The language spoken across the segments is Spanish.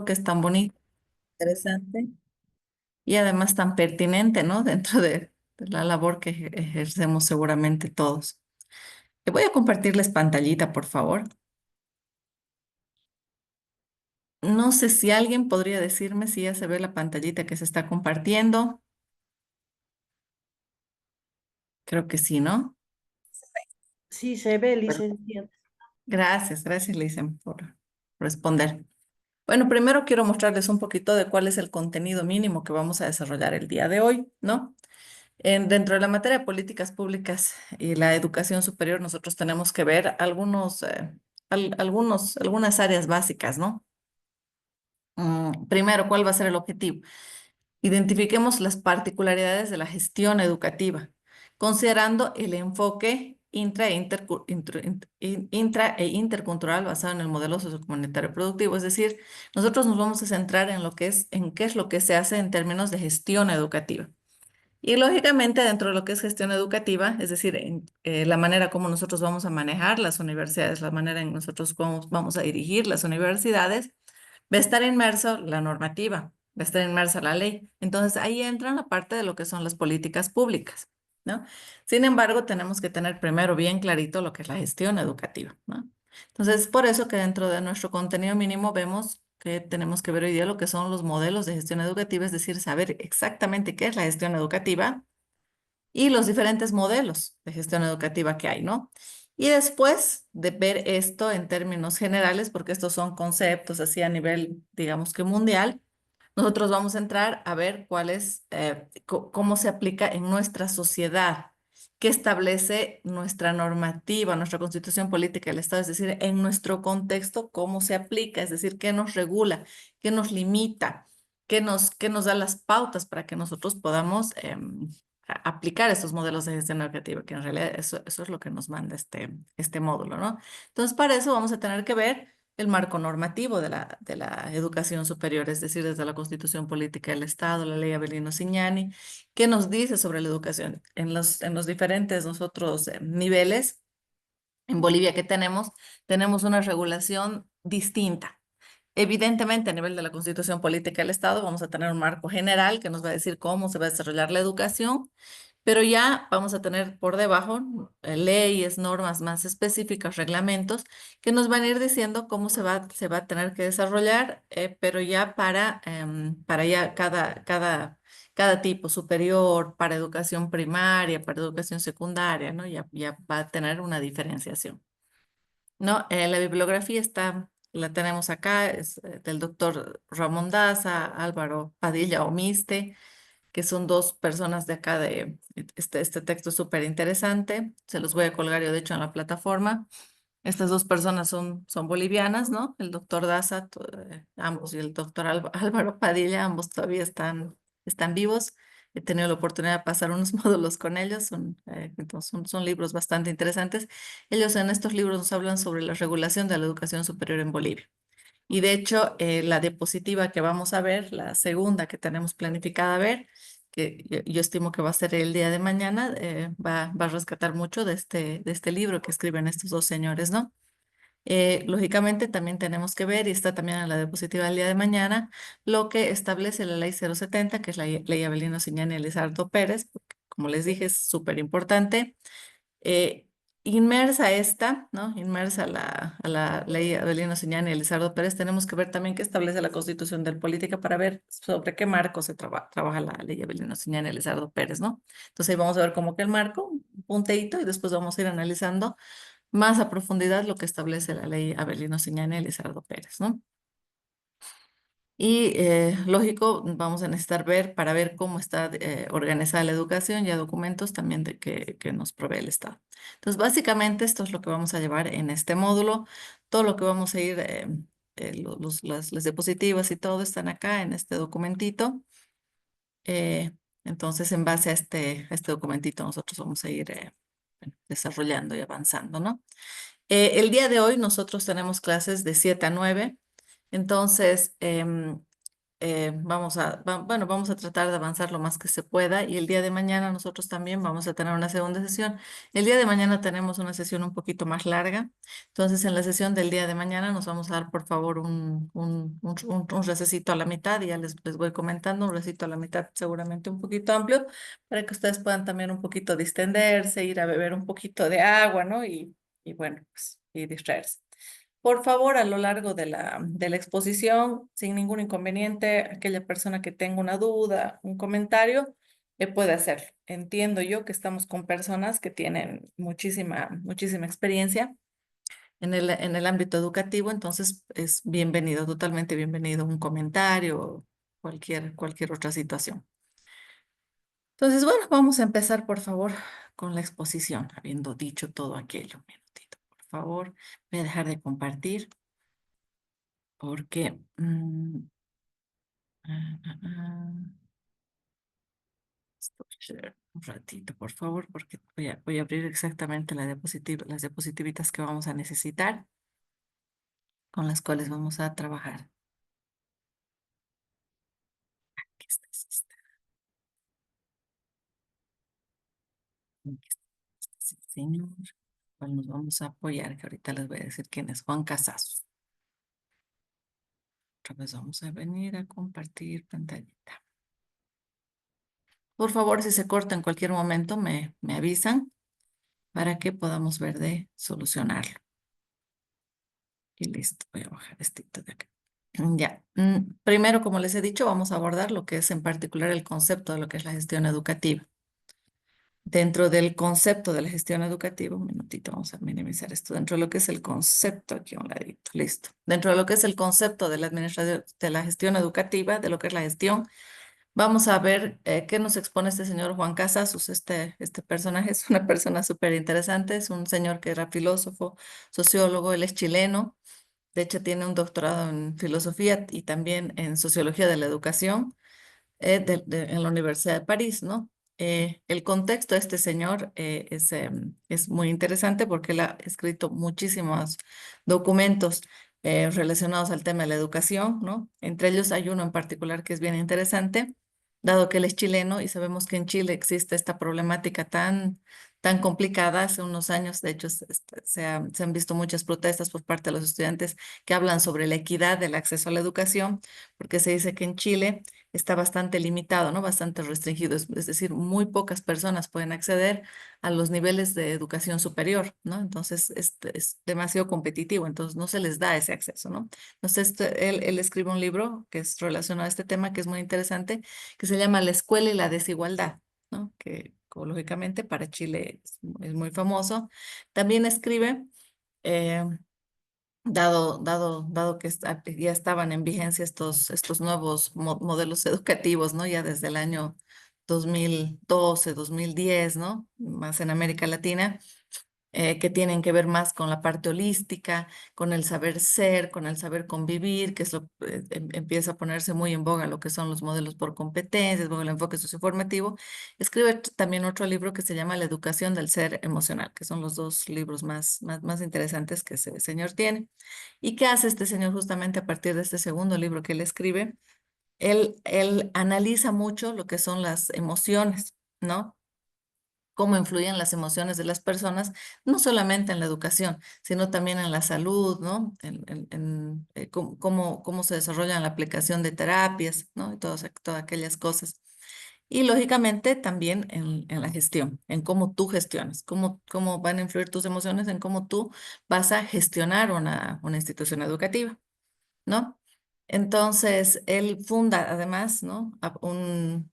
que es tan bonito, interesante y además tan pertinente, ¿no? Dentro de la labor que ejercemos seguramente todos. Te voy a compartirles pantallita, por favor. No sé si alguien podría decirme si ya se ve la pantallita que se está compartiendo. Creo que sí, ¿no? Sí, se ve, Bueno, licenciada. gracias, Lisen, por responder. Bueno, primero quiero mostrarles un poquito de cuál es el contenido mínimo que vamos a desarrollar el día de hoy, ¿no? Dentro de la materia de políticas públicas y la educación superior, nosotros tenemos que ver algunas áreas básicas, ¿no? Primero, ¿cuál va a ser el objetivo? Identifiquemos las particularidades de la gestión educativa, considerando el enfoque intra e intercultural basado en el modelo sociocomunitario productivo. Es decir, nosotros nos vamos a centrar en en qué es lo que se hace en términos de gestión educativa. Y lógicamente dentro de lo que es gestión educativa, es decir, la manera como nosotros vamos a manejar las universidades, la manera en nosotros cómo vamos a dirigir las universidades, va a estar inmerso la normativa, va a estar inmersa la ley. Entonces ahí entra la parte de lo que son las políticas públicas, ¿no? Sin embargo, tenemos que tener primero bien clarito lo que es la gestión educativa, ¿no? Entonces, por eso que dentro de nuestro contenido mínimo vemos que tenemos que ver hoy día lo que son los modelos de gestión educativa, es decir, saber exactamente qué es la gestión educativa y los diferentes modelos de gestión educativa que hay, ¿no? Y después de ver esto en términos generales, porque estos son conceptos así a nivel, digamos que mundial, nosotros vamos a entrar a ver cuál es, cómo se aplica en nuestra sociedad, qué establece nuestra normativa, nuestra constitución política del Estado, es decir, en nuestro contexto, cómo se aplica, es decir, qué nos regula, qué nos limita, qué nos da las pautas para que nosotros podamos aplicar estos modelos de gestión educativa, que en realidad eso es lo que nos manda este módulo, ¿no? Entonces, para eso vamos a tener que ver el marco normativo de la educación superior, es decir, desde la Constitución Política del Estado, la Ley Avelino Cignani, ¿qué nos dice sobre la educación en en los diferentes nosotros niveles? En Bolivia que tenemos una regulación distinta. Evidentemente, a nivel de la Constitución Política del Estado, vamos a tener un marco general que nos va a decir cómo se va a desarrollar la educación, pero ya vamos a tener por debajo leyes, normas más específicas, reglamentos, que nos van a ir diciendo cómo se va a tener que desarrollar, pero ya para ya cada tipo superior, para educación primaria, para educación secundaria, ¿no? Ya va a tener una diferenciación. ¿No? La bibliografía la tenemos acá, es del doctor Ramón Daza, Álvaro Padilla Omiste, que son dos personas de acá de este texto es súper interesante. Se los voy a colgar yo, de hecho, en la plataforma. Estas dos personas son bolivianas, ¿no? El doctor Daza, ambos, y el doctor Álvaro Padilla, ambos todavía están vivos. He tenido la oportunidad de pasar unos módulos con ellos, entonces son libros bastante interesantes. Ellos en estos libros nos hablan sobre la regulación de la educación superior en Bolivia. Y de hecho, la diapositiva que vamos a ver, la segunda que tenemos planificada ver, que yo estimo que va a ser el día de mañana, va a rescatar mucho de este libro que escriben estos dos señores, ¿no? Lógicamente también tenemos que ver, y está también en la diapositiva del día de mañana, lo que establece la ley 070, que es la ley Avelino Ciñani y Elizardo Pérez, porque, como les dije, es súper importante. Eh, Inmersa esta, ¿no? Inmersa a la ley Avelino Ciñani y Elizardo Pérez, tenemos que ver también qué establece la Constitución de Política para ver sobre qué marco se trabaja la ley Avelino Ciñani y Elizardo Pérez, ¿no? Entonces ahí vamos a ver como que el marco, un punteíto, y después vamos a ir analizando más a profundidad lo que establece la ley Avelino Ciñani y Elizardo Pérez, ¿no? Y lógico, vamos a necesitar ver para ver cómo está organizada la educación y a documentos también que nos provee el Estado. Entonces, básicamente esto es lo que vamos a llevar en este módulo. Todo lo que vamos a ir, las diapositivas y todo están acá en este documentito. Eh, entonces, en base a a este documentito, nosotros vamos a ir bueno, desarrollando y avanzando, ¿no? El día de hoy nosotros tenemos clases de 7 a 9. Entonces, bueno, vamos a tratar de avanzar lo más que se pueda y el día de mañana nosotros también vamos a tener una segunda sesión. El día de mañana tenemos una sesión un poquito más larga, entonces en la sesión del día de mañana nos vamos a dar por favor un recesito a la mitad y ya les voy comentando, un recesito a la mitad seguramente un poquito amplio para que ustedes puedan también un poquito distenderse, ir a beber un poquito de agua, ¿no? Y bueno, pues y distraerse. Por favor, a lo largo de la exposición, sin ningún inconveniente, aquella persona que tenga una duda, un comentario, puede hacerlo. Entiendo yo que estamos con personas que tienen muchísima experiencia en el ámbito educativo, entonces es bienvenido, totalmente bienvenido un comentario o cualquier otra situación. Entonces, bueno, vamos a empezar, por favor, con la exposición, habiendo dicho todo aquello. Un minutito, por favor. Voy a dejar de compartir porque ah, ah, ah, stop share un ratito, por favor, porque voy a abrir exactamente las diapositivitas que vamos a necesitar, con las cuales vamos a trabajar. Aquí está, aquí está, sí, señor, cual nos vamos a apoyar, que ahorita les voy a decir quién es Juan Casazos. Otra vez vamos a venir a compartir pantallita. Por favor, si se corta en cualquier momento, me avisan para que podamos ver de solucionarlo. Y listo, voy a bajar esto de acá. Ya, primero, como les he dicho, vamos a abordar lo que es en particular el concepto de lo que es la gestión educativa. Dentro del concepto de la gestión educativa, un minutito, vamos a minimizar esto. Dentro de lo que es el concepto, aquí a un ladito, listo. Dentro de lo que es el concepto de la administración, de la gestión educativa, de lo que es la gestión, vamos a ver qué nos expone este señor Juan Casasus. Este personaje es una persona súper interesante, es un señor que era filósofo, sociólogo, él es chileno. De hecho, tiene un doctorado en filosofía y también en sociología de la educación en la Universidad de París, ¿no? El contexto de este señor es muy interesante porque él ha escrito muchísimos documentos relacionados al tema de la educación, ¿no? Entre ellos hay uno en particular que es bien interesante, dado que él es chileno y sabemos que en Chile existe esta problemática tan complicada. Hace unos años, de hecho, se han visto muchas protestas por parte de los estudiantes que hablan sobre la equidad del acceso a la educación, porque se dice que en Chile está bastante limitado, ¿no? Bastante restringido. Es decir, muy pocas personas pueden acceder a los niveles de educación superior, ¿no? Entonces, es demasiado competitivo, entonces no se les da ese acceso, ¿no? Entonces, él escribe un libro que es relacionado a este tema, que es muy interesante, que se llama La escuela y la desigualdad, ¿no? Que lógicamente para Chile es muy famoso. También escribe... eh, dado que ya estaban en vigencia estos nuevos modelos educativos, ¿no? Ya desde el año 2012, 2010, ¿no? Más en América Latina, que tienen que ver más con la parte holística, con el saber ser, con el saber convivir, que es empieza a ponerse muy en boga lo que son los modelos por competencias, luego el enfoque socioformativo. Escribe también otro libro que se llama La educación del ser emocional, que son los dos libros más interesantes que ese señor tiene. ¿Y qué hace este señor justamente a partir de este segundo libro que él escribe? Él analiza mucho lo que son las emociones, ¿no? Cómo influyen las emociones de las personas, no solamente en la educación, sino también en la salud, ¿no? Cómo se desarrolla la aplicación de terapias, ¿no? Y todas aquellas cosas. Y lógicamente también en la gestión, en cómo tú gestionas, cómo van a influir tus emociones en cómo tú vas a gestionar una institución educativa. ¿No? Entonces, él funda además, ¿no? Un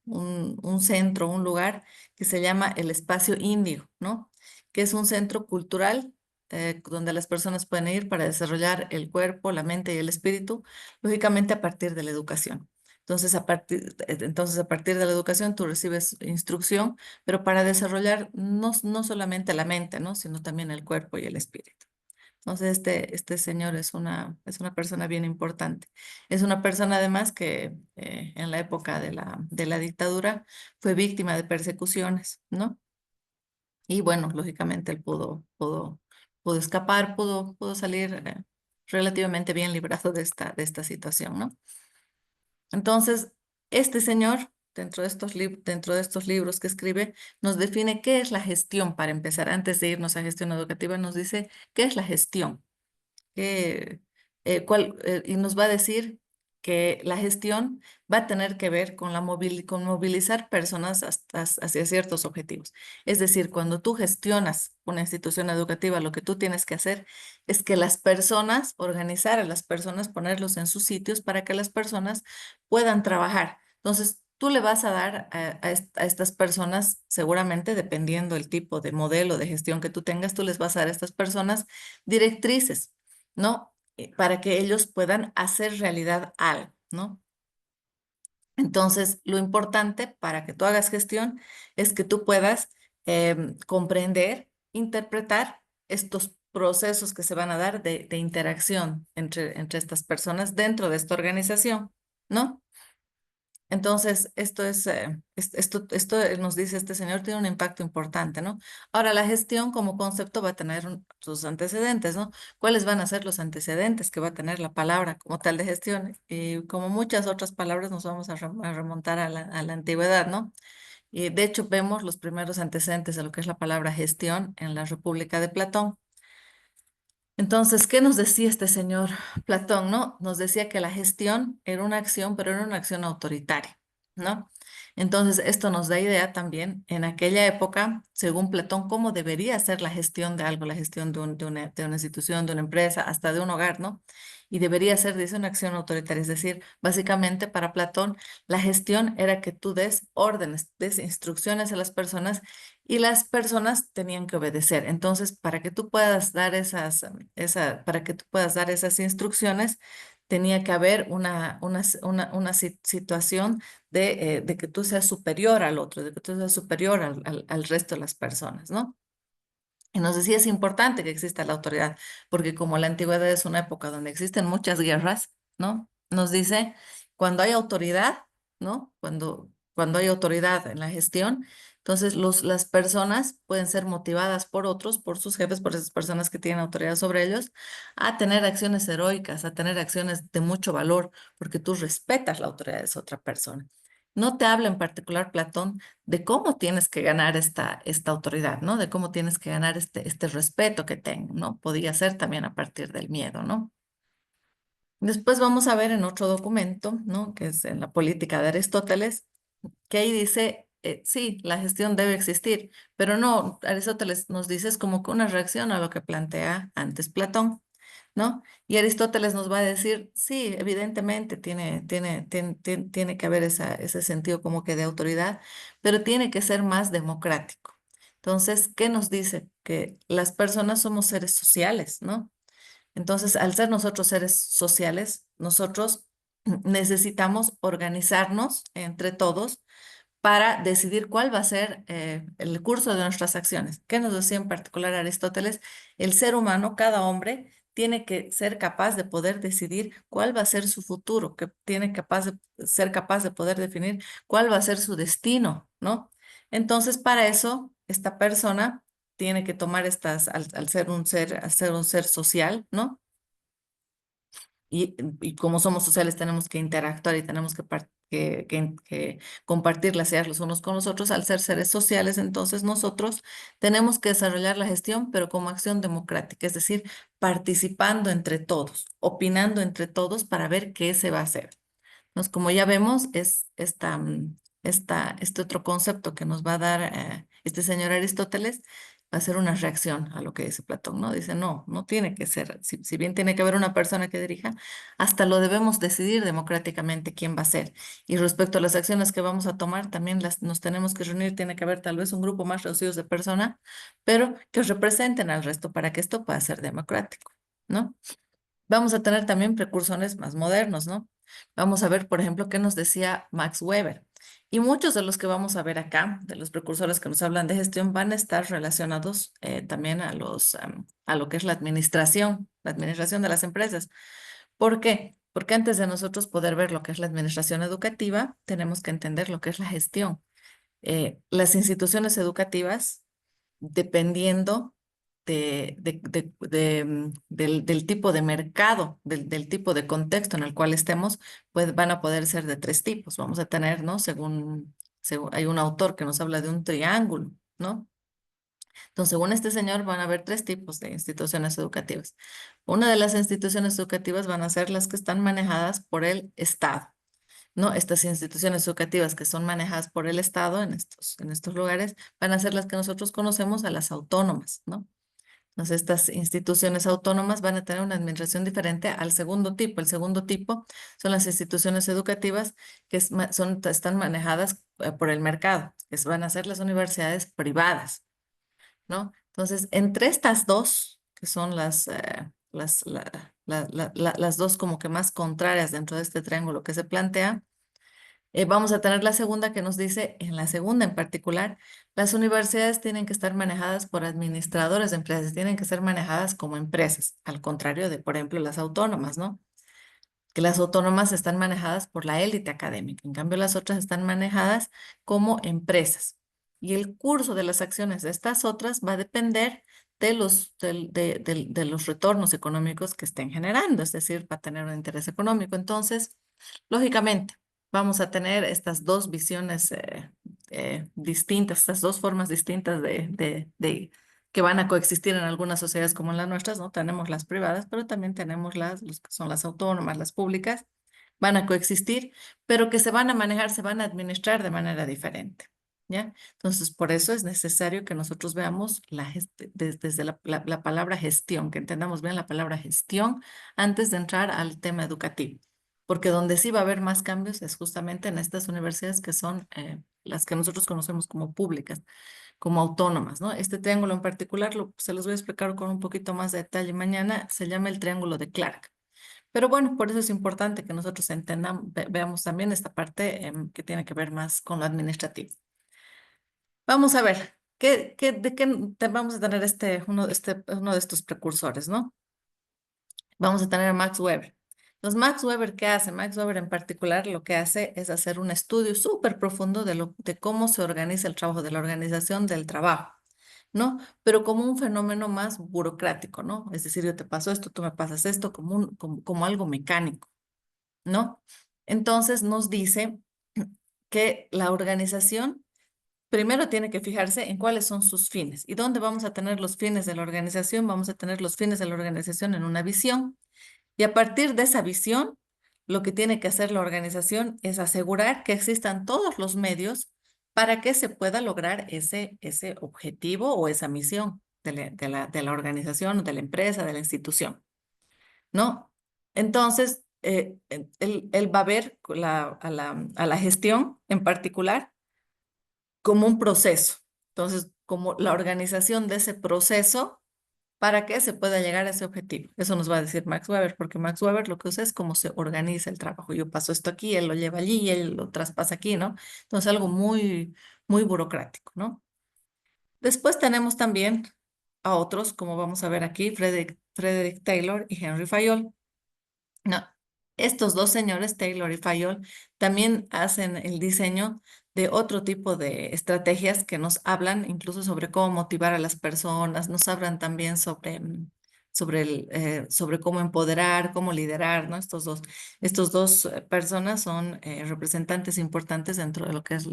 centro, un lugar que se llama el Espacio Índigo, ¿no? Que es un centro cultural donde las personas pueden ir para desarrollar el cuerpo, la mente y el espíritu, lógicamente a partir de la educación. Entonces, a partir de la educación tú recibes instrucción, pero para desarrollar no solamente la mente, ¿no? Sino también el cuerpo y el espíritu. Entonces, este señor es una persona bien importante. Es una persona además que en la época de la dictadura fue víctima de persecuciones, ¿no? Y bueno, lógicamente él pudo escapar, pudo salir relativamente bien librado de esta situación, ¿no? Entonces, este señor, dentro de estos libros que escribe, nos define qué es la gestión para empezar. Antes de irnos a gestión educativa, nos dice qué es la gestión que, y nos va a decir que la gestión va a tener que ver con, con movilizar personas hacia ciertos objetivos. Es decir, cuando tú gestionas una institución educativa, lo que tú tienes que hacer es que las personas, organizar a las personas, ponerlos en sus sitios para que las personas puedan trabajar. Entonces, tú le vas a dar a estas personas, seguramente dependiendo del tipo de modelo de gestión que tú tengas, tú les vas a dar a estas personas directrices, ¿no? Para que ellos puedan hacer realidad algo, ¿no? Entonces, lo importante para que tú hagas gestión es que tú puedas comprender, interpretar estos procesos que se van a dar de interacción entre estas personas dentro de esta organización, ¿no? Entonces, esto nos dice este señor, tiene un impacto importante, ¿no? Ahora, la gestión como concepto va a tener sus antecedentes, ¿no? ¿Cuáles van a ser los antecedentes que va a tener la palabra como tal de gestión? Y como muchas otras palabras, nos vamos a remontar a la antigüedad, ¿no? Y de hecho, vemos los primeros antecedentes de lo que es la palabra gestión en la República de Platón. Entonces, ¿qué nos decía este señor Platón, no? Nos decía que la gestión era una acción, pero era una acción autoritaria, ¿no? Entonces, esto nos da idea también en aquella época, según Platón, cómo debería ser la gestión de algo, la gestión de una institución, de una empresa, hasta de un hogar, ¿no? Y debería ser, dice, una acción autoritaria. Es decir, básicamente para Platón, la gestión era que tú des órdenes, des instrucciones a las personas y las personas tenían que obedecer. Entonces, para que tú puedas dar para que tú puedas dar esas instrucciones, tenía que haber una situación de que tú seas superior al otro, de que tú seas superior al resto de las personas, ¿no? Y nos decía, es importante que exista la autoridad, porque como la antigüedad es una época donde existen muchas guerras, ¿no? Nos dice, cuando hay autoridad, ¿no? Cuando hay autoridad en la gestión, entonces las personas pueden ser motivadas por otros, por sus jefes, por esas personas que tienen autoridad sobre ellos, a tener acciones heroicas, a tener acciones de mucho valor, porque tú respetas la autoridad de esa otra persona. No te habla en particular Platón de cómo tienes que ganar esta autoridad, ¿no? De cómo tienes que ganar este respeto que tengo, ¿no? Podría ser también a partir del miedo, ¿no? Después vamos a ver en otro documento, ¿no? Que es en la política de Aristóteles, que ahí dice, sí, la gestión debe existir, pero no, Aristóteles nos dice es como que una reacción a lo que plantea antes Platón, ¿no? Y Aristóteles nos va a decir, sí, evidentemente tiene que haber ese sentido como que de autoridad, pero tiene que ser más democrático. Entonces, ¿qué nos dice? Que las personas somos seres sociales, ¿no? Entonces, al ser nosotros seres sociales, nosotros necesitamos organizarnos entre todos para decidir cuál va a ser el curso de nuestras acciones. ¿Qué nos decía en particular Aristóteles? El ser humano, cada hombre, tiene que ser capaz de poder decidir cuál va a ser su futuro, que tiene ser capaz de poder definir cuál va a ser su destino, ¿no? Entonces, para eso, esta persona tiene que tomar al ser un ser social, ¿no? Y como somos sociales tenemos que interactuar y tenemos que compartir las ideas los unos con los otros. Al ser seres sociales, entonces nosotros tenemos que desarrollar la gestión, pero como acción democrática, es decir, participando entre todos, opinando entre todos para ver qué se va a hacer. Entonces, como ya vemos, es este otro concepto que nos va a dar este señor Aristóteles, va a ser una reacción a lo que dice Platón, ¿no? Dice, no, no tiene que ser, si bien tiene que haber una persona que dirija, hasta lo debemos decidir democráticamente quién va a ser. Y respecto a las acciones que vamos a tomar, también nos tenemos que reunir, tiene que haber tal vez un grupo más reducido de personas, pero que representen al resto para que esto pueda ser democrático, ¿no? Vamos a tener también precursores más modernos, ¿no? Vamos a ver, por ejemplo, qué nos decía Max Weber. Y muchos de los que vamos a ver acá, de los precursores que nos hablan de gestión, van a estar relacionados también a lo que es la administración de las empresas. ¿Por qué? Porque antes de nosotros poder ver lo que es la administración educativa, tenemos que entender lo que es la gestión. Las instituciones educativas, dependiendo del tipo de mercado, del tipo de contexto en el cual estemos, pues van a poder ser de tres tipos. Vamos a tener, ¿no? Hay un autor que nos habla de un triángulo, ¿no? Entonces, según este señor, van a haber tres tipos de instituciones educativas. Una de las instituciones educativas van a ser las que están manejadas por el Estado, ¿no? Estas instituciones educativas que son manejadas por el Estado en estos lugares van a ser las que nosotros conocemos a las autónomas, ¿no? Entonces, estas instituciones autónomas van a tener una administración diferente al segundo tipo. El segundo tipo son las instituciones educativas que están manejadas por el mercado, van a ser las universidades privadas, ¿no? Entonces, entre estas dos, que son las dos como que más contrarias dentro de este triángulo que se plantea, vamos a tener la segunda que nos dice, en la segunda en particular, las universidades tienen que estar manejadas por administradores de empresas, tienen que ser manejadas como empresas, al contrario de, por ejemplo, las autónomas, ¿no? Que las autónomas están manejadas por la élite académica, en cambio las otras están manejadas como empresas. Y el curso de las acciones de estas otras va a depender de los retornos económicos que estén generando, es decir, va a tener un interés económico. Entonces, lógicamente, vamos a tener estas dos visiones distintas, estas dos formas distintas que van a coexistir en algunas sociedades como en las nuestras, ¿no? Tenemos las privadas, pero también tenemos los que son las autónomas, las públicas, van a coexistir, pero que se van a manejar, se van a administrar de manera diferente, ¿ya? Entonces, por eso es necesario que nosotros veamos desde la palabra gestión, que entendamos bien la palabra gestión antes de entrar al tema educativo, porque donde sí va a haber más cambios es justamente en estas universidades que son las que nosotros conocemos como públicas, como autónomas, ¿no? Este triángulo en particular se los voy a explicar con un poquito más de detalle mañana, se llama el triángulo de Clark. Pero bueno, por eso es importante que nosotros entendamos, veamos también esta parte que tiene que ver más con lo administrativo. Vamos a ver, de qué vamos a tener uno de estos precursores, ¿no? Vamos a tener a Max Weber. Entonces, Max Weber, ¿qué hace? Max Weber en particular lo que hace es hacer un estudio súper profundo de cómo se organiza el trabajo, de la organización del trabajo, ¿no? Pero como un fenómeno más burocrático, ¿no? Es decir, yo te paso esto, tú me pasas esto, como algo mecánico, ¿no? Entonces nos dice que la organización primero tiene que fijarse en cuáles son sus fines. ¿Y dónde vamos a tener los fines de la organización? Vamos a tener los fines de la organización en una visión. Y a partir de esa visión, lo que tiene que hacer la organización es asegurar que existan todos los medios para que se pueda lograr ese objetivo o esa misión de la organización, de la empresa, de la institución, ¿no? Entonces, él va a ver a la gestión en particular como un proceso. Entonces, como la organización de ese proceso para que se pueda llegar a ese objetivo. Eso nos va a decir Max Weber, porque Max Weber lo que usa es cómo se organiza el trabajo. Yo paso esto aquí, él lo lleva allí y él lo traspasa aquí, ¿no? Entonces, algo muy, muy burocrático, ¿no? Después tenemos también a otros, como vamos a ver aquí, Frederick Taylor y Henry Fayol. No, estos dos señores, Taylor y Fayol, también hacen el diseño de otro tipo de estrategias que nos hablan incluso sobre cómo motivar a las personas, nos hablan también sobre cómo empoderar, cómo liderar, ¿no? Estos dos personas son representantes importantes dentro de lo que es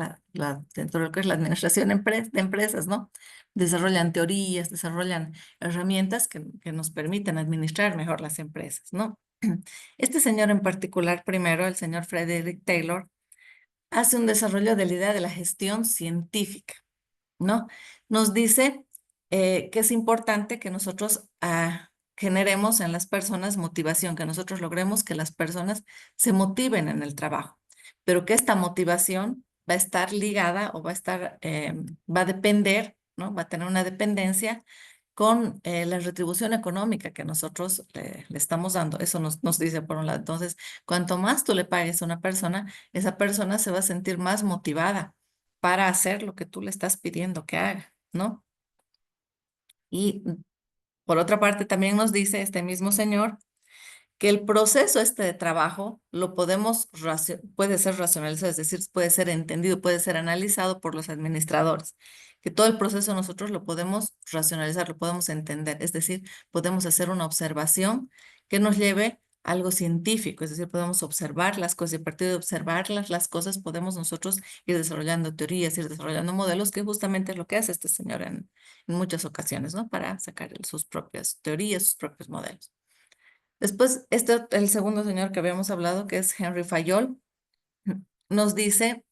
dentro de lo que es la administración de empresas, ¿no? Desarrollan teorías, desarrollan herramientas que nos permiten administrar mejor las empresas, ¿no? Este señor en particular, primero, el señor Frederick Taylor, hace un desarrollo de la idea de la gestión científica, ¿no? Nos dice que es importante que nosotros generemos en las personas motivación, que nosotros logremos que las personas se motiven en el trabajo, pero que esta motivación va a estar ligada o va a depender, ¿no? Va a tener una dependencia con la retribución económica que nosotros le estamos dando. Eso nos dice por un lado. Entonces, cuanto más tú le pagues a una persona, esa persona se va a sentir más motivada para hacer lo que tú le estás pidiendo que haga, ¿no? Y por otra parte, también nos dice este mismo señor que el proceso este de trabajo lo podemos, puede ser racionalizado, es decir, puede ser entendido, puede ser analizado por los administradores, que todo el proceso nosotros lo podemos racionalizar, lo podemos entender, es decir, podemos hacer una observación que nos lleve a algo científico, es decir, podemos observar las cosas y a partir de observar las cosas podemos nosotros ir desarrollando teorías, ir desarrollando modelos, que justamente es lo que hace este señor en muchas ocasiones, ¿no? Para sacar sus propias teorías, sus propios modelos. Después, el segundo señor que habíamos hablado, que es Henry Fayol, nos dice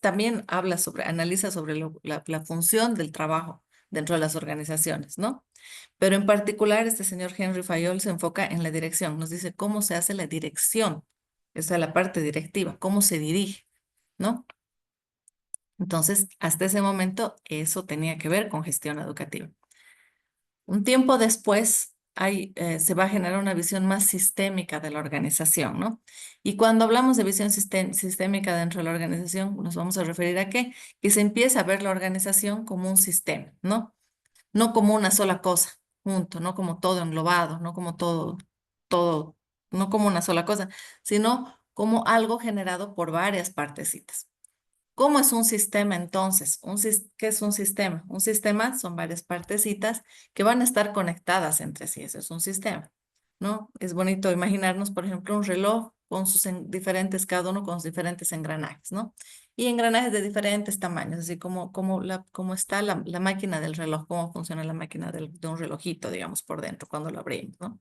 también habla sobre, analiza sobre la función del trabajo dentro de las organizaciones, ¿no? Pero en particular, este señor Henry Fayol se enfoca en la dirección, nos dice cómo se hace la dirección, esa es la parte directiva, cómo se dirige, ¿no? Entonces, hasta ese momento, eso tenía que ver con gestión educativa. Un tiempo después se va a generar una visión más sistémica de la organización, ¿no? Y cuando hablamos de visión sistémica dentro de la organización, nos vamos a referir a qué? Que se empieza a ver la organización como un sistema, ¿no? No como una sola cosa, junto, no como todo englobado, no como todo, no como una sola cosa, sino como algo generado por varias partecitas. ¿Cómo es un sistema entonces? ¿Qué es un sistema? Un sistema son varias partecitas que van a estar conectadas entre sí. Eso es un sistema, ¿no? Es bonito imaginarnos, por ejemplo, un reloj con sus cada uno con sus diferentes engranajes, ¿no? Y engranajes de diferentes tamaños, así como está la máquina del reloj, cómo funciona la máquina de un relojito, digamos, por dentro cuando lo abrimos, ¿no?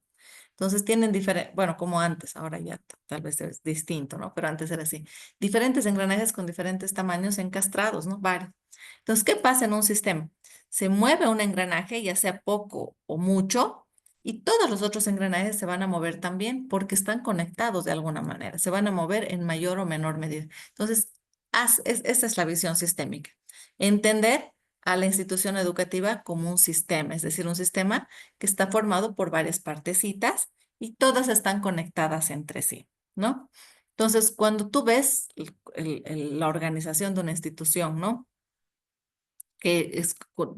Entonces tienen diferentes, bueno, como antes, ahora ya tal vez es distinto, ¿no? Pero antes era así. Diferentes engranajes con diferentes tamaños encastrados, ¿no? Varios. Entonces, ¿qué pasa en un sistema? Se mueve un engranaje, ya sea poco o mucho, y todos los otros engranajes se van a mover también porque están conectados de alguna manera. Se van a mover en mayor o menor medida. Entonces, esa es la visión sistémica. Entender a la institución educativa como un sistema, es decir, un sistema que está formado por varias partecitas y todas están conectadas entre sí, ¿no? Entonces, cuando tú ves la organización de una institución, ¿no?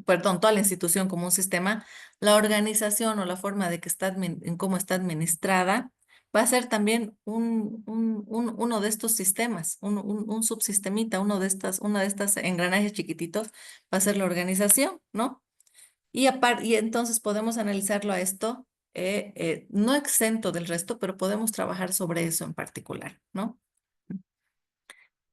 Perdón, toda la institución como un sistema, la organización o la forma de que en cómo está administrada va a ser también uno de estos sistemas, un subsistemita, uno de estas engranajes chiquititos va a ser la organización, ¿no? Y entonces podemos analizarlo a esto, no exento del resto, pero podemos trabajar sobre eso en particular, ¿no?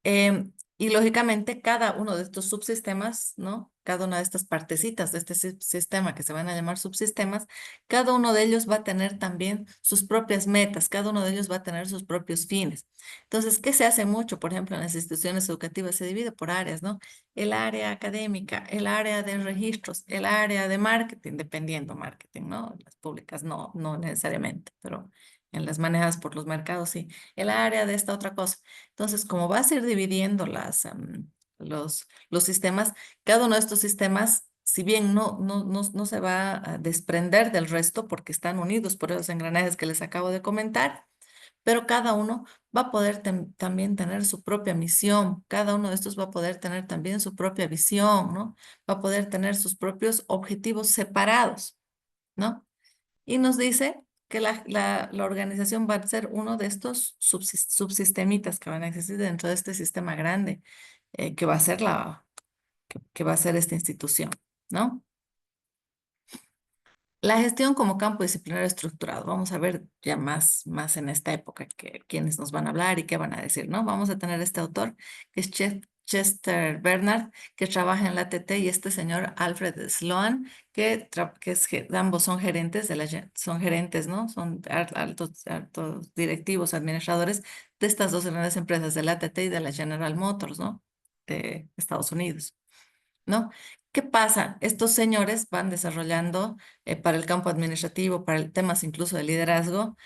Y lógicamente cada uno de estos subsistemas, ¿no? Cada una de estas partecitas de este sistema que se van a llamar subsistemas, cada uno de ellos va a tener también sus propias metas, cada uno de ellos va a tener sus propios fines. Entonces, ¿qué se hace mucho? Por ejemplo, en las instituciones educativas se divide por áreas, ¿no? El área académica, el área de registros, el área de marketing, dependiendo marketing, ¿no? Las públicas no necesariamente, pero en las manejadas por los mercados sí. El área de esta otra cosa. Entonces, como vas a ir dividiendo los sistemas, cada uno de estos sistemas, si bien no se va a desprender del resto porque están unidos por esos engranajes que les acabo de comentar, pero cada uno va a poder también tener su propia misión, cada uno de estos va a poder tener también su propia visión, ¿no? Va a poder tener sus propios objetivos separados, ¿no? Y nos dice que la organización va a ser uno de estos subsistemitas que van a existir dentro de este sistema grande, que va a ser que va a ser esta institución, ¿no? La gestión como campo disciplinario estructurado. Vamos a ver ya más en esta época quiénes nos van a hablar y qué van a decir, ¿no? Vamos a tener este autor, que es Chester Bernard, que trabaja en la ATT, y este señor Alfred Sloan, ambos son gerentes son gerentes, ¿no? Son altos directivos, administradores de estas dos grandes empresas, de la ATT y de la General Motors, ¿no? De Estados Unidos. ¿No? ¿Qué pasa? Estos señores van desarrollando para el campo administrativo, para el temas incluso de liderazgo,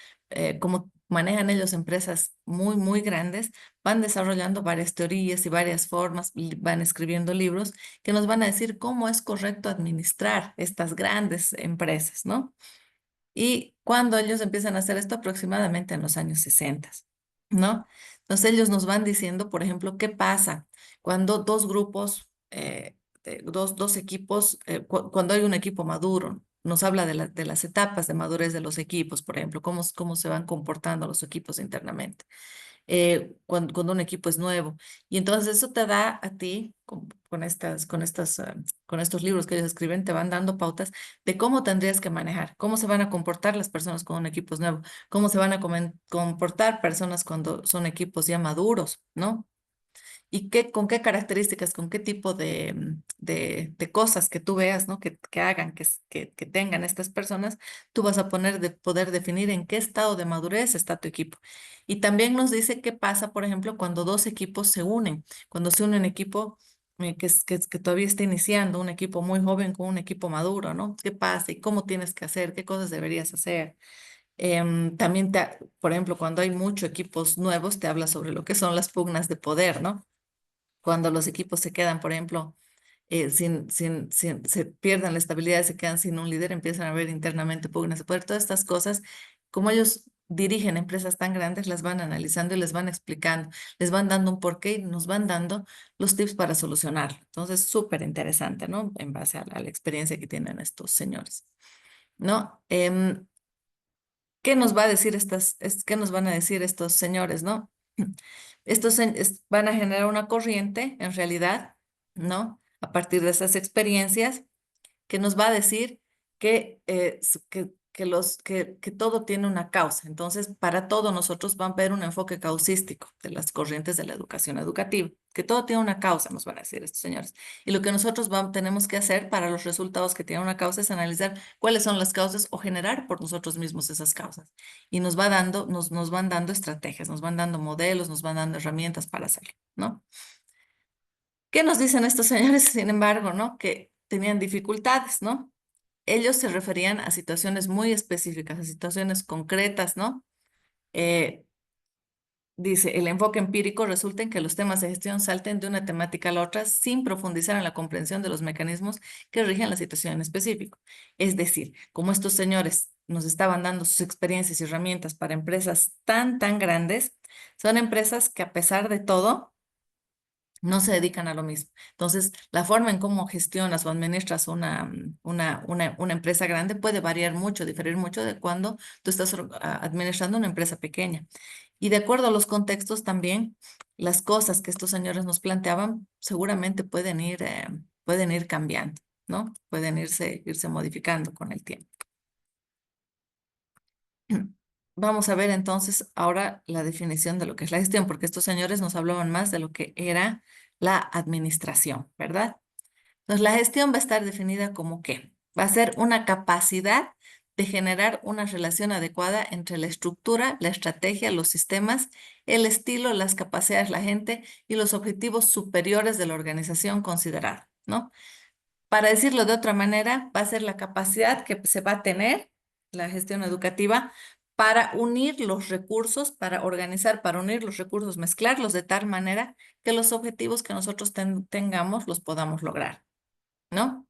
como manejan ellos empresas muy grandes, van desarrollando varias teorías y varias formas, y van escribiendo libros que nos van a decir cómo es correcto administrar estas grandes empresas, ¿no? Y cuando ellos empiezan a hacer esto, aproximadamente en los años 60, ¿no? Entonces ellos nos van diciendo, por ejemplo, qué pasa cuando dos grupos, dos equipos, cuando hay un equipo maduro, nos habla de las etapas de madurez de los equipos, por ejemplo, cómo se van comportando los equipos internamente cuando un equipo es nuevo. Y entonces eso te da a ti, con estos libros que ellos escriben, te van dando pautas de cómo tendrías que manejar, cómo se van a comportar las personas cuando un equipo es nuevo, cómo se van a comportar personas cuando son equipos ya maduros, ¿no? Y con qué características, con qué tipo de cosas que tú veas, ¿no? Que hagan, que tengan estas personas, tú vas a poder definir en qué estado de madurez está tu equipo. Y también nos dice qué pasa, por ejemplo, cuando dos equipos se unen, cuando se une un equipo que todavía está iniciando, un equipo muy joven con un equipo maduro, ¿no? ¿Qué pasa y cómo tienes que hacer? ¿Qué cosas deberías hacer? También, por ejemplo, cuando hay muchos equipos nuevos, te habla sobre lo que son las pugnas de poder, ¿no? Cuando los equipos se quedan, por ejemplo, se pierden la estabilidad, se quedan sin un líder, empiezan a haber internamente pugnas de poder. Todas estas cosas, como ellos dirigen empresas tan grandes, las van analizando y les van explicando, les van dando un porqué y nos van dando los tips para solucionarlo. Entonces, súper interesante, ¿no? En base a la experiencia que tienen estos señores, ¿no? ¿Qué nos va a decir qué nos van a decir estos señores, ¿no? Van a generar una corriente, en realidad, ¿no? A partir de esas experiencias que nos va a decir que todo tiene una causa. Entonces, para todo nosotros van a ver un enfoque causístico de las corrientes de la educación educativa, que todo tiene una causa, nos van a decir estos señores. Y lo que nosotros tenemos que hacer para los resultados que tienen una causa es analizar cuáles son las causas o generar por nosotros mismos esas causas. Y nos van dando estrategias, nos van dando modelos, nos van dando herramientas para hacerlo, ¿no? ¿Qué nos dicen estos señores, sin embargo, ¿no? Que tenían dificultades, ¿no? Ellos se referían a situaciones muy específicas, a situaciones concretas, ¿no? Eh, Dice, el enfoque empírico resulta en que los temas de gestión salten de una temática a la otra sin profundizar en la comprensión de los mecanismos que rigen la situación en específico. Es decir, como estos señores nos estaban dando sus experiencias y herramientas para empresas tan grandes, son empresas que a pesar de todo, no se dedican a lo mismo. Entonces, la forma en cómo gestionas o administras una empresa grande puede variar mucho, diferir mucho de cuando tú estás administrando una empresa pequeña. Y de acuerdo a los contextos también, las cosas que estos señores nos planteaban seguramente pueden ir cambiando, ¿no? Pueden irse modificando con el tiempo. Vamos a ver entonces ahora la definición de lo que es la gestión, porque estos señores nos hablaban más de lo que era la administración, ¿verdad? Entonces, la gestión va a estar definida como qué. Va a ser una capacidad de generar una relación adecuada entre la estructura, la estrategia, los sistemas, el estilo, las capacidades de la gente y los objetivos superiores de la organización considerada, ¿no? Para decirlo de otra manera, va a ser la capacidad que se va a tener la gestión educativa para unir los recursos, para organizar, para unir los recursos, mezclarlos de tal manera que los objetivos que nosotros tengamos los podamos lograr, ¿no?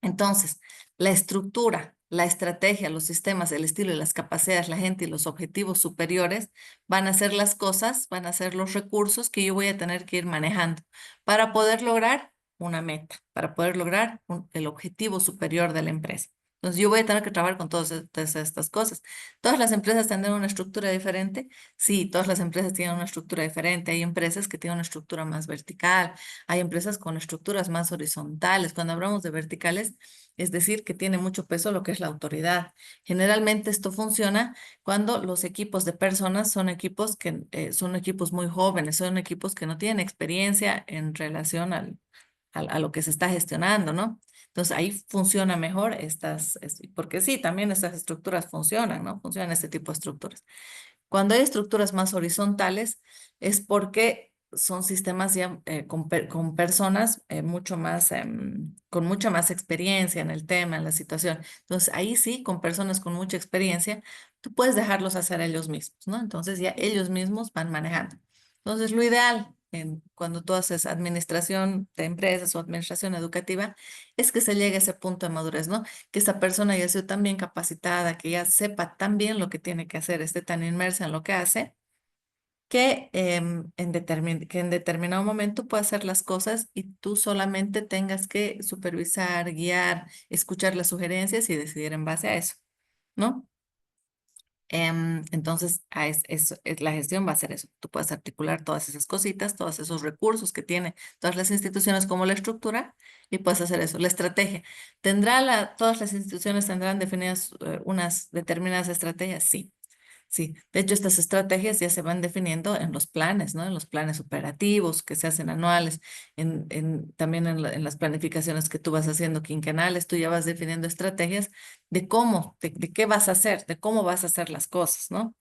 Entonces, la estructura, la estrategia, los sistemas, el estilo y las capacidades, la gente y los objetivos superiores van a ser las cosas, van a ser los recursos que yo voy a tener que ir manejando para poder lograr una meta, para poder lograr el objetivo superior de la empresa. Entonces, yo voy a tener que trabajar con todas estas cosas. ¿Todas las empresas tendrán una estructura diferente? Sí, todas las empresas tienen una estructura diferente. Hay empresas que tienen una estructura más vertical, hay empresas con estructuras más horizontales. Cuando hablamos de verticales, es decir, que tiene mucho peso lo que es la autoridad. Generalmente esto funciona cuando los equipos de personas son equipos que son equipos muy jóvenes, son equipos que no tienen experiencia en relación a lo que se está gestionando, ¿no? Entonces ahí funciona mejor porque sí, también estas estructuras funcionan, ¿no? Funcionan este tipo de estructuras. Cuando hay estructuras más horizontales es porque son sistemas ya con personas con mucha más experiencia en el tema, en la situación. Entonces, ahí sí, con personas con mucha experiencia, tú puedes dejarlos hacer ellos mismos, ¿no? Entonces, ya ellos mismos van manejando. Entonces, lo ideal cuando tú haces administración de empresas o administración educativa es que se llegue a ese punto de madurez, ¿no? Que esa persona ya sea tan bien capacitada, que ya sepa tan bien lo que tiene que hacer, esté tan inmersa en lo que hace, que en determinado momento pueda hacer las cosas y tú solamente tengas que supervisar, guiar, escuchar las sugerencias y decidir en base a eso, ¿no? Entonces, la gestión va a ser eso. Tú puedes articular todas esas cositas, todos esos recursos que tiene todas las instituciones como la estructura y puedes hacer eso. La estrategia. ¿Todas las instituciones tendrán definidas unas determinadas estrategias? Sí. Sí, de hecho estas estrategias ya se van definiendo en los planes, ¿no? En los planes operativos que se hacen anuales, también en las planificaciones que tú vas haciendo quinquenales, tú ya vas definiendo estrategias de cómo, de qué vas a hacer, de cómo vas a hacer las cosas, ¿no?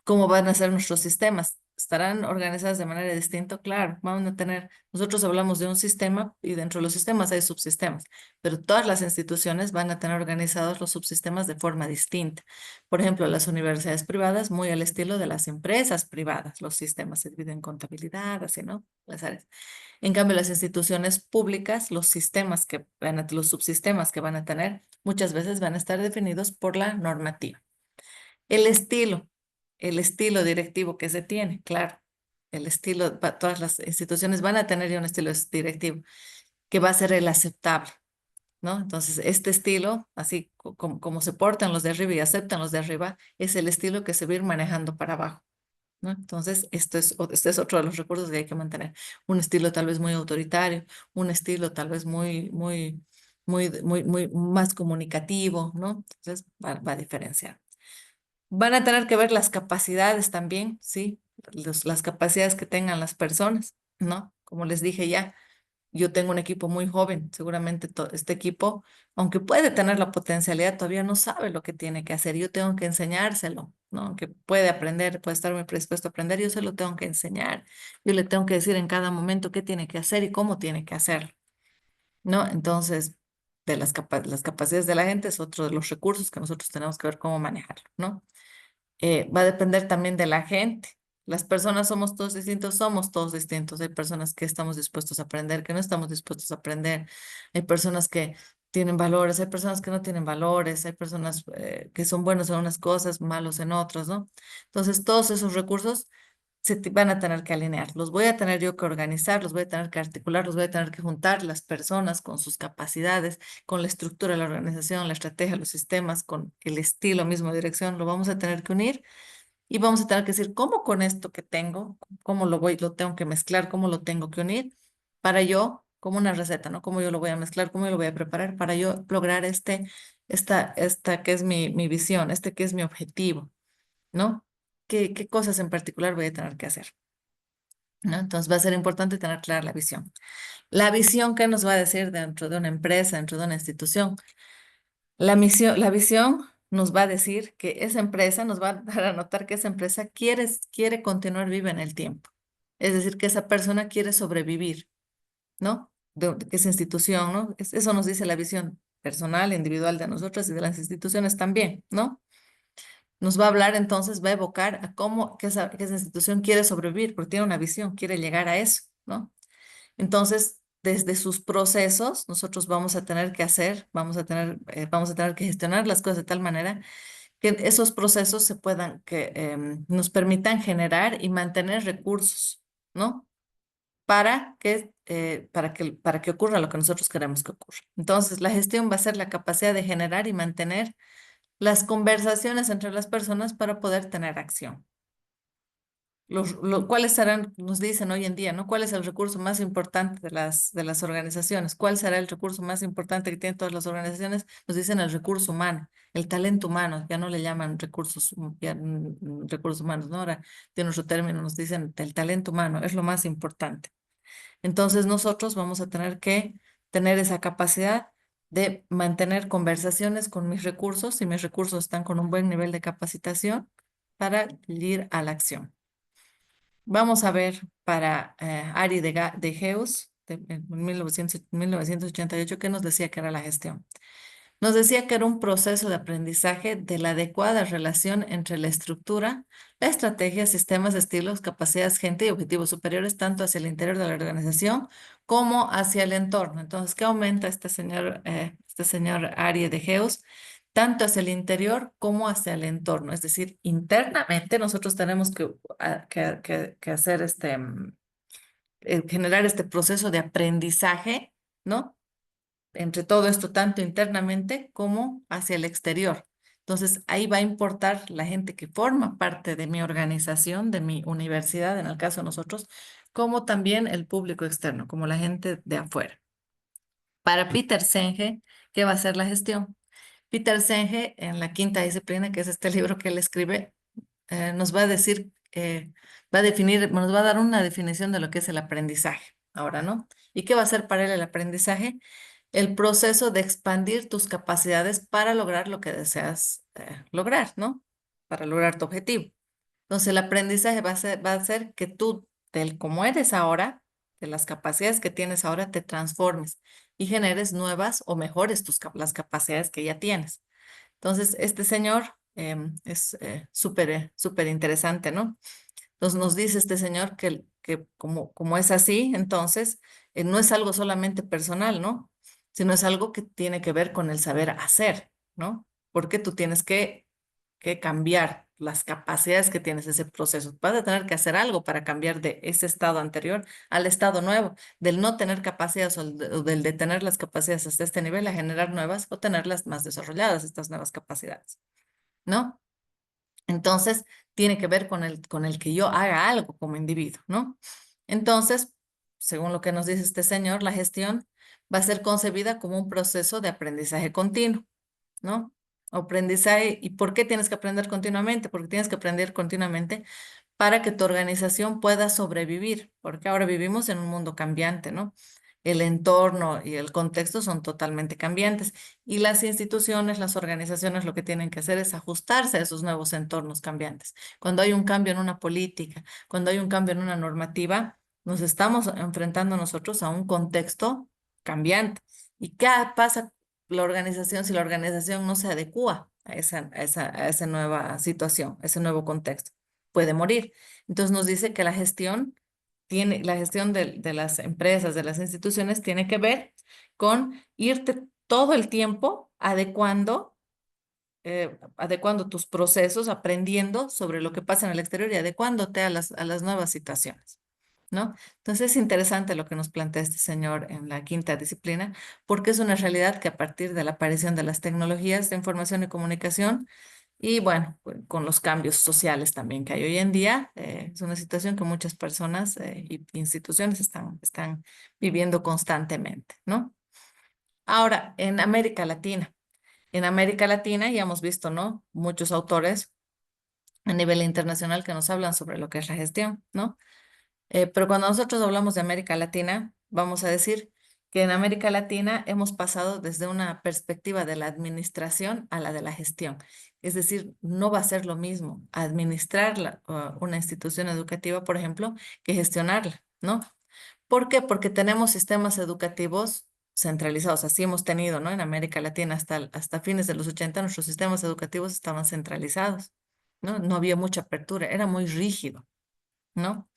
¿Cómo van a ser nuestros sistemas? ¿Estarán organizadas de manera distinta? Claro, vamos a tener, nosotros hablamos de un sistema y dentro de los sistemas hay subsistemas, pero todas las instituciones van a tener organizados los subsistemas de forma distinta. Por ejemplo, las universidades privadas, muy al estilo de las empresas privadas, los sistemas se dividen en contabilidad, así, ¿no? Las áreas. En cambio, las instituciones públicas, los subsistemas que van a tener, muchas veces van a estar definidos por la normativa. El estilo, el estilo directivo que se tiene, claro. Todas las instituciones van a tener ya un estilo directivo que va a ser el aceptable, ¿no? Entonces, este estilo, así como se portan los de arriba y aceptan los de arriba, es el estilo que se va a ir manejando para abajo, ¿no? Entonces, este es otro de los recursos que hay que mantener. Un estilo tal vez muy autoritario, un estilo tal vez muy más comunicativo, ¿no? Entonces, va a diferenciar. Van a tener que ver las capacidades también, ¿sí? Las capacidades que tengan las personas, ¿no? Como les dije ya, yo tengo un equipo muy joven, seguramente este equipo, aunque puede tener la potencialidad, todavía no sabe lo que tiene que hacer. Yo tengo que enseñárselo, ¿no? Aunque puede aprender, puede estar muy predispuesto a aprender, yo se lo tengo que enseñar. Yo le tengo que decir en cada momento qué tiene que hacer y cómo tiene que hacerlo, ¿no? Entonces, las capacidades de la gente es otro de los recursos que nosotros tenemos que ver cómo manejarlo, ¿no? Va a depender también de la gente. Las personas somos todos distintos. Hay personas que estamos dispuestos a aprender, que no estamos dispuestos a aprender. Hay personas que tienen valores, hay personas que no tienen valores, hay personas que son buenos en unas cosas, malos en otras, ¿no? Entonces, todos esos recursos van a tener que alinear. Los voy a tener yo que organizar, los voy a tener que articular, los voy a tener que juntar las personas con sus capacidades, con la estructura de la organización, la estrategia, los sistemas, con el estilo mismo de dirección, lo vamos a tener que unir y vamos a tener que decir cómo con esto que tengo, lo tengo que mezclar, cómo lo tengo que unir para yo, como una receta, ¿no? Cómo yo lo voy a mezclar, cómo yo lo voy a preparar para yo lograr esta que es mi visión, este que es mi objetivo, ¿no? ¿Qué cosas en particular voy a tener que hacer? ¿No? Entonces va a ser importante tener clara la visión. La visión, ¿qué nos va a decir dentro de una empresa, dentro de una institución? La visión nos va a decir que esa empresa, nos va a dar a notar que esa empresa quiere continuar viva en el tiempo. Es decir, que esa persona quiere sobrevivir, ¿no? Que esa institución, ¿no? Eso nos dice la visión personal, individual de nosotros y de las instituciones también, ¿no? Nos va a hablar entonces, va a evocar a cómo que esa institución quiere sobrevivir, porque tiene una visión, quiere llegar a eso, ¿no? Entonces, desde sus procesos, nosotros vamos a tener que gestionar las cosas de tal manera que esos procesos nos permitan generar y mantener recursos, ¿no? Para que ocurra lo que nosotros queremos que ocurra. Entonces, la gestión va a ser la capacidad de generar y mantener las conversaciones entre las personas para poder tener acción. ¿Cuáles serán, nos dicen hoy en día, ¿no? ¿Cuál es el recurso más importante de las organizaciones? ¿Cuál será el recurso más importante que tienen todas las organizaciones? Nos dicen el recurso humano, el talento humano, ya no le llaman recursos humanos, ¿no? Ahora tiene otro término, nos dicen el talento humano, es lo más importante. Entonces nosotros vamos a tener que tener esa capacidad de mantener conversaciones con mis recursos, si mis recursos están con un buen nivel de capacitación, para ir a la acción. Vamos a ver para Ari de Geus, en 1988, ¿qué nos decía que era la gestión? Nos decía que era un proceso de aprendizaje de la adecuada relación entre la estructura, la estrategia, sistemas, estilos, capacidades, gente y objetivos superiores, tanto hacia el interior de la organización como hacia el entorno. Entonces, ¿qué aumenta este señor Ari de Geus? tanto hacia el interior como hacia el entorno. Es decir, internamente nosotros tenemos que hacer generar este proceso de aprendizaje, ¿no? Entre todo esto, tanto internamente como hacia el exterior. Entonces, ahí va a importar la gente que forma parte de mi organización, de mi universidad, en el caso de nosotros, como también el público externo, como la gente de afuera. Para Peter Senge, ¿qué va a ser la gestión? Peter Senge, en la quinta disciplina, que es este libro que él escribe, nos va a decir, va a definir, nos va a dar una definición de lo que es el aprendizaje ahora, ¿no? ¿Y qué va a ser para él el aprendizaje? El proceso de expandir tus capacidades para lograr lo que deseas lograr, ¿no? Para lograr tu objetivo. Entonces, el aprendizaje va a ser que tú, del como eres ahora, de las capacidades que tienes ahora, te transformes y generes nuevas o mejores las capacidades que ya tienes. Entonces, este señor es súper interesante, ¿no? Entonces nos dice este señor que como es así, entonces no es algo solamente personal, ¿no? Sino es algo que tiene que ver con el saber hacer, ¿no? Porque tú tienes que cambiar las capacidades que tienes ese proceso. Vas a tener que hacer algo para cambiar de ese estado anterior al estado nuevo, del no tener capacidades o del de tener las capacidades hasta este nivel a generar nuevas o tenerlas más desarrolladas, estas nuevas capacidades, ¿no? Entonces, tiene que ver con el que yo haga algo como individuo, ¿no? Entonces, según lo que nos dice este señor, la gestión va a ser concebida como un proceso de aprendizaje continuo, ¿no? Aprendizaje, ¿y por qué tienes que aprender continuamente? Porque tienes que aprender continuamente para que tu organización pueda sobrevivir, porque ahora vivimos en un mundo cambiante, ¿no? El entorno y el contexto son totalmente cambiantes y las instituciones, las organizaciones lo que tienen que hacer es ajustarse a esos nuevos entornos cambiantes. Cuando hay un cambio en una política, cuando hay un cambio en una normativa, nos estamos enfrentando nosotros a un contexto cambiante. ¿Y qué pasa la organización si la organización no se adecua a esa nueva situación, a ese nuevo contexto? Puede morir. Entonces nos dice que la gestión de las empresas, de las instituciones, tiene que ver con irte todo el tiempo adecuando tus procesos, aprendiendo sobre lo que pasa en el exterior y adecuándote a a las nuevas situaciones, ¿no? Entonces es interesante lo que nos plantea este señor en la quinta disciplina, porque es una realidad que a partir de la aparición de las tecnologías de información y comunicación, y bueno, con los cambios sociales también que hay hoy en día, es una situación que muchas personas y instituciones están viviendo constantemente, ¿no? Ahora, en América Latina ya hemos visto, ¿no? Muchos autores a nivel internacional que nos hablan sobre lo que es la gestión, ¿no? Pero cuando nosotros hablamos de América Latina, vamos a decir que en América Latina hemos pasado desde una perspectiva de la administración a la de la gestión. Es decir, no va a ser lo mismo administrar una institución educativa, por ejemplo, que gestionarla, ¿no? ¿Por qué? Porque tenemos sistemas educativos centralizados. Así hemos tenido, ¿no? En América Latina hasta fines de los 80 nuestros sistemas educativos estaban centralizados, ¿no? No había mucha apertura, era muy rígido, ¿no?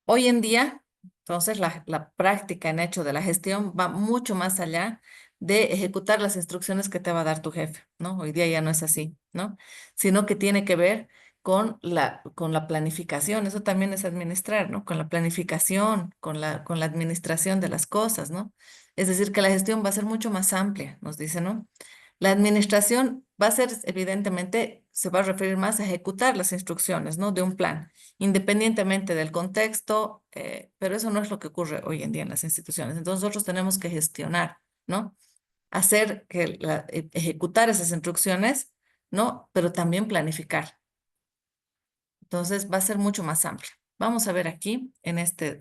Hoy en día, entonces, la práctica en hecho de la gestión va mucho más allá de ejecutar las instrucciones que te va a dar tu jefe, ¿no? Hoy día ya no es así, ¿no? Sino que tiene que ver con con la planificación, eso también es administrar, ¿no? Con la planificación, con la administración de las cosas, ¿no? Es decir, que la gestión va a ser mucho más amplia, nos dice, ¿no? La administración va a ser, evidentemente, se va a referir más a ejecutar las instrucciones, ¿no? De un plan independientemente del contexto, pero eso no es lo que ocurre hoy en día en las instituciones. Entonces nosotros tenemos que gestionar, ¿no? Hacer ejecutar esas instrucciones, ¿no? Pero también planificar. Entonces va a ser mucho más amplio. Vamos a ver aquí, en este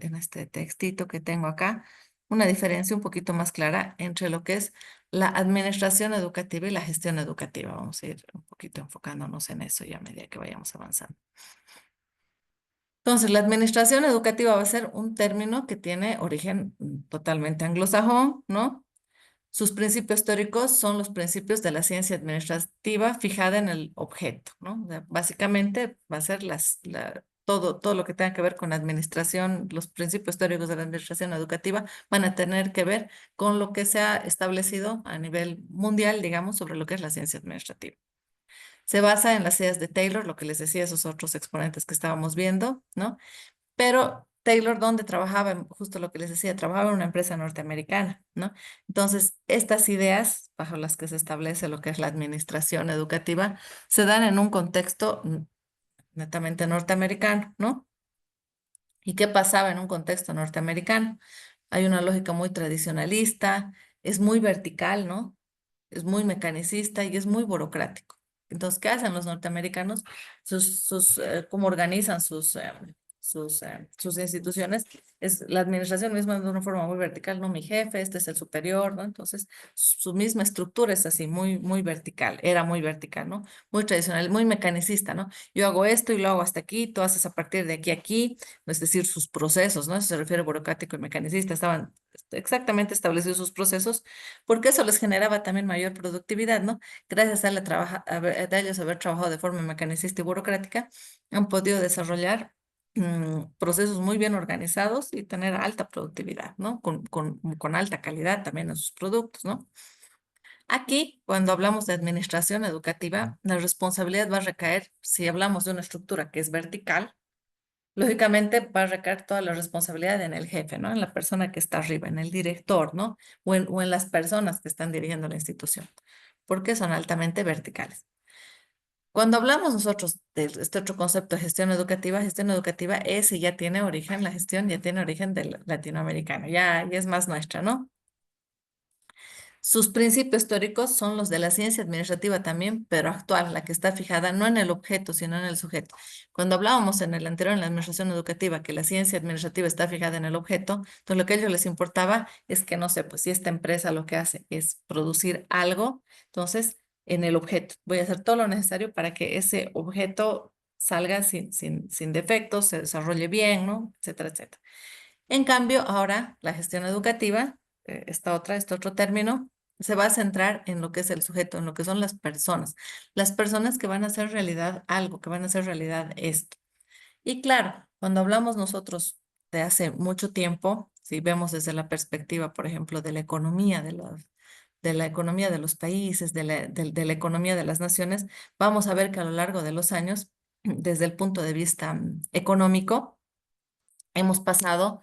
textito que tengo acá, una diferencia un poquito más clara entre lo que es la administración educativa y la gestión educativa. Vamos a ir un poquito enfocándonos en eso ya a medida que vayamos avanzando. Entonces, la administración educativa va a ser un término que tiene origen totalmente anglosajón, ¿no? Sus principios teóricos son los principios de la ciencia administrativa fijada en el objeto, ¿no? O sea, básicamente va a ser todo lo que tenga que ver con administración, los principios teóricos de la administración educativa van a tener que ver con lo que se ha establecido a nivel mundial, digamos, sobre lo que es la ciencia administrativa. Se basa en las ideas de Taylor, lo que les decía, esos otros exponentes que estábamos viendo, ¿no? Pero Taylor, ¿dónde trabajaba? Justo lo que les decía, trabajaba en una empresa norteamericana, ¿no? Entonces, estas ideas bajo las que se establece lo que es la administración educativa se dan en un contexto netamente norteamericano, ¿no? ¿Y qué pasaba en un contexto norteamericano? Hay una lógica muy tradicionalista, es muy vertical, ¿no? Es muy mecanicista y es muy burocrático. Entonces, ¿qué hacen los norteamericanos? ¿Cómo organizan sus instituciones? Es la administración misma de una forma muy vertical, ¿no? Mi jefe, este es el superior, ¿no? Entonces, su misma estructura es así, muy vertical, era muy vertical, ¿no? Muy tradicional, muy mecanicista, ¿no? Yo hago esto y lo hago hasta aquí, tú haces a partir de aquí a aquí, es decir, sus procesos, ¿no? Eso se refiere a burocrático y mecanicista, estaban exactamente establecidos sus procesos porque eso les generaba también mayor productividad, ¿no? Gracias a ellos haber trabajado de forma mecanicista y burocrática, han podido desarrollar procesos muy bien organizados y tener alta productividad, ¿no? Con alta calidad también en sus productos, ¿no? Aquí, cuando hablamos de administración educativa, la responsabilidad va a recaer, si hablamos de una estructura que es vertical, lógicamente va a recaer toda la responsabilidad en el jefe, ¿no? En la persona que está arriba, en el director, ¿no? O en las personas que están dirigiendo la institución, porque son altamente verticales. Cuando hablamos nosotros de este otro concepto de gestión educativa, ese ya tiene origen, la gestión ya tiene origen del latinoamericano, ya es más nuestra, ¿no? Sus principios teóricos son los de la ciencia administrativa también, pero actual, la que está fijada no en el objeto, sino en el sujeto. Cuando hablábamos en el anterior, en la administración educativa, que la ciencia administrativa está fijada en el objeto, entonces lo que a ellos les importaba es que, no sé, pues si esta empresa lo que hace es producir algo, entonces en el objeto voy a hacer todo lo necesario para que ese objeto salga sin defectos, se desarrolle bien, ¿no? Etcétera, etcétera. En cambio, ahora la gestión educativa, este otro término, se va a centrar en lo que es el sujeto, en lo que son las personas que van a hacer realidad algo, que van a hacer realidad esto. Y claro, cuando hablamos nosotros de hace mucho tiempo, si vemos desde la perspectiva, por ejemplo, de la economía de la economía de los países, de la economía de las naciones, vamos a ver que a lo largo de los años, desde el punto de vista económico, hemos pasado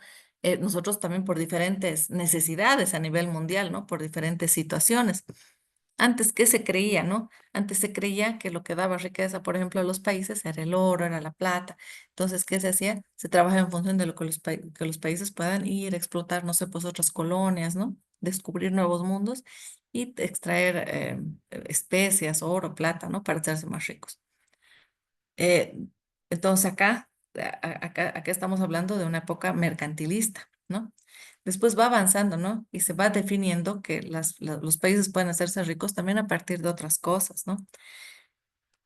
nosotros también por diferentes necesidades a nivel mundial, ¿no? Por diferentes situaciones. Antes, ¿qué se creía, no? Antes se creía que lo que daba riqueza, por ejemplo, a los países era el oro, era la plata. Entonces, ¿qué se hacía? Se trabajaba en función de lo que que los países puedan ir a explotar, no sé, pues otras colonias, ¿no? Descubrir nuevos mundos y extraer especias, oro, plata, ¿no? Para hacerse más ricos. Eh, entonces acá estamos hablando de una época mercantilista, ¿no? Después va avanzando, ¿no? Y se va definiendo que los países pueden hacerse ricos también a partir de otras cosas, ¿no?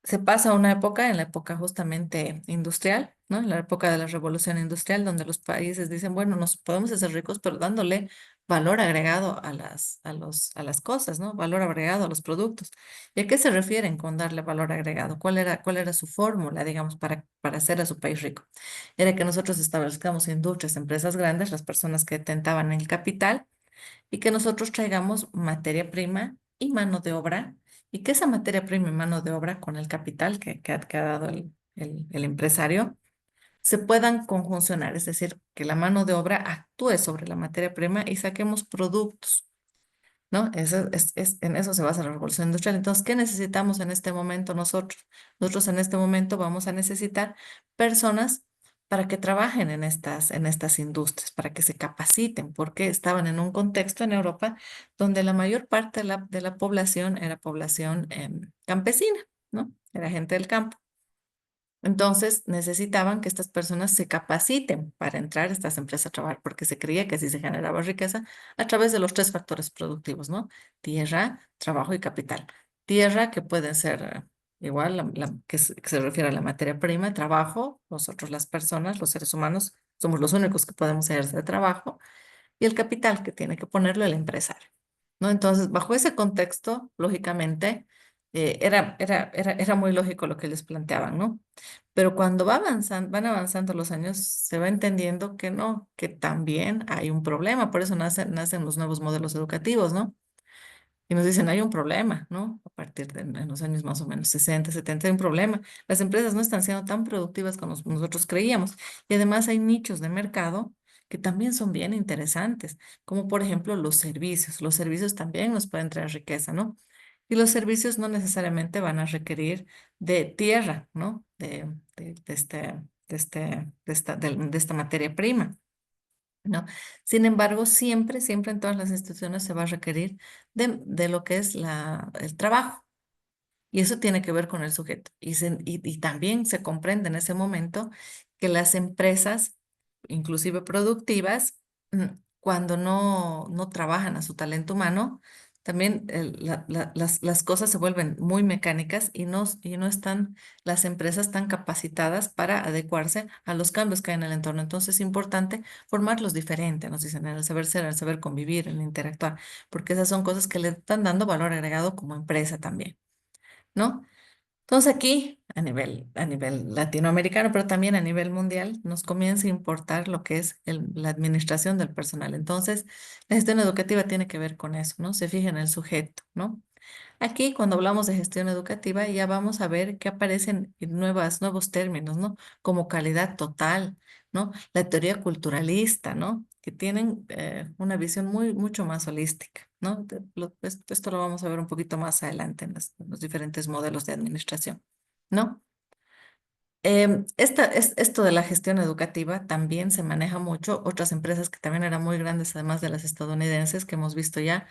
Se pasa a una época, en la época justamente industrial, ¿no? En la época de la revolución industrial, donde los países dicen, bueno, nos podemos hacer ricos, pero dándole valor agregado a las cosas, ¿no? Valor agregado a los productos. ¿Y a qué se refieren con darle valor agregado? Cuál era su fórmula, digamos, para hacer a su país rico? Era que nosotros establezcamos industrias, empresas grandes, las personas que tentaban el capital, y que nosotros traigamos materia prima y mano de obra, y que esa materia prima y mano de obra con el capital que ha dado el empresario se puedan conjuncionar, es decir, que la mano de obra actúe sobre la materia prima y saquemos productos. ¿No? En eso se basa la revolución industrial. Entonces, ¿qué necesitamos en este momento nosotros? Nosotros en este momento vamos a necesitar personas para que trabajen en estas industrias, para que se capaciten, porque estaban en un contexto en Europa donde la mayor parte de la población era población campesina, ¿no? Era gente del campo. Entonces necesitaban que estas personas se capaciten para entrar a estas empresas a trabajar, porque se creía que así se generaba riqueza a través de los tres factores productivos, ¿no? Tierra, trabajo y capital. Tierra, que pueden ser igual, que se refiere a la materia prima, trabajo, nosotros las personas, los seres humanos, somos los únicos que podemos ejercer trabajo, y el capital, que tiene que ponerlo el empresario, ¿no? Entonces, bajo ese contexto, lógicamente, era muy lógico lo que ellos planteaban, ¿no? Pero cuando van avanzando los años, se va entendiendo que no, que también hay un problema, por eso nacen los nuevos modelos educativos, ¿no? Y nos dicen, hay un problema, ¿no? A partir de en los años más o menos 60, 70, hay un problema. Las empresas no están siendo tan productivas como nosotros creíamos. Y además hay nichos de mercado que también son bien interesantes, como por ejemplo los servicios. Los servicios también nos pueden traer riqueza, ¿no? Y los servicios no necesariamente van a requerir de tierra, ¿no? De esta materia prima. ¿No? Sin embargo, siempre en todas las instituciones se va a requerir de lo que es el trabajo. Y eso tiene que ver con el sujeto. Y también se comprende en ese momento que las empresas, inclusive productivas, mm, cuando no trabajan a su talento humano, también las cosas se vuelven muy mecánicas y no están las empresas tan capacitadas para adecuarse a los cambios que hay en el entorno. Entonces es importante formarlos diferente, nos dicen, en el saber ser, en el saber convivir, en el interactuar, porque esas son cosas que le están dando valor agregado como empresa también. ¿No? Entonces aquí, a nivel latinoamericano, pero también a nivel mundial, nos comienza a importar lo que es la administración del personal. Entonces, la gestión educativa tiene que ver con eso, ¿no? Se fija en el sujeto, ¿no? Aquí, cuando hablamos de gestión educativa, ya vamos a ver que aparecen nuevos términos, ¿no? Como calidad total, ¿no? La teoría culturalista, ¿no? Que tienen una visión mucho más holística, ¿no? Esto lo vamos a ver un poquito más adelante en los diferentes modelos de administración, ¿no? Esto de la gestión educativa también se maneja mucho. Otras empresas que también eran muy grandes, además de las estadounidenses, que hemos visto ya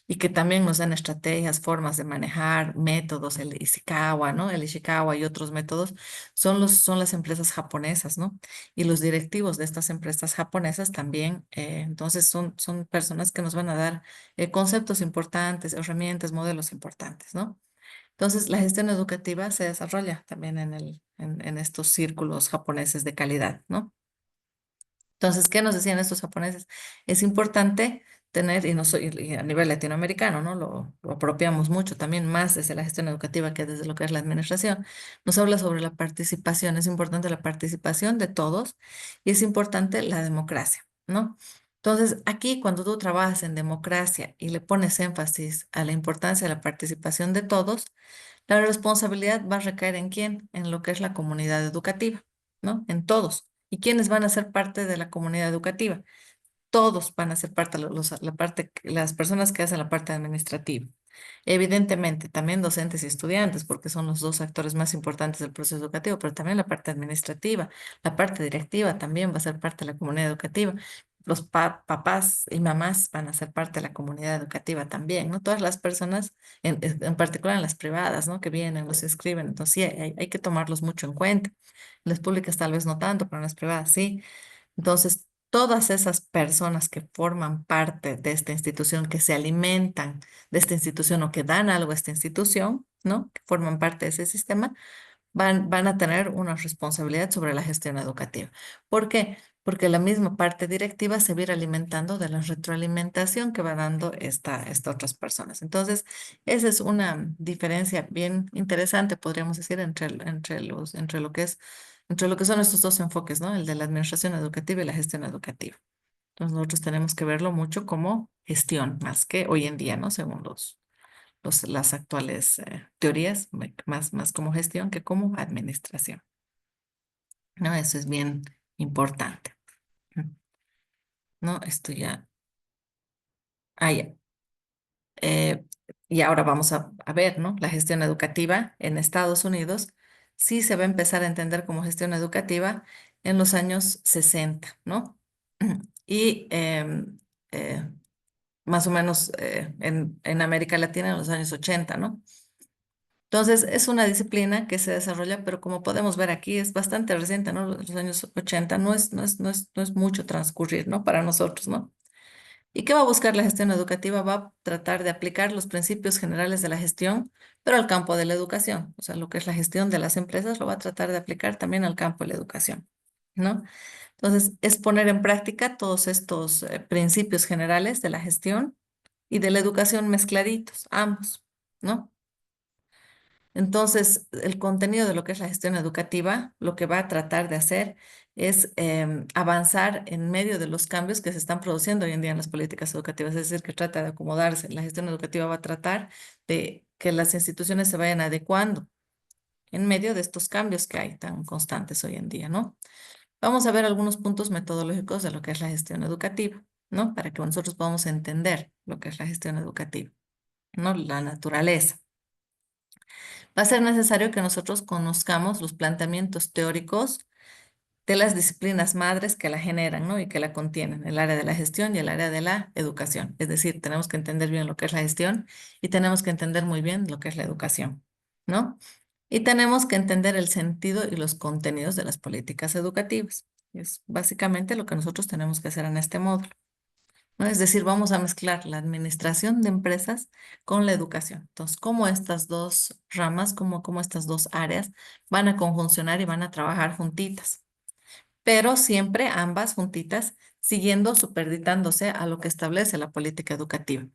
y que también nos dan estrategias, formas de manejar, métodos, el Ishikawa, ¿no? El Ishikawa y otros métodos son las empresas japonesas, ¿no? Y los directivos de estas empresas japonesas también, entonces son personas que nos van a dar conceptos importantes, herramientas, modelos importantes, ¿no? Entonces, la gestión educativa se desarrolla también en estos círculos japoneses de calidad, ¿no? Entonces, ¿qué nos decían estos japoneses? Es importante tener, y a nivel latinoamericano, ¿no? Lo apropiamos mucho también más desde la gestión educativa que desde lo que es la administración. Nos habla sobre la participación, es importante la participación de todos y es importante la democracia, ¿no? Entonces, aquí cuando tú trabajas en democracia y le pones énfasis a la importancia de la participación de todos, la responsabilidad va a recaer ¿en quién? En lo que es la comunidad educativa, ¿no? En todos. ¿Y quiénes van a ser parte de la comunidad educativa? Todos van a ser parte, las personas que hacen la parte administrativa. Evidentemente, también docentes y estudiantes, porque son los dos actores más importantes del proceso educativo, pero también la parte administrativa, la parte directiva también va a ser parte de la comunidad educativa. Los papás y mamás van a ser parte de la comunidad educativa también, ¿no? Todas las personas, en particular en las privadas, ¿no? Que vienen, los inscriben, entonces sí, hay que tomarlos mucho en cuenta. En las públicas tal vez no tanto, pero en las privadas sí. Entonces, todas esas personas que forman parte de esta institución, que se alimentan de esta institución o que dan algo a esta institución, ¿no? Que forman parte de ese sistema, van a tener una responsabilidad sobre la gestión educativa. ¿Por qué? Porque la misma parte directiva se va a ir alimentando de la retroalimentación que va dando estas otras personas. Entonces, esa es una diferencia bien interesante, podríamos decir, entre lo que son estos dos enfoques, ¿no? El de la administración educativa y la gestión educativa. Entonces, nosotros tenemos que verlo mucho como gestión, más que hoy en día, ¿no? Según las actuales teorías, más como gestión que como administración. ¿No? Eso es bien importante. ¿No? Esto ya. Ah, ya. Eh, y ahora vamos a ver, ¿no? La gestión educativa en Estados Unidos sí se va a empezar a entender como gestión educativa en los años 60, ¿no? Y eh, más o menos en América Latina en los años 80, ¿no? Entonces, es una disciplina que se desarrolla, pero como podemos ver aquí, es bastante reciente, ¿no? Los años 80 no es mucho transcurrir, ¿no? Para nosotros, ¿no? ¿Y qué va a buscar la gestión educativa? Va a tratar de aplicar los principios generales de la gestión, pero al campo de la educación. O sea, lo que es la gestión de las empresas lo va a tratar de aplicar también al campo de la educación, ¿no? Entonces, es poner en práctica todos estos principios generales de la gestión y de la educación mezcladitos, ambos, ¿no? Entonces, el contenido de lo que es la gestión educativa, lo que va a tratar de hacer es avanzar en medio de los cambios que se están produciendo hoy en día en las políticas educativas, es decir, que trata de acomodarse. La gestión educativa va a tratar de que las instituciones se vayan adecuando en medio de estos cambios que hay tan constantes hoy en día, ¿no? Vamos a ver algunos puntos metodológicos de lo que es la gestión educativa, ¿no? Para que nosotros podamos entender lo que es la gestión educativa, ¿no? La naturaleza. Va a ser necesario que nosotros conozcamos los planteamientos teóricos de las disciplinas madres que la generan, ¿no? Y que la contienen, el área de la gestión y el área de la educación. Es decir, tenemos que entender bien lo que es la gestión y tenemos que entender muy bien lo que es la educación, ¿no? Y tenemos que entender el sentido y los contenidos de las políticas educativas. Es básicamente lo que nosotros tenemos que hacer en este módulo, ¿no? Es decir, vamos a mezclar la administración de empresas con la educación. Entonces, cómo estas dos ramas, cómo estas dos áreas van a conjuncionar y van a trabajar juntitas, pero siempre ambas juntitas siguiendo, superditándose a lo que establece la política educativa.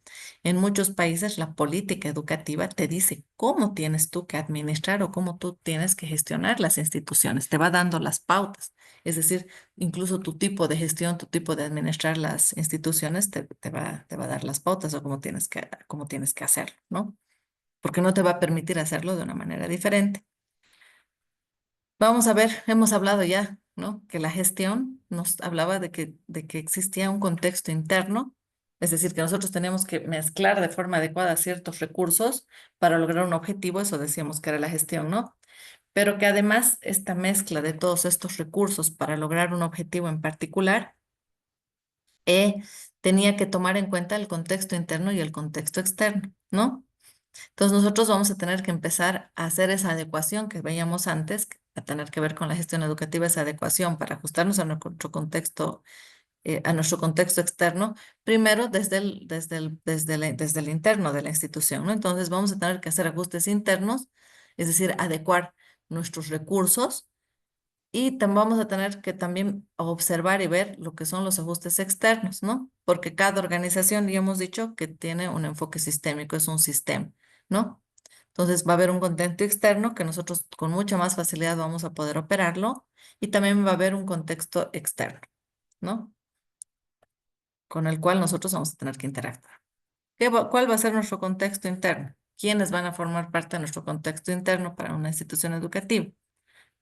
En muchos países la política educativa te dice cómo tienes tú que administrar o cómo tú tienes que gestionar las instituciones, te va dando las pautas. Es decir, incluso tu tipo de gestión, tu tipo de administrar las instituciones te va a dar las pautas o cómo tienes que hacerlo, ¿no? Porque no te va a permitir hacerlo de una manera diferente. Vamos a ver, hemos hablado ya, ¿no? Que la gestión nos hablaba de que existía un contexto interno, es decir, que nosotros tenemos que mezclar de forma adecuada ciertos recursos para lograr un objetivo, eso decíamos que era la gestión, ¿no? Pero que además esta mezcla de todos estos recursos para lograr un objetivo en particular, eh, tenía que tomar en cuenta el contexto interno y el contexto externo, ¿no? Entonces nosotros vamos a tener que empezar a hacer esa adecuación que veíamos antes, que va a tener que ver con la gestión educativa, esa adecuación para ajustarnos a nuestro contexto externo, primero desde el interno de la institución, ¿no? Entonces vamos a tener que hacer ajustes internos, es decir, adecuar nuestros recursos y vamos a tener que también observar y ver lo que son los ajustes externos, ¿no? Porque cada organización, ya hemos dicho, que tiene un enfoque sistémico, es un sistema, ¿no? Entonces va a haber un contexto externo que nosotros con mucha más facilidad vamos a poder operarlo y también va a haber un contexto externo, ¿no? Con el cual nosotros vamos a tener que interactuar. ¿Cuál va a ser nuestro contexto interno? ¿Quiénes van a formar parte de nuestro contexto interno para una institución educativa?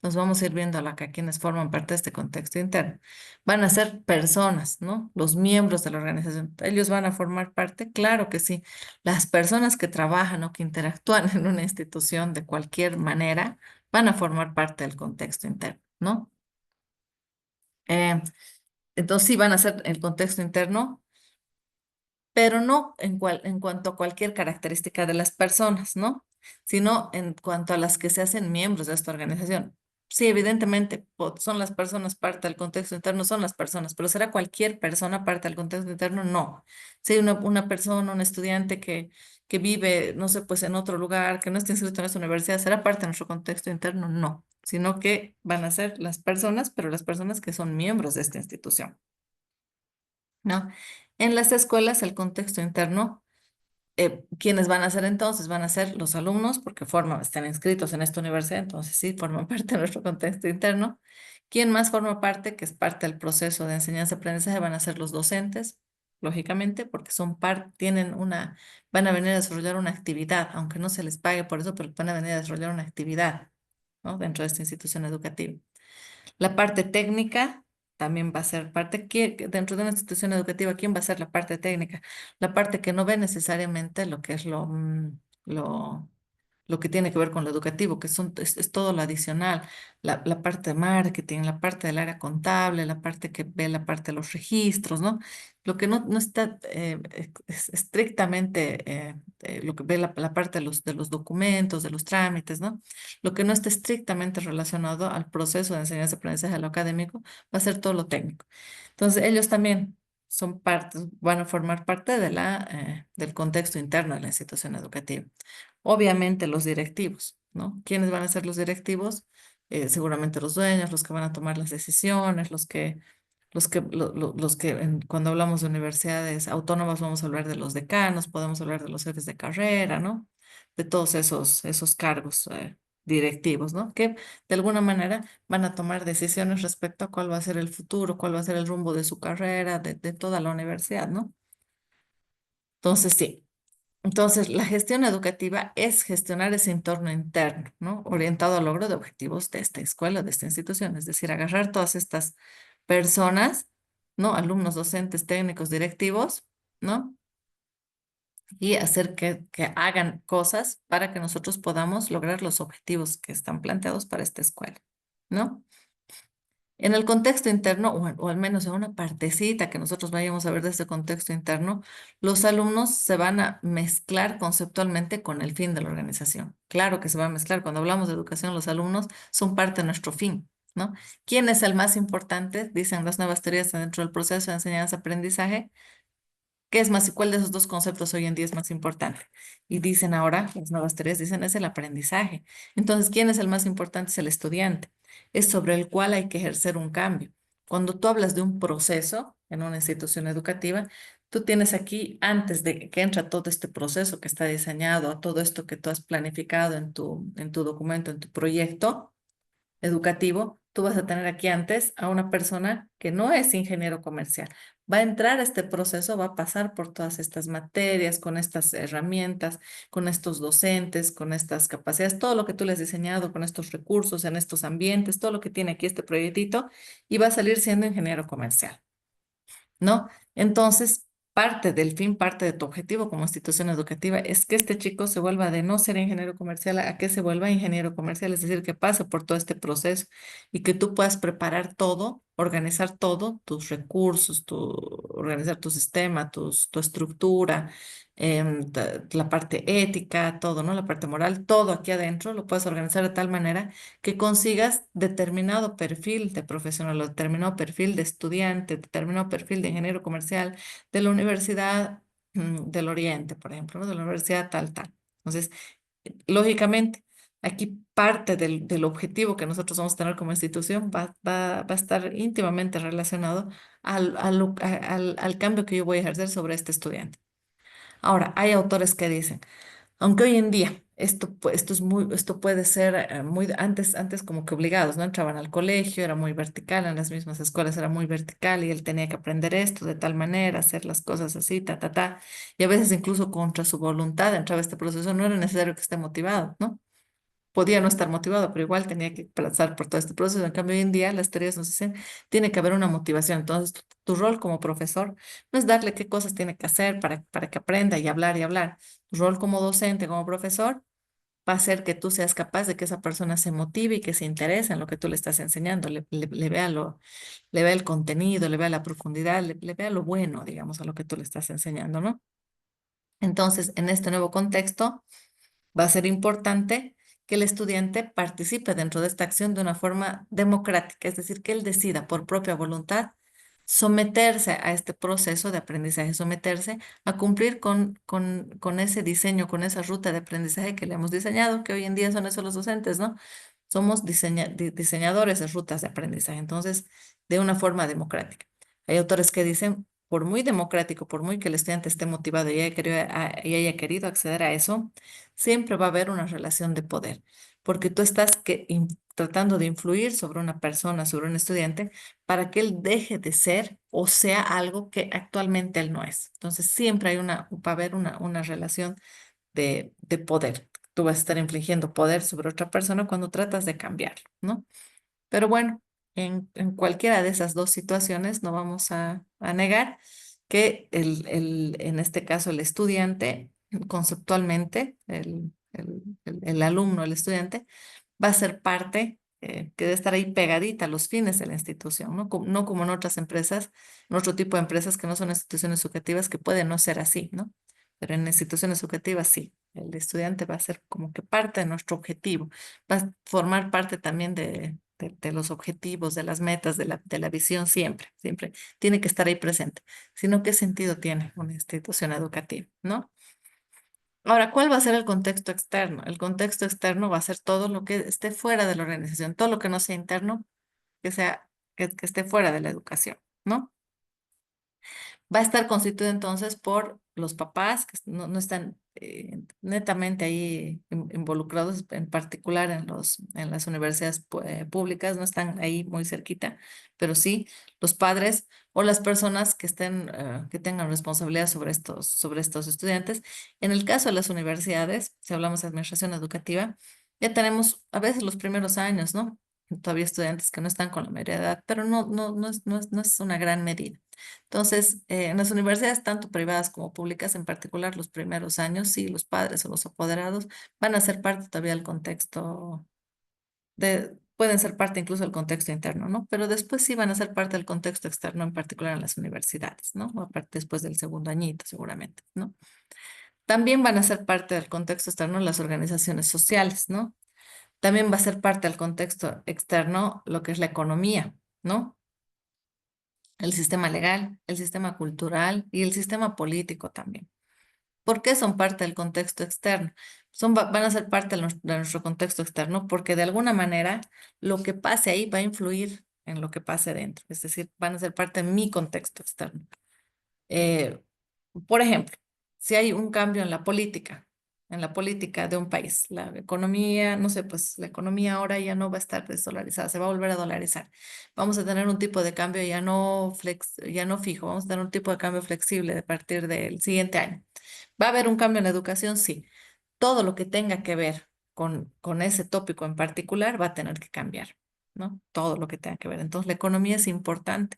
Nos vamos a ir viendo acá quienes forman parte de este contexto interno. Van a ser personas, ¿no? Los miembros de la organización. ¿Ellos van a formar parte? Claro que sí. Las personas que trabajan o que interactúan en una institución de cualquier manera van a formar parte del contexto interno, ¿no? Eh, entonces sí van a ser el contexto interno, pero no en cuanto a cualquier característica de las personas, ¿no? Sino en cuanto a las que se hacen miembros de esta organización. Sí, evidentemente son las personas parte del contexto interno, son las personas, pero ¿será cualquier persona parte del contexto interno? No. Si una persona, un estudiante que vive, no sé, pues en otro lugar, que no está inscrito en esta universidad, ¿será parte de nuestro contexto interno? No, sino que van a ser las personas, pero las personas que son miembros de esta institución, ¿no? En las escuelas, el contexto interno, ¿quiénes van a ser entonces? Van a ser los alumnos, porque están inscritos en esta universidad, entonces sí, forman parte de nuestro contexto interno. ¿Quién más forma parte? Que es parte del proceso de enseñanza-aprendizaje, van a ser los docentes, lógicamente, porque van a venir a desarrollar una actividad, aunque no se les pague por eso, pero van a venir a desarrollar una actividad, ¿no? Dentro de esta institución educativa. La parte técnica también va a ser parte, dentro de una institución educativa, ¿quién va a ser la parte técnica? La parte que no ve necesariamente lo que es lo que tiene que ver con lo educativo, es todo lo adicional, la parte de marketing, la parte del área contable, la parte que ve la parte de los registros, ¿no? Lo que no está es estrictamente lo que ve la parte de los documentos, de los trámites, ¿no? Lo que no está estrictamente relacionado al proceso de enseñanza-aprendizaje a lo académico va a ser todo lo técnico. Entonces, ellos también van a formar parte del contexto interno de la institución educativa. Obviamente los directivos, ¿no? ¿Quiénes van a ser los directivos? Seguramente los dueños, los que van a tomar las decisiones, cuando hablamos de universidades autónomas vamos a hablar de los decanos, podemos hablar de los jefes de carrera, ¿no? de todos esos cargos directivos, ¿no? Que de alguna manera van a tomar decisiones respecto a cuál va a ser el futuro, cuál va a ser el rumbo de su carrera, de toda la universidad, ¿no? Entonces, sí. Entonces, la gestión educativa es gestionar ese entorno interno, ¿no? Orientado al logro de objetivos de esta escuela, de esta institución. Es decir, agarrar todas estas personas, ¿no? Alumnos, docentes, técnicos, directivos, ¿no? Y hacer que hagan cosas para que nosotros podamos lograr los objetivos que están planteados para esta escuela, ¿no? En el contexto interno, o al menos en una partecita que nosotros vayamos a ver de este contexto interno, los alumnos se van a mezclar conceptualmente con el fin de la organización. Claro que se va a mezclar. Cuando hablamos de educación, los alumnos son parte de nuestro fin, ¿no? ¿Quién es el más importante? Dicen las nuevas teorías dentro del proceso de enseñanza-aprendizaje. ¿Qué es más y cuál de esos dos conceptos hoy en día es más importante? Y dicen ahora, las nuevas teorías dicen es el aprendizaje. Entonces, ¿quién es el más importante? Es el estudiante. Es sobre el cual hay que ejercer un cambio. Cuando tú hablas de un proceso en una institución educativa, tú tienes aquí, antes de que entra todo este proceso que está diseñado, todo esto que tú has planificado en tu documento, en tu proyecto, educativo, tú vas a tener aquí antes a una persona que no es ingeniero comercial. Va a entrar a este proceso, va a pasar por todas estas materias, con estas herramientas, con estos docentes, con estas capacidades, todo lo que tú le has diseñado, con estos recursos, en estos ambientes, todo lo que tiene aquí este proyectito, y va a salir siendo ingeniero comercial. ¿No? Entonces, parte del fin, parte de tu objetivo como institución educativa es que este chico se vuelva de no ser ingeniero comercial a que se vuelva ingeniero comercial, es decir, que pase por todo este proceso y que tú puedas preparar todo, organizar todo, tus recursos, organizar tu sistema, tu estructura, la parte ética, todo, ¿no? La parte moral, todo aquí adentro lo puedes organizar de tal manera que consigas determinado perfil de profesional, o determinado perfil de estudiante, determinado perfil de ingeniero comercial de la Universidad del Oriente, por ejemplo, ¿no? De la Universidad tal, tal. Entonces, lógicamente, aquí parte del objetivo que nosotros vamos a tener como institución va a estar íntimamente relacionado al cambio que yo voy a ejercer sobre este estudiante. Ahora, hay autores que dicen, aunque hoy en día esto puede ser muy antes como que obligados, ¿no? Entraban al colegio, era muy vertical, en las mismas escuelas era muy vertical y él tenía que aprender esto de tal manera, hacer las cosas así, ta, ta, ta. Y a veces incluso contra su voluntad entraba a este proceso, no era necesario que esté motivado, ¿no? Podía no estar motivado, pero igual tenía que pasar por todo este proceso. En cambio, hoy en día las teorías nos dicen, tiene que haber una motivación. Entonces, tu rol como profesor no es darle qué cosas tiene que hacer para que aprenda y hablar y hablar. Tu rol como docente, como profesor, va a ser que tú seas capaz de que esa persona se motive y que se interese en lo que tú le estás enseñando, le vea le vea el contenido, le vea la profundidad, le vea lo bueno, digamos, a lo que tú le estás enseñando, ¿no? Entonces, en este nuevo contexto, va a ser importante que el estudiante participe dentro de esta acción de una forma democrática, es decir, que él decida por propia voluntad someterse a este proceso de aprendizaje, someterse a cumplir con ese diseño, con esa ruta de aprendizaje que le hemos diseñado, que hoy en día son esos los docentes, ¿no? Somos diseñadores de rutas de aprendizaje, entonces, de una forma democrática. Hay autores que dicen, por muy democrático, por muy que el estudiante esté motivado y haya querido acceder a eso, siempre va a haber una relación de poder, porque tú estás tratando de influir sobre una persona, sobre un estudiante, para que él deje de ser o sea algo que actualmente él no es. Entonces, siempre va a haber una relación de poder. Tú vas a estar infligiendo poder sobre otra persona cuando tratas de cambiarlo, ¿no? Pero bueno, en cualquiera de esas dos situaciones no vamos a negar que en este caso el estudiante, conceptualmente, el alumno, el estudiante, va a ser parte que debe estar ahí pegadita a los fines de la institución, ¿no? No como en otras empresas, en otro tipo de empresas que no son instituciones educativas, que puede no ser así, ¿no? Pero en instituciones educativas sí, el estudiante va a ser como que parte de nuestro objetivo, va a formar parte también de los objetivos, de las metas, de la visión siempre, siempre tiene que estar ahí presente. Si no, ¿qué sentido tiene una institución educativa, ¿no? Ahora, ¿cuál va a ser el contexto externo? El contexto externo va a ser todo lo que esté fuera de la organización, todo lo que no sea interno, que esté fuera de la educación, ¿no? Va a estar constituido entonces por los papás que no están netamente ahí involucrados, en particular en en las universidades públicas, no están ahí muy cerquita, pero sí los padres o las personas que estén, que tengan responsabilidad sobre estos estudiantes. En el caso de las universidades, si hablamos de administración educativa, ya tenemos a veces los primeros años, ¿no? Todavía estudiantes que no están con la mayoría de edad, pero no es una gran medida. Entonces, en las universidades, tanto privadas como públicas, en particular los primeros años, sí, los padres o los apoderados van a ser parte todavía del contexto pueden ser parte incluso del contexto interno, ¿no? Pero después sí van a ser parte del contexto externo, en particular en las universidades, ¿no? O aparte después del segundo añito, seguramente, ¿no? También van a ser parte del contexto externo las organizaciones sociales, ¿no? También va a ser parte del contexto externo lo que es la economía, ¿no? El sistema legal, el sistema cultural y el sistema político también. ¿Por qué son parte del contexto externo? Van a ser parte de nuestro contexto externo porque de alguna manera lo que pase ahí va a influir en lo que pase dentro. Es decir, van a ser parte de mi contexto externo. Eh, por ejemplo, si hay un cambio en la política de un país, la economía, no sé, pues la economía ahora ya no va a estar desdolarizada, se va a volver a dolarizar. Vamos a tener un tipo de cambio ya no fijo, vamos a tener un tipo de cambio flexible a partir del siguiente año. ¿Va a haber un cambio en la educación? Sí. Todo lo que tenga que ver con ese tópico en particular va a tener que cambiar, ¿no? Todo lo que tenga que ver. Entonces, la economía es importante.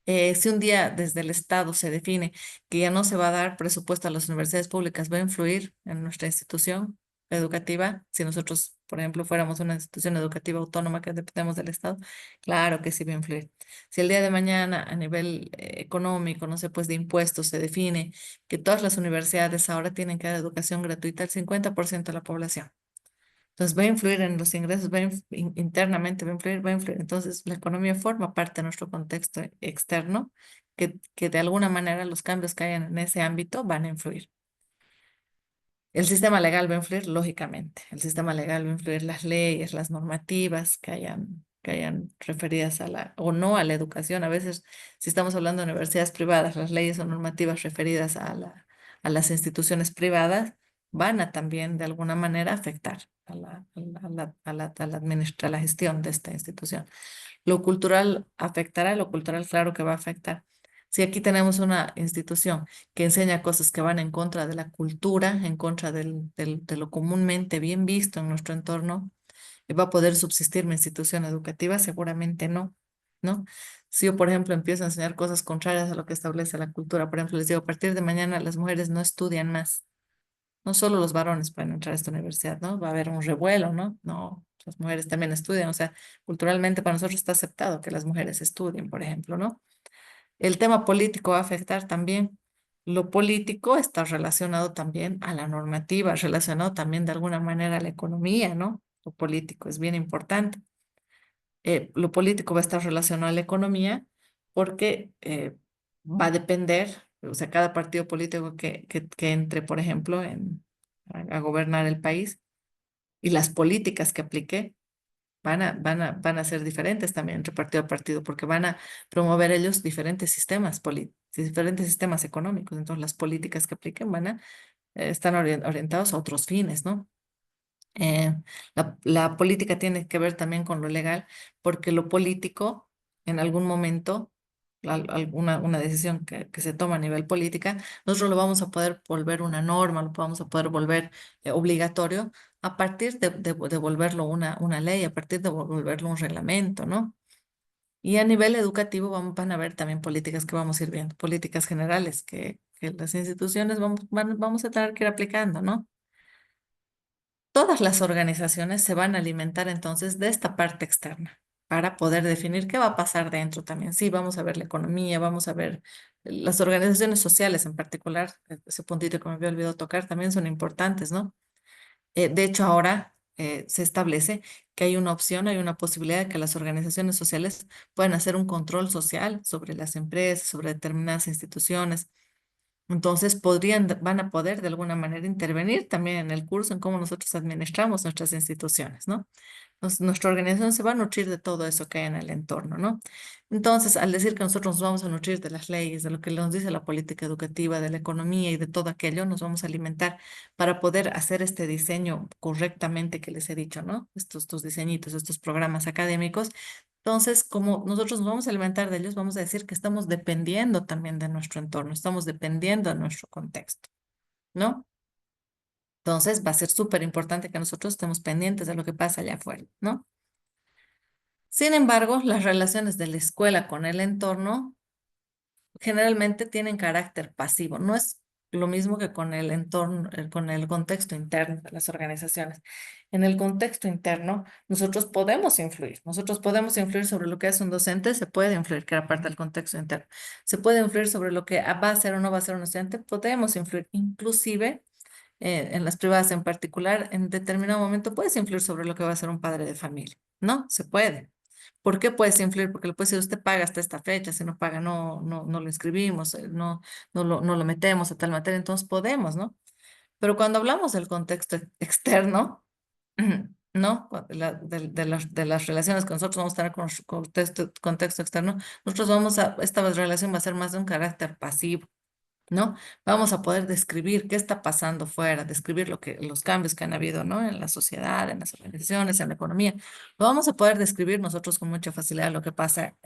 Si un día desde el Estado se define que ya no se va a dar presupuesto a las universidades públicas, ¿va a influir en nuestra institución educativa? Si nosotros, por ejemplo, fuéramos una institución educativa autónoma que dependemos del Estado, claro que sí va a influir. Si el día de mañana a nivel económico, no sé, pues de impuestos se define que todas las universidades ahora tienen que dar educación gratuita al 50% de la población. Entonces va a influir en los ingresos, internamente va a influir. Entonces la economía forma parte de nuestro contexto externo, que de alguna manera los cambios que hayan en ese ámbito van a influir. El sistema legal va a influir, lógicamente. El sistema legal va a influir las leyes, las normativas que hayan referidas a la, o no a la educación. A veces, si estamos hablando de universidades privadas, las leyes o normativas referidas a las instituciones privadas van a también de alguna manera afectar a la gestión de esta institución. Lo cultural afectará, lo cultural claro que va a afectar. Si aquí tenemos una institución que enseña cosas que van en contra de la cultura, en contra de lo comúnmente bien visto en nuestro entorno, ¿va a poder subsistir mi institución educativa? Seguramente no, ¿no? Si yo, por ejemplo, empiezo a enseñar cosas contrarias a lo que establece la cultura, por ejemplo, les digo, a partir de mañana las mujeres no estudian más, no solo los varones pueden entrar a esta universidad, ¿no? Va a haber un revuelo, ¿no? No, las mujeres también estudian, o sea, culturalmente para nosotros está aceptado que las mujeres estudien, por ejemplo, ¿no? El tema político va a afectar también. Lo político está relacionado también a la normativa, relacionado también de alguna manera a la economía, ¿no? Lo político es bien importante. Lo político va a estar relacionado a la economía porque va a depender, o sea, cada partido político que entre, por ejemplo, a gobernar el país y las políticas que aplique van a ser diferentes también entre partido a partido, porque van a promover ellos diferentes sistemas diferentes sistemas económicos. Entonces, las políticas que apliquen están orientados a otros fines, ¿no? Eh, la política tiene que ver también con lo legal, porque lo político, en algún momento, una decisión que se toma a nivel política, nosotros lo vamos a poder volver una norma, lo vamos a poder volver obligatorio a partir de volverlo una ley, a partir de volverlo un reglamento, ¿no? Y a nivel educativo van a haber también políticas que vamos a ir viendo, políticas generales que las instituciones vamos a tener que ir aplicando, ¿no? Todas las organizaciones se van a alimentar entonces de esta parte externa para poder definir qué va a pasar dentro también. Sí, vamos a ver la economía, vamos a ver las organizaciones sociales en particular, ese puntito que me había olvidado tocar, también son importantes, ¿no? De hecho, ahora se establece que hay una opción, hay una posibilidad de que las organizaciones sociales puedan hacer un control social sobre las empresas, sobre determinadas instituciones. Entonces van a poder de alguna manera intervenir también en el curso en cómo nosotros administramos nuestras instituciones, ¿no? Nuestra organización se va a nutrir de todo eso que hay en el entorno, ¿no? Entonces, al decir que nosotros nos vamos a nutrir de las leyes, de lo que nos dice la política educativa, de la economía y de todo aquello, nos vamos a alimentar para poder hacer este diseño correctamente que les he dicho, ¿no? Estos diseñitos, estos programas académicos. Entonces, como nosotros nos vamos a alimentar de ellos, vamos a decir que estamos dependiendo también de nuestro entorno, estamos dependiendo de nuestro contexto, ¿no? Entonces, va a ser súper importante que nosotros estemos pendientes de lo que pasa allá afuera, ¿no? Sin embargo, las relaciones de la escuela con el entorno generalmente tienen carácter pasivo. No es lo mismo que con el entorno, con el contexto interno de las organizaciones. En el contexto interno, nosotros podemos influir sobre lo que es un docente, se puede influir, que era parte del contexto interno. Se puede influir sobre lo que va a ser o no va a ser un docente, podemos influir, inclusive en las privadas en particular, en determinado momento puedes influir sobre lo que va a ser un padre de familia, ¿no? Se puede. ¿Por qué puedes influir? Porque le puede decir, usted paga hasta esta fecha, si no paga, no lo inscribimos, no lo metemos a tal materia, entonces podemos, ¿no? Pero cuando hablamos del contexto externo, ¿no? De las relaciones que nosotros vamos a tener con nuestro contexto externo, esta relación va a ser más de un carácter pasivo. ¿No? Vamos a poder describir qué está pasando fuera, describir los cambios que han habido, ¿no? En la sociedad, en las organizaciones, en la economía. Lo vamos a poder describir nosotros con mucha facilidad lo que pasa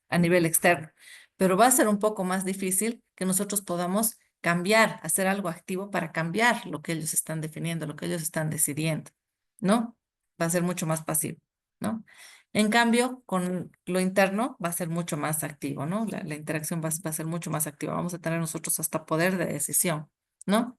a nivel externo, pero va a ser un poco más difícil que nosotros podamos cambiar, hacer algo activo para cambiar lo que ellos están definiendo, lo que ellos están decidiendo, ¿no? Va a ser mucho más pasivo, ¿no? En cambio, con lo interno va a ser mucho más activo, ¿no? La interacción va a ser mucho más activa. Vamos a tener nosotros hasta poder de decisión, ¿no?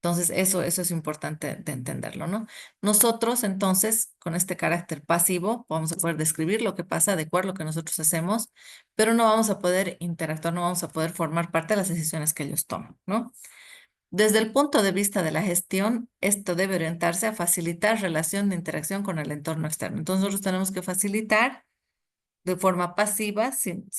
Entonces, eso es importante de entenderlo, ¿no? Nosotros, entonces, con este carácter pasivo, vamos a poder describir lo que pasa, adecuar lo que nosotros hacemos, pero no vamos a poder interactuar, no vamos a poder formar parte de las decisiones que ellos toman, ¿no? Desde el punto de vista de la gestión, esto debe orientarse a facilitar relación de interacción con el entorno externo. Entonces, nosotros tenemos que facilitar de forma pasiva, sin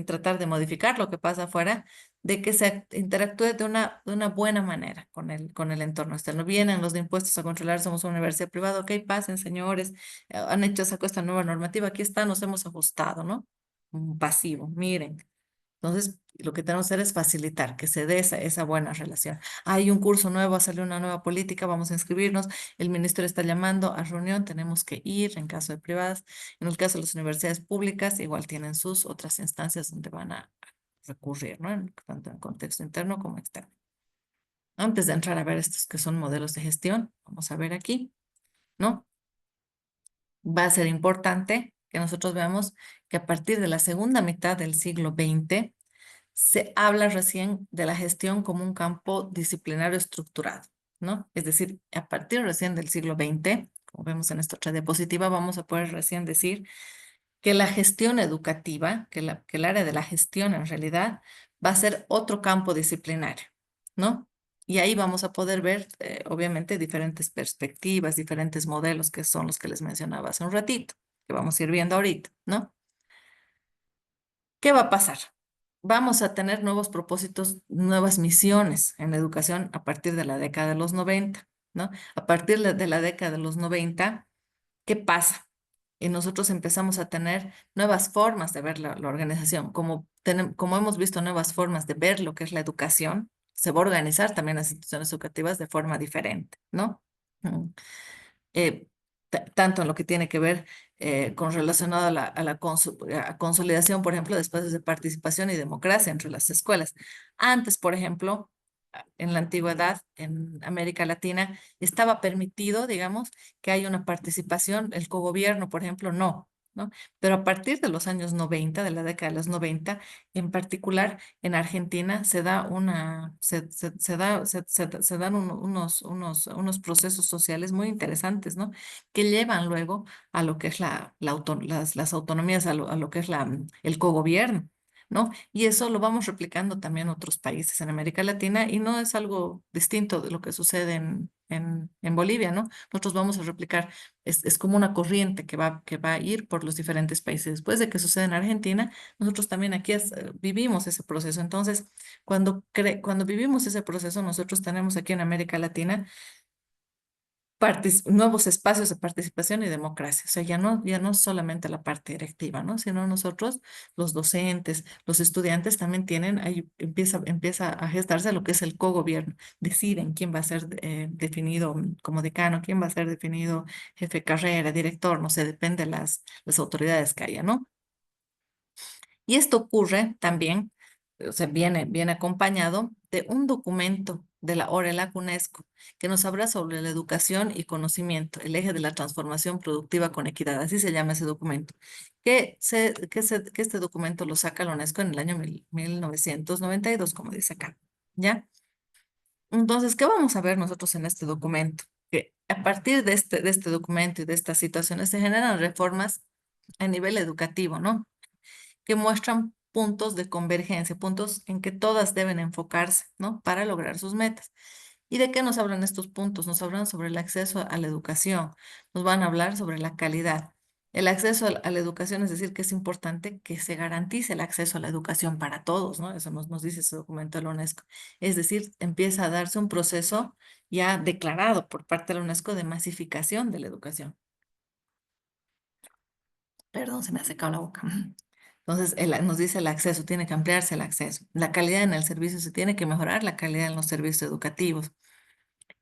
tratar de modificar lo que pasa afuera, de que se interactúe de una buena manera con el entorno externo. Vienen los de impuestos a controlar, somos una universidad privada, ok, pasen, señores, han hecho esta nueva normativa, aquí está, nos hemos ajustado, ¿no? Pasivo, miren. Entonces, lo que tenemos que hacer es facilitar que se dé esa buena relación. Hay un curso nuevo, salió una nueva política, vamos a inscribirnos, el ministerio está llamando a reunión, tenemos que ir en caso de privadas. En el caso de las universidades públicas, igual tienen sus otras instancias donde van a recurrir, ¿no? Tanto en contexto interno como externo. Antes de entrar a ver estos que son modelos de gestión, vamos a ver aquí, ¿no? Va a ser importante que nosotros veamos que a partir de la segunda mitad del siglo XX, se habla recién de la gestión como un campo disciplinario estructurado, ¿no? Es decir, a partir recién del siglo XX, como vemos en esta otra diapositiva, vamos a poder recién decir que la gestión educativa, que el área de la gestión en realidad va a ser otro campo disciplinario, ¿no? Y ahí vamos a poder ver, obviamente, diferentes perspectivas, diferentes modelos que son los que les mencionaba hace un ratito, que vamos a ir viendo ahorita, ¿no? ¿Qué va a pasar? Vamos a tener nuevos propósitos, nuevas misiones en la educación a partir de la década de los 90, ¿no? A partir de la década de los 90, ¿qué pasa? Y nosotros empezamos a tener nuevas formas de ver la organización. Como hemos visto nuevas formas de ver lo que es la educación, se va a organizar también las instituciones educativas de forma diferente, ¿no? Mm tanto en lo que tiene que ver con relacionado a la a consolidación, por ejemplo, de espacios de participación y democracia entre las escuelas. Antes, por ejemplo, en la antigüedad, en América Latina, estaba permitido, digamos, que haya una participación, el cogobierno, por ejemplo, no. ¿No? Pero a partir de los años 90, de la década de los 90, en particular en Argentina, se dan unos procesos sociales muy interesantes, ¿no? Que llevan luego a lo que es las autonomías, a lo que es el cogobierno. ¿no? Y eso lo vamos replicando también en otros países en América Latina y no es algo distinto de lo que sucede en Bolivia, ¿no? Nosotros vamos a replicar, es como una corriente que va a ir por los diferentes países. Después de que sucede en Argentina, nosotros también aquí vivimos ese proceso. Entonces, cuando vivimos ese proceso, nosotros tenemos aquí en América Latina nuevos espacios de participación y democracia. O sea, ya no solamente la parte directiva, ¿no? Sino nosotros, los docentes, los estudiantes también tienen, ahí empieza a gestarse lo que es el cogobierno. Deciden quién va a ser definido como decano, quién va a ser definido jefe de carrera, director, no sé, depende de las autoridades que haya, ¿no? Y esto ocurre también, o sea, viene acompañado de un documento de la ORELAC UNESCO que nos habla sobre la educación y conocimiento, el eje de la transformación productiva con equidad, así se llama ese documento, que este documento lo saca la UNESCO en el año 1992, como dice acá, ¿ya? Entonces, ¿qué vamos a ver nosotros en este documento? Que a partir de este documento y de estas situaciones se generan reformas a nivel educativo, ¿no? Que muestran puntos de convergencia, puntos en que todas deben enfocarse, ¿no? Para lograr sus metas. ¿Y de qué nos hablan estos puntos? Nos hablan sobre el acceso a la educación, nos van a hablar sobre la calidad. El acceso a la educación, es decir, que es importante que se garantice el acceso a la educación para todos, ¿no? Eso nos dice ese documento de la UNESCO. Es decir, empieza a darse un proceso ya declarado por parte de la UNESCO de masificación de la educación. Perdón, se me ha secado la boca. Entonces, nos dice el acceso, tiene que ampliarse el acceso. La calidad en el servicio se tiene que mejorar, la calidad en los servicios educativos.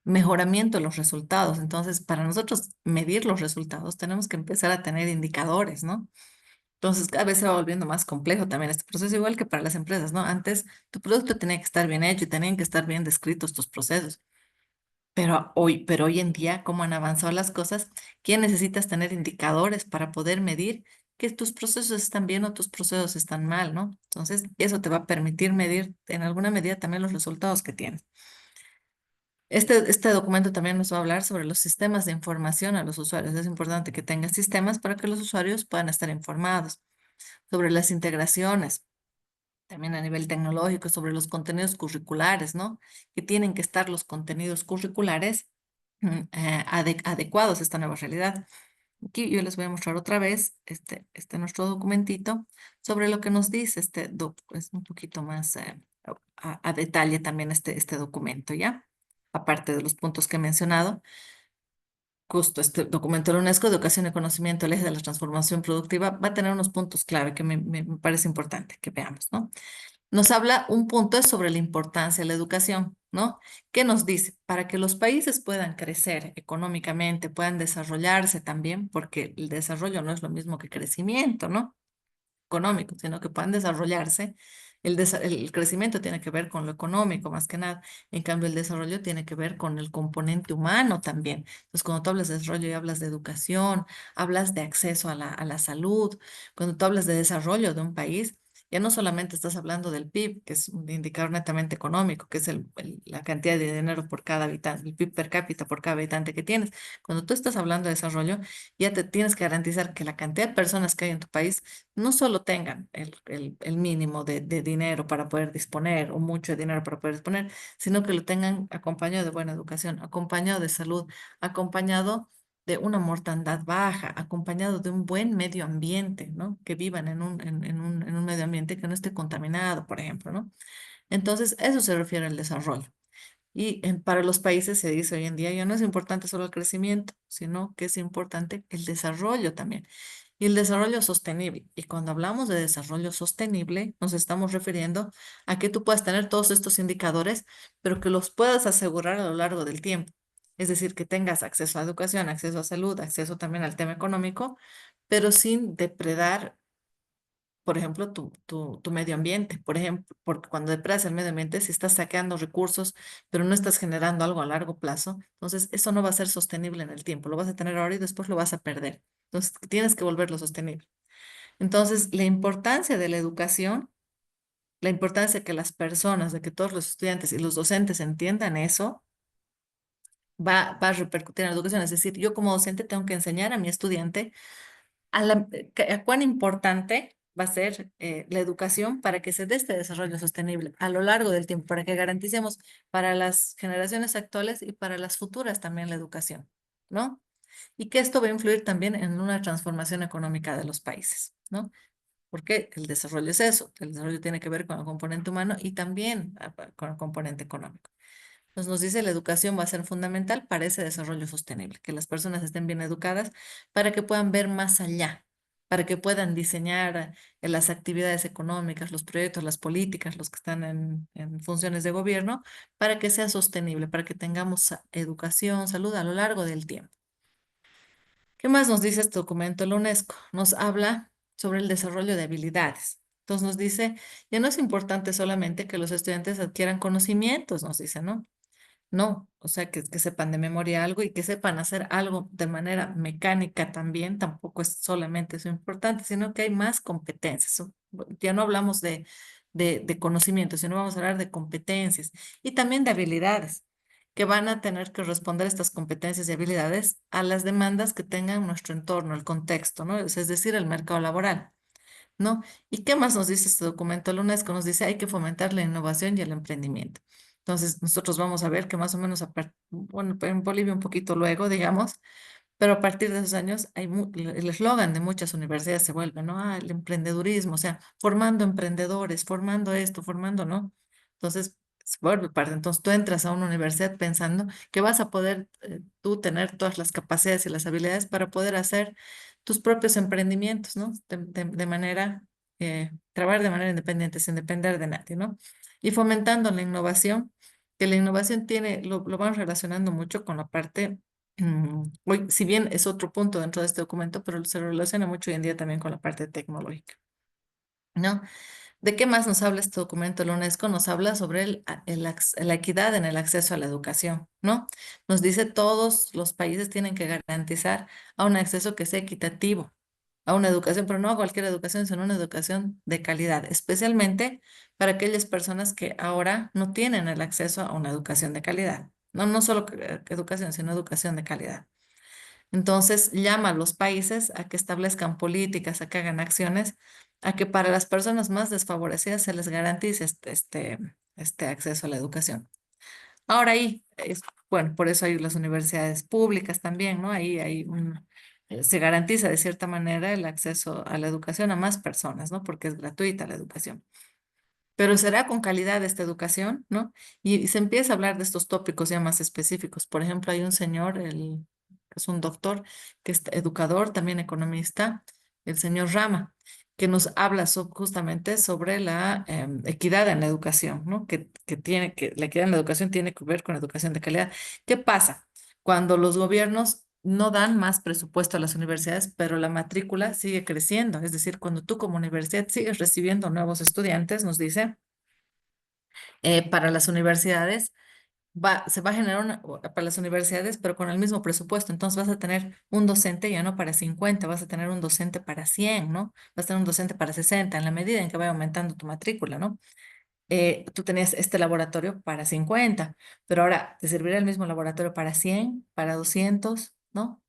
Mejoramiento de los resultados. Entonces, para nosotros medir los resultados, tenemos que empezar a tener indicadores, ¿no? Entonces, cada vez se va volviendo más complejo también este proceso, igual que para las empresas, ¿no? Antes, tu producto tenía que estar bien hecho y tenían que estar bien descritos tus procesos. Pero hoy en día, como han avanzado las cosas, ¿quién necesitas tener indicadores para poder medir que tus procesos están bien o tus procesos están mal, ¿no? Entonces, eso te va a permitir medir en alguna medida también los resultados que tienes. Este documento también nos va a hablar sobre los sistemas de información a los usuarios. Es importante que tengas sistemas para que los usuarios puedan estar informados sobre las integraciones, también a nivel tecnológico, sobre los contenidos curriculares, ¿no? Que tienen que estar los contenidos curriculares adecuados a esta nueva realidad. Aquí yo les voy a mostrar otra vez este nuestro documentito sobre lo que nos dice es un poquito más a detalle también este documento, ¿ya? Aparte de los puntos que he mencionado, justo este documento de la UNESCO, Educación y Conocimiento, el eje de la transformación productiva, va a tener unos puntos clave que me parece importante que veamos, ¿no? Nos habla un punto es sobre la importancia de la educación, ¿no? ¿Qué nos dice? Para que los países puedan crecer económicamente, puedan desarrollarse también, porque el desarrollo no es lo mismo que crecimiento, ¿no? Económico, sino que puedan desarrollarse. El crecimiento tiene que ver con lo económico más que nada. En cambio, el desarrollo tiene que ver con el componente humano también. Entonces, cuando tú hablas de desarrollo y hablas de educación, hablas de acceso a a la salud, cuando tú hablas de desarrollo de un país, ya no solamente estás hablando del PIB, que es un indicador netamente económico, que es la cantidad de dinero por cada habitante, el PIB per cápita por cada habitante que tienes. Cuando tú estás hablando de desarrollo, ya te tienes que garantizar que la cantidad de personas que hay en tu país no solo tengan el mínimo de dinero para poder disponer o mucho dinero para poder disponer, sino que lo tengan acompañado de buena educación, acompañado de salud, acompañado de una mortandad baja, acompañado de un buen medio ambiente, ¿no? Que vivan en un medio ambiente que no esté contaminado, por ejemplo, ¿no? Entonces, eso se refiere al desarrollo. Para los países se dice hoy en día ya no es importante solo el crecimiento, sino que es importante el desarrollo también. Y el desarrollo sostenible. Y cuando hablamos de desarrollo sostenible, nos estamos refiriendo a que tú puedas tener todos estos indicadores, pero que los puedas asegurar a lo largo del tiempo. Es decir, que tengas acceso a educación, acceso a salud, acceso también al tema económico, pero sin depredar, por ejemplo, tu medio ambiente. Por ejemplo, porque cuando depredas el medio ambiente, si estás saqueando recursos, pero no estás generando algo a largo plazo, entonces eso no va a ser sostenible en el tiempo. Lo vas a tener ahora y después lo vas a perder. Entonces, tienes que volverlo sostenible. Entonces, la importancia de la educación, la importancia de que las personas, de que todos los estudiantes y los docentes entiendan eso, va a repercutir en la educación. Es decir, yo como docente tengo que enseñar a mi estudiante a cuán importante va a ser la educación para que se dé este desarrollo sostenible a lo largo del tiempo, para que garanticemos para las generaciones actuales y para las futuras también la educación, ¿no? Y que esto va a influir también en una transformación económica de los países, ¿no? Porque el desarrollo es eso, el desarrollo tiene que ver con el componente humano y también con el componente económico. Entonces nos dice la educación va a ser fundamental para ese desarrollo sostenible, que las personas estén bien educadas para que puedan ver más allá, para que puedan diseñar las actividades económicas, los proyectos, las políticas, los que están en funciones de gobierno, para que sea sostenible, para que tengamos educación, salud a lo largo del tiempo. ¿Qué más nos dice este documento? La UNESCO nos habla sobre el desarrollo de habilidades. Entonces nos dice, ya no es importante solamente que los estudiantes adquieran conocimientos, nos dice, ¿no? No, o sea, que sepan de memoria algo y que sepan hacer algo de manera mecánica también, tampoco es solamente eso importante, sino que hay más competencias. Ya no hablamos de conocimiento, sino vamos a hablar de competencias y también de habilidades, que van a tener que responder estas competencias y habilidades a las demandas que tengan nuestro entorno, el contexto, ¿no? Es decir, el mercado laboral. ¿No? ¿Y qué más nos dice este documento? La UNESCO nos dice hay que fomentar la innovación y el emprendimiento. Entonces, nosotros vamos a ver que más o menos, bueno, en Bolivia un poquito luego, digamos, pero a partir de esos años, el eslogan de muchas universidades se vuelve, ¿no? Ah, el emprendedurismo, o sea, formando emprendedores, formando esto, formando, ¿no? Entonces, se vuelve parte. Entonces, tú entras a una universidad pensando que vas a poder tú tener todas las capacidades y las habilidades para poder hacer tus propios emprendimientos, ¿no? De manera, trabajar de manera independiente, sin depender de nadie, ¿no? Y fomentando la innovación, que la innovación tiene, lo van relacionando mucho con la parte hoy, si bien es otro punto dentro de este documento, pero se relaciona mucho hoy en día también con la parte tecnológica, ¿no? ¿De qué más nos habla este documento? La UNESCO nos habla sobre la equidad en el acceso a la educación, ¿no? Nos dice todos los países tienen que garantizar a un acceso que sea equitativo, a una educación, pero no a cualquier educación, sino una educación de calidad, especialmente para aquellas personas que ahora no tienen el acceso a una educación de calidad. No, no solo educación, sino educación de calidad. Entonces, llama a los países a que establezcan políticas, a que hagan acciones, a que para las personas más desfavorecidas se les garantice este acceso a la educación. Ahora ahí, bueno, por eso hay las universidades públicas también, ¿no? Se garantiza de cierta manera el acceso a la educación a más personas, ¿no? Porque es gratuita la educación, pero será con calidad esta educación, ¿no? Y se empieza a hablar de estos tópicos ya más específicos. Por ejemplo, hay un señor, es un doctor, que es educador, también economista, el señor Rama, que nos habla justamente sobre la equidad en la educación, ¿no? Que la equidad en la educación tiene que ver con educación de calidad. ¿Qué pasa? Cuando los gobiernos no dan más presupuesto a las universidades, pero la matrícula sigue creciendo. Es decir, cuando tú como universidad sigues recibiendo nuevos estudiantes, nos dice, para las universidades se va a generar para las universidades, pero con el mismo presupuesto. Entonces vas a tener un docente ya no para 50, vas a tener un docente para 100, ¿no? Vas a tener un docente para 60 en la medida en que vaya aumentando tu matrícula, ¿no? Tú tenías este laboratorio para 50, pero ahora te servirá el mismo laboratorio para 100, para 200, ¿no?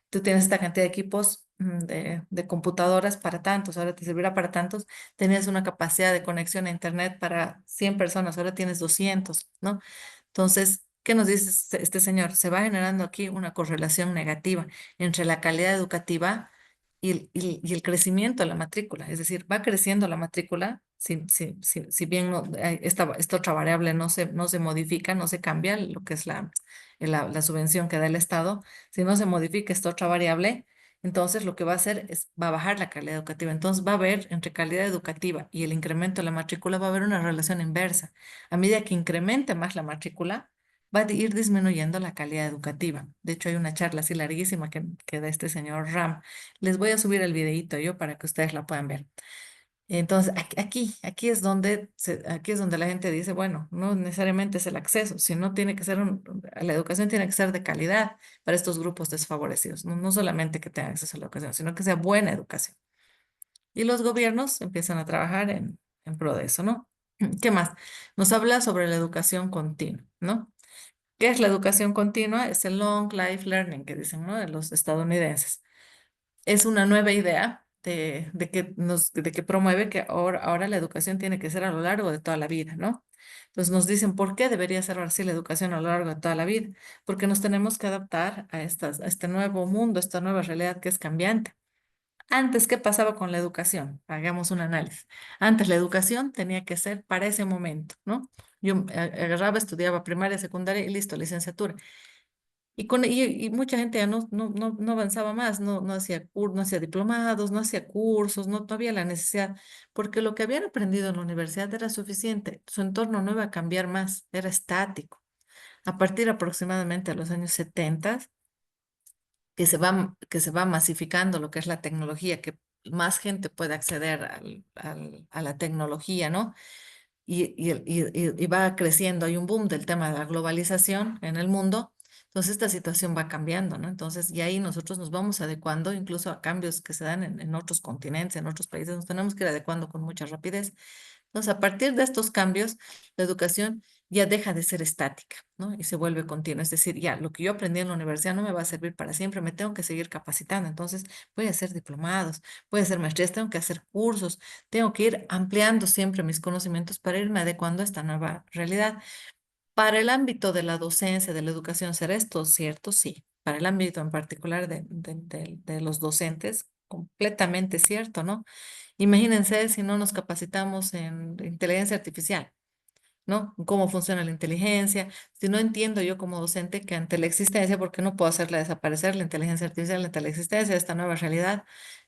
Tú tienes esta cantidad de equipos de computadoras para tantos, ahora te servirá para tantos. Tenías una capacidad de conexión a Internet para 100 personas, ahora tienes 200, ¿no? Entonces, ¿qué nos dice este señor? Se va generando aquí una correlación negativa entre la calidad educativa y el crecimiento de la matrícula. Es decir, va creciendo la matrícula, si bien esta otra variable no se modifica, no se cambia, lo que es la subvención que da el Estado, si no se modifica esta otra variable, entonces lo que va a hacer es, va a bajar la calidad educativa. Entonces va a haber entre calidad educativa y el incremento de la matrícula, va a haber una relación inversa. A medida que incremente más la matrícula, va a ir disminuyendo la calidad educativa. De hecho, hay una charla así larguísima que da este señor Ram. Les voy a subir el videíto yo para que ustedes la puedan ver. Entonces, aquí es donde la gente dice, bueno, no necesariamente es el acceso, sino tiene que ser la educación tiene que ser de calidad para estos grupos desfavorecidos, no solamente que tengan acceso a la educación, sino que sea buena educación. Y los gobiernos empiezan a trabajar en pro de eso, ¿no? ¿Qué más? Nos habla sobre la educación continua, ¿no? ¿Qué es la educación continua? Es el long life learning que dicen, ¿no? De los estadounidenses. Es una nueva idea de que promueve que ahora la educación tiene que ser a lo largo de toda la vida, ¿no? Entonces nos dicen, ¿por qué debería ser así la educación a lo largo de toda la vida? Porque nos tenemos que adaptar a este nuevo mundo, esta nueva realidad que es cambiante. Antes, ¿qué pasaba con la educación? Hagamos un análisis. Antes la educación tenía que ser para ese momento, ¿no? Yo agarraba, estudiaba primaria, secundaria y listo, licenciatura. Y mucha gente ya no avanzaba más, no hacía diplomados, no hacía cursos, no había la necesidad, porque lo que habían aprendido en la universidad era suficiente, su entorno no iba a cambiar más, era estático. A partir aproximadamente de los años 70, que se va masificando lo que es la tecnología, que más gente puede acceder a la tecnología, ¿no? Y va creciendo, hay un boom del tema de la globalización en el mundo, entonces esta situación va cambiando, ¿no? Entonces, y ahí nosotros nos vamos adecuando incluso a cambios que se dan en otros continentes, en otros países, nos tenemos que ir adecuando con mucha rapidez. Entonces, a partir de estos cambios, la educación ya deja de ser estática, ¿no? Y se vuelve continua. Es decir, ya lo que yo aprendí en la universidad no me va a servir para siempre, me tengo que seguir capacitando. Entonces, voy a hacer diplomados, voy a hacer maestrías, tengo que hacer cursos, tengo que ir ampliando siempre mis conocimientos para irme adecuando a esta nueva realidad. Para el ámbito de la docencia, de la educación, ¿será esto cierto? Sí. Para el ámbito en particular de los docentes, completamente cierto, ¿no? Imagínense si no nos capacitamos en inteligencia artificial, ¿no? Cómo funciona la inteligencia. Si no entiendo yo como docente que ante la existencia, porque no puedo hacerla desaparecer, la inteligencia artificial, ante la existencia de esta nueva realidad,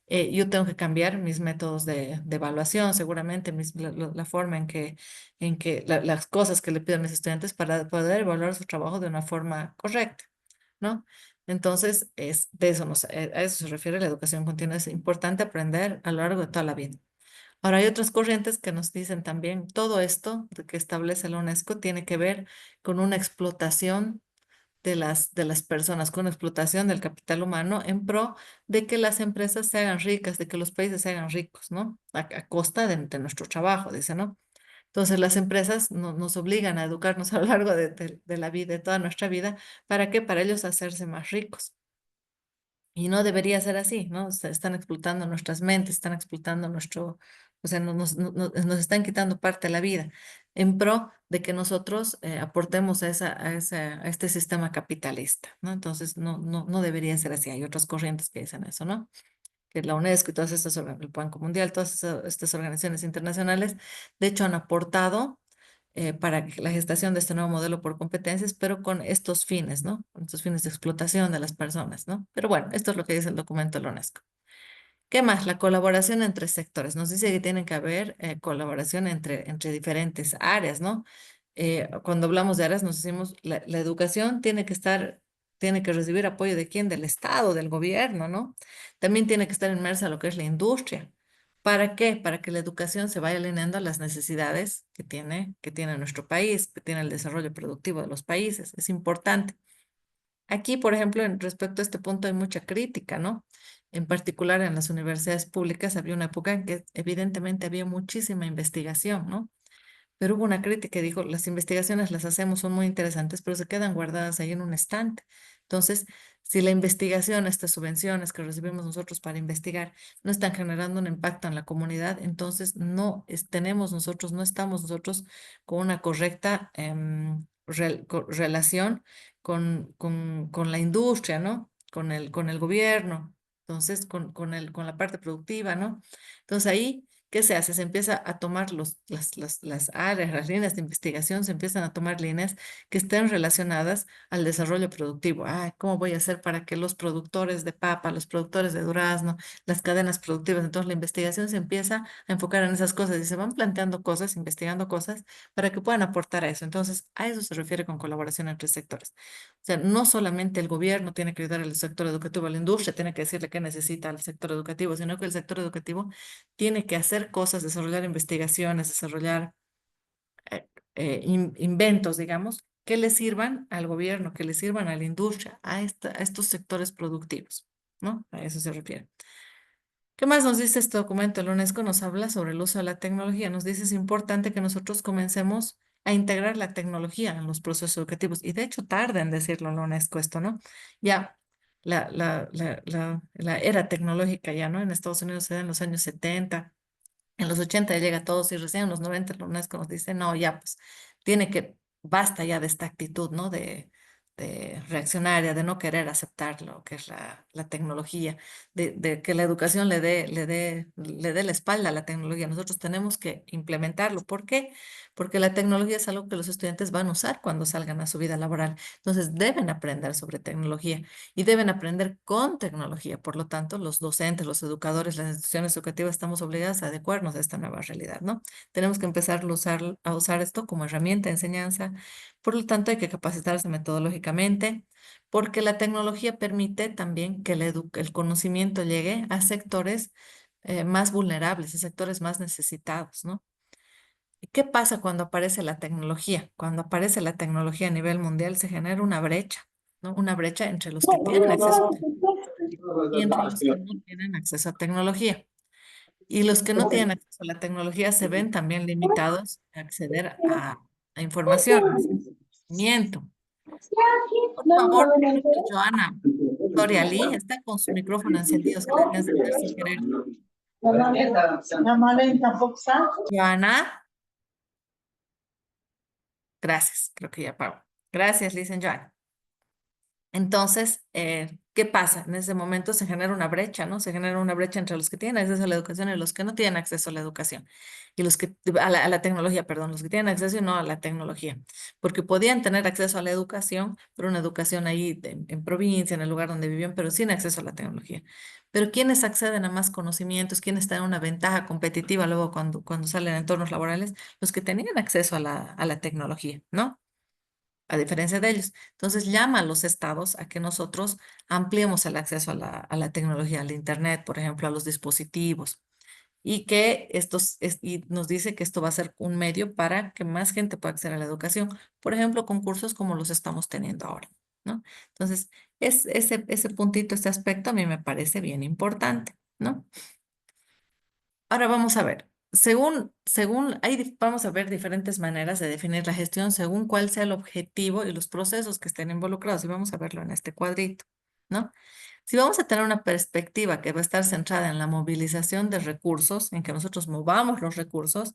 yo tengo que cambiar mis métodos de evaluación, seguramente la forma en que las cosas que le pido a mis estudiantes para poder evaluar su trabajo de una forma correcta, ¿no? Entonces, a eso se refiere la educación continua. Es importante aprender a lo largo de toda la vida. Ahora, hay otras corrientes que nos dicen también, todo esto de que establece la UNESCO tiene que ver con una explotación de las personas, con una explotación del capital humano en pro de que las empresas se hagan ricas, de que los países se hagan ricos, ¿no? A costa de nuestro trabajo, dice, ¿no? Entonces, las empresas nos obligan a educarnos a lo largo de la vida, de toda nuestra vida. ¿Para qué? Para ellos hacerse más ricos. Y no debería ser así, ¿no? Están explotando nuestras mentes, están explotando o sea, nos están quitando parte de la vida en pro de que nosotros aportemos a este sistema capitalista, ¿no? Entonces, no debería ser así. Hay otras corrientes que dicen eso, ¿no? Que la UNESCO y todas estas, el Banco Mundial, estas organizaciones internacionales, de hecho, han aportado para la gestación de este nuevo modelo por competencias, pero con estos fines, ¿no? Con estos fines de explotación de las personas, ¿no? Pero bueno, esto es lo que dice el documento de la UNESCO. ¿Qué más? La colaboración entre sectores. Nos dice que tiene que haber colaboración entre diferentes áreas, ¿no? Cuando hablamos de áreas, nos decimos, la educación tiene que recibir apoyo de quién, del Estado, del gobierno, ¿no? También tiene que estar inmersa en lo que es la industria. ¿Para qué? Para que la educación se vaya alineando a las necesidades que tiene nuestro país, que tiene el desarrollo productivo de los países. Es importante. Aquí, por ejemplo, respecto a este punto hay mucha crítica, ¿no? En particular en las universidades públicas había una época en que evidentemente había muchísima investigación, ¿no? Pero hubo una crítica que dijo, las investigaciones las hacemos, son muy interesantes, pero se quedan guardadas ahí en un estante. Entonces, si la investigación, estas subvenciones que recibimos nosotros para investigar, no están generando un impacto en la comunidad, entonces no estamos nosotros con una correcta relación con la industria, ¿no? Con el gobierno, entonces con la parte productiva, ¿no? Entonces ahí, ¿qué se hace? Se empieza a tomar las áreas, las líneas de investigación, se empiezan a tomar líneas que estén relacionadas al desarrollo productivo. Ah, ¿cómo voy a hacer para que los productores de papa, los productores de durazno, las cadenas productivas, entonces la investigación se empieza a enfocar en esas cosas y se van planteando cosas, investigando cosas para que puedan aportar a eso. Entonces, a eso se refiere con colaboración entre sectores. O sea, no solamente el gobierno tiene que ayudar al sector educativo, a la industria tiene que decirle qué necesita al sector educativo, sino que el sector educativo tiene que hacer cosas, desarrollar investigaciones, desarrollar inventos, digamos, que le sirvan al gobierno, que le sirvan a la industria, a estos sectores productivos, ¿no? A eso se refiere. ¿Qué más nos dice este documento? La UNESCO nos habla sobre el uso de la tecnología. Nos dice es importante que nosotros comencemos a integrar la tecnología en los procesos educativos. Y de hecho tarda en decirlo la UNESCO esto, ¿no? Ya, la era tecnológica ya, ¿no? En Estados Unidos se da en los años 70. En los 80 ya llega a todos y recién en los 90 la UNESCO nos dice, no, ya pues basta ya de esta actitud, ¿no? De reaccionaria, de no querer aceptar lo que es la tecnología, de que la educación le dé la espalda a la tecnología. Nosotros tenemos que implementarlo. ¿Por qué? Porque la tecnología es algo que los estudiantes van a usar cuando salgan a su vida laboral. Entonces deben aprender sobre tecnología y deben aprender con tecnología. Por lo tanto, los docentes, los educadores, las instituciones educativas estamos obligadas a adecuarnos a esta nueva realidad, ¿no? Tenemos que empezar a usar esto como herramienta de enseñanza. Por lo tanto, hay que capacitarse metodológicamente, porque la tecnología permite también que el conocimiento llegue a sectores más vulnerables, a sectores más necesitados, ¿no? ¿Y qué pasa cuando aparece la tecnología? Cuando aparece la tecnología a nivel mundial se genera una brecha, ¿no? Una brecha entre los que tienen acceso a y entre los que no tienen acceso a tecnología. Y los que no tienen acceso a la tecnología se ven también limitados a acceder a información, a conocimiento. Por favor, creo que Joana Lee está con su micrófono encendido, se le debe encender sin querer. Joana, gracias, creo que ya apagó. Gracias, dicen Joana. Entonces, ¿qué pasa? En ese momento se genera una brecha, ¿no? Se genera una brecha entre los que tienen acceso a la educación y los que no tienen acceso a la educación. Y a la tecnología, perdón, los que tienen acceso y no a la tecnología. Porque podían tener acceso a la educación, pero una educación ahí en provincia, en el lugar donde vivían, pero sin acceso a la tecnología. Pero ¿quiénes acceden a más conocimientos? ¿Quiénes están en una ventaja competitiva luego cuando salen a entornos laborales? Los que tenían acceso a la tecnología, ¿no? A diferencia de ellos. Entonces llama a los estados a que nosotros ampliemos el acceso a la tecnología, al Internet, por ejemplo, a los dispositivos, y nos dice que esto va a ser un medio para que más gente pueda acceder a la educación, por ejemplo, con cursos como los estamos teniendo ahora, ¿no? Entonces, ese puntito, este aspecto a mí me parece bien importante, ¿no? Ahora vamos a ver, vamos a ver diferentes maneras de definir la gestión según cuál sea el objetivo y los procesos que estén involucrados. Y vamos a verlo en este cuadrito, ¿no? Si vamos a tener una perspectiva que va a estar centrada en la movilización de recursos, en que nosotros movamos los recursos,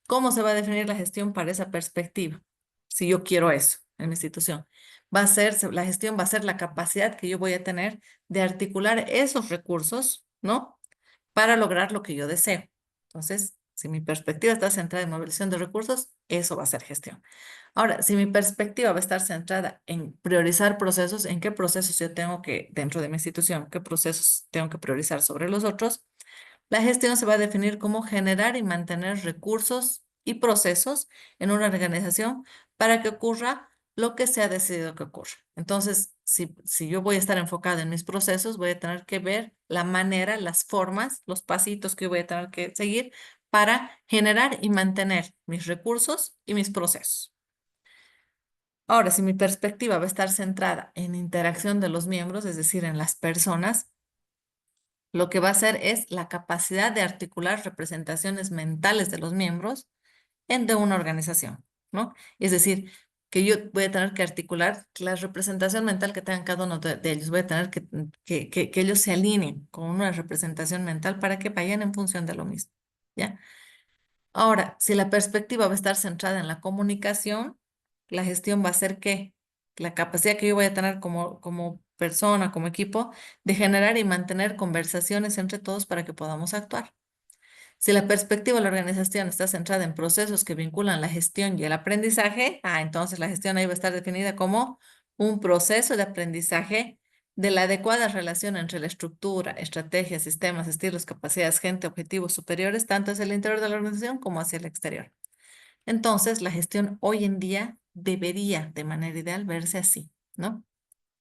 ¿cómo se va a definir la gestión para esa perspectiva? Si yo quiero eso en mi institución. La gestión va a ser la capacidad que yo voy a tener de articular esos recursos, ¿no? Para lograr lo que yo deseo. Entonces, si mi perspectiva está centrada en movilización de recursos, eso va a ser gestión. Ahora, si mi perspectiva va a estar centrada en priorizar procesos, en qué procesos yo tengo que, dentro de mi institución, qué procesos tengo que priorizar sobre los otros, la gestión se va a definir como generar y mantener recursos y procesos en una organización para que ocurra lo que se ha decidido que ocurra. Entonces, si yo voy a estar enfocada en mis procesos, voy a tener que ver la manera, las formas, los pasitos que voy a tener que seguir para generar y mantener mis recursos y mis procesos. Ahora, si mi perspectiva va a estar centrada en interacción de los miembros, es decir, en las personas, lo que va a hacer es la capacidad de articular representaciones mentales de los miembros de una organización, ¿no? Es decir, que yo voy a tener que articular la representación mental que tengan cada uno de ellos. Voy a tener que ellos se alineen con una representación mental para que vayan en función de lo mismo, ¿ya? Ahora, si la perspectiva va a estar centrada en la comunicación, la gestión va a ser que la capacidad que yo voy a tener como persona, como equipo, de generar y mantener conversaciones entre todos para que podamos actuar. Si la perspectiva de la organización está centrada en procesos que vinculan la gestión y el aprendizaje, entonces la gestión ahí va a estar definida como un proceso de aprendizaje de la adecuada relación entre la estructura, estrategias, sistemas, estilos, capacidades, gente, objetivos superiores, tanto hacia el interior de la organización como hacia el exterior. Entonces, la gestión hoy en día debería, de manera ideal, verse así, ¿no?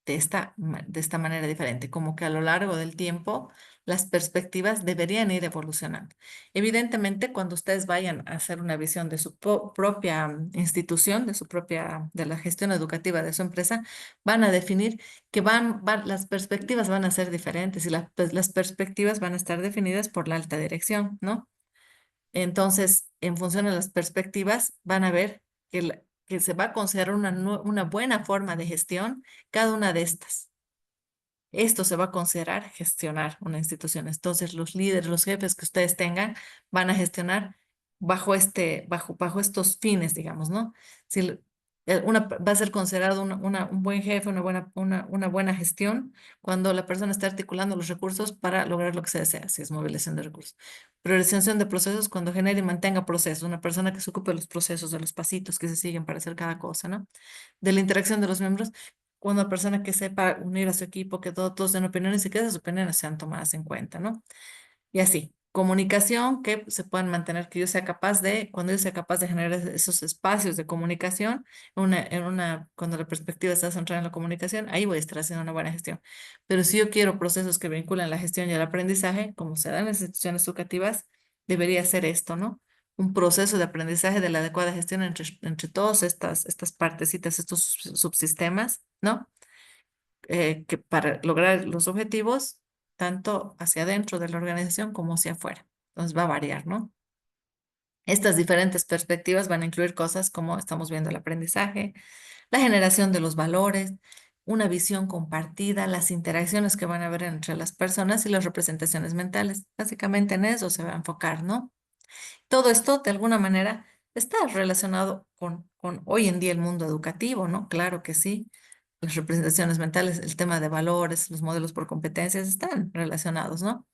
De esta manera diferente, como que a lo largo del tiempo las perspectivas deberían ir evolucionando. Evidentemente, cuando ustedes vayan a hacer una visión de su propia institución, de la gestión educativa de su empresa, van a definir que las perspectivas van a ser diferentes y las perspectivas van a estar definidas por la alta dirección, ¿no? Entonces, en función de las perspectivas, van a ver que se va a considerar una buena forma de gestión cada una de estas. Esto se va a considerar gestionar una institución. Entonces, los líderes, los jefes que ustedes tengan van a gestionar bajo estos fines, digamos, ¿no? Si va a ser considerado un buen jefe, una buena gestión cuando la persona está articulando los recursos para lograr lo que se desea, si es movilización de recursos. Priorización de procesos cuando genere y mantenga procesos, una persona que se ocupe de los procesos, de los pasitos que se siguen para hacer cada cosa, ¿no? De la interacción de los miembros una persona que sepa unir a su equipo, que todos den opiniones y que esas opiniones sean tomadas en cuenta, ¿no? Y así, comunicación que se puedan mantener, que yo sea capaz cuando yo sea capaz de generar esos espacios de comunicación, cuando la perspectiva está centrada en la comunicación, ahí voy a estar haciendo una buena gestión. Pero si yo quiero procesos que vinculan la gestión y el aprendizaje, como se dan en las instituciones educativas, debería ser esto, ¿no? Un proceso de aprendizaje de la adecuada gestión entre todas estas partecitas, estos subsistemas, ¿no? Que para lograr los objetivos, tanto hacia adentro de la organización como hacia afuera. Entonces va a variar, ¿no? Estas diferentes perspectivas van a incluir cosas como estamos viendo el aprendizaje, la generación de los valores, una visión compartida, las interacciones que van a haber entre las personas y las representaciones mentales. Básicamente en eso se va a enfocar, ¿no? Todo esto, de alguna manera, está relacionado con hoy en día el mundo educativo, ¿no? Claro que sí. Las representaciones mentales, el tema de valores, los modelos por competencias están relacionados, ¿no?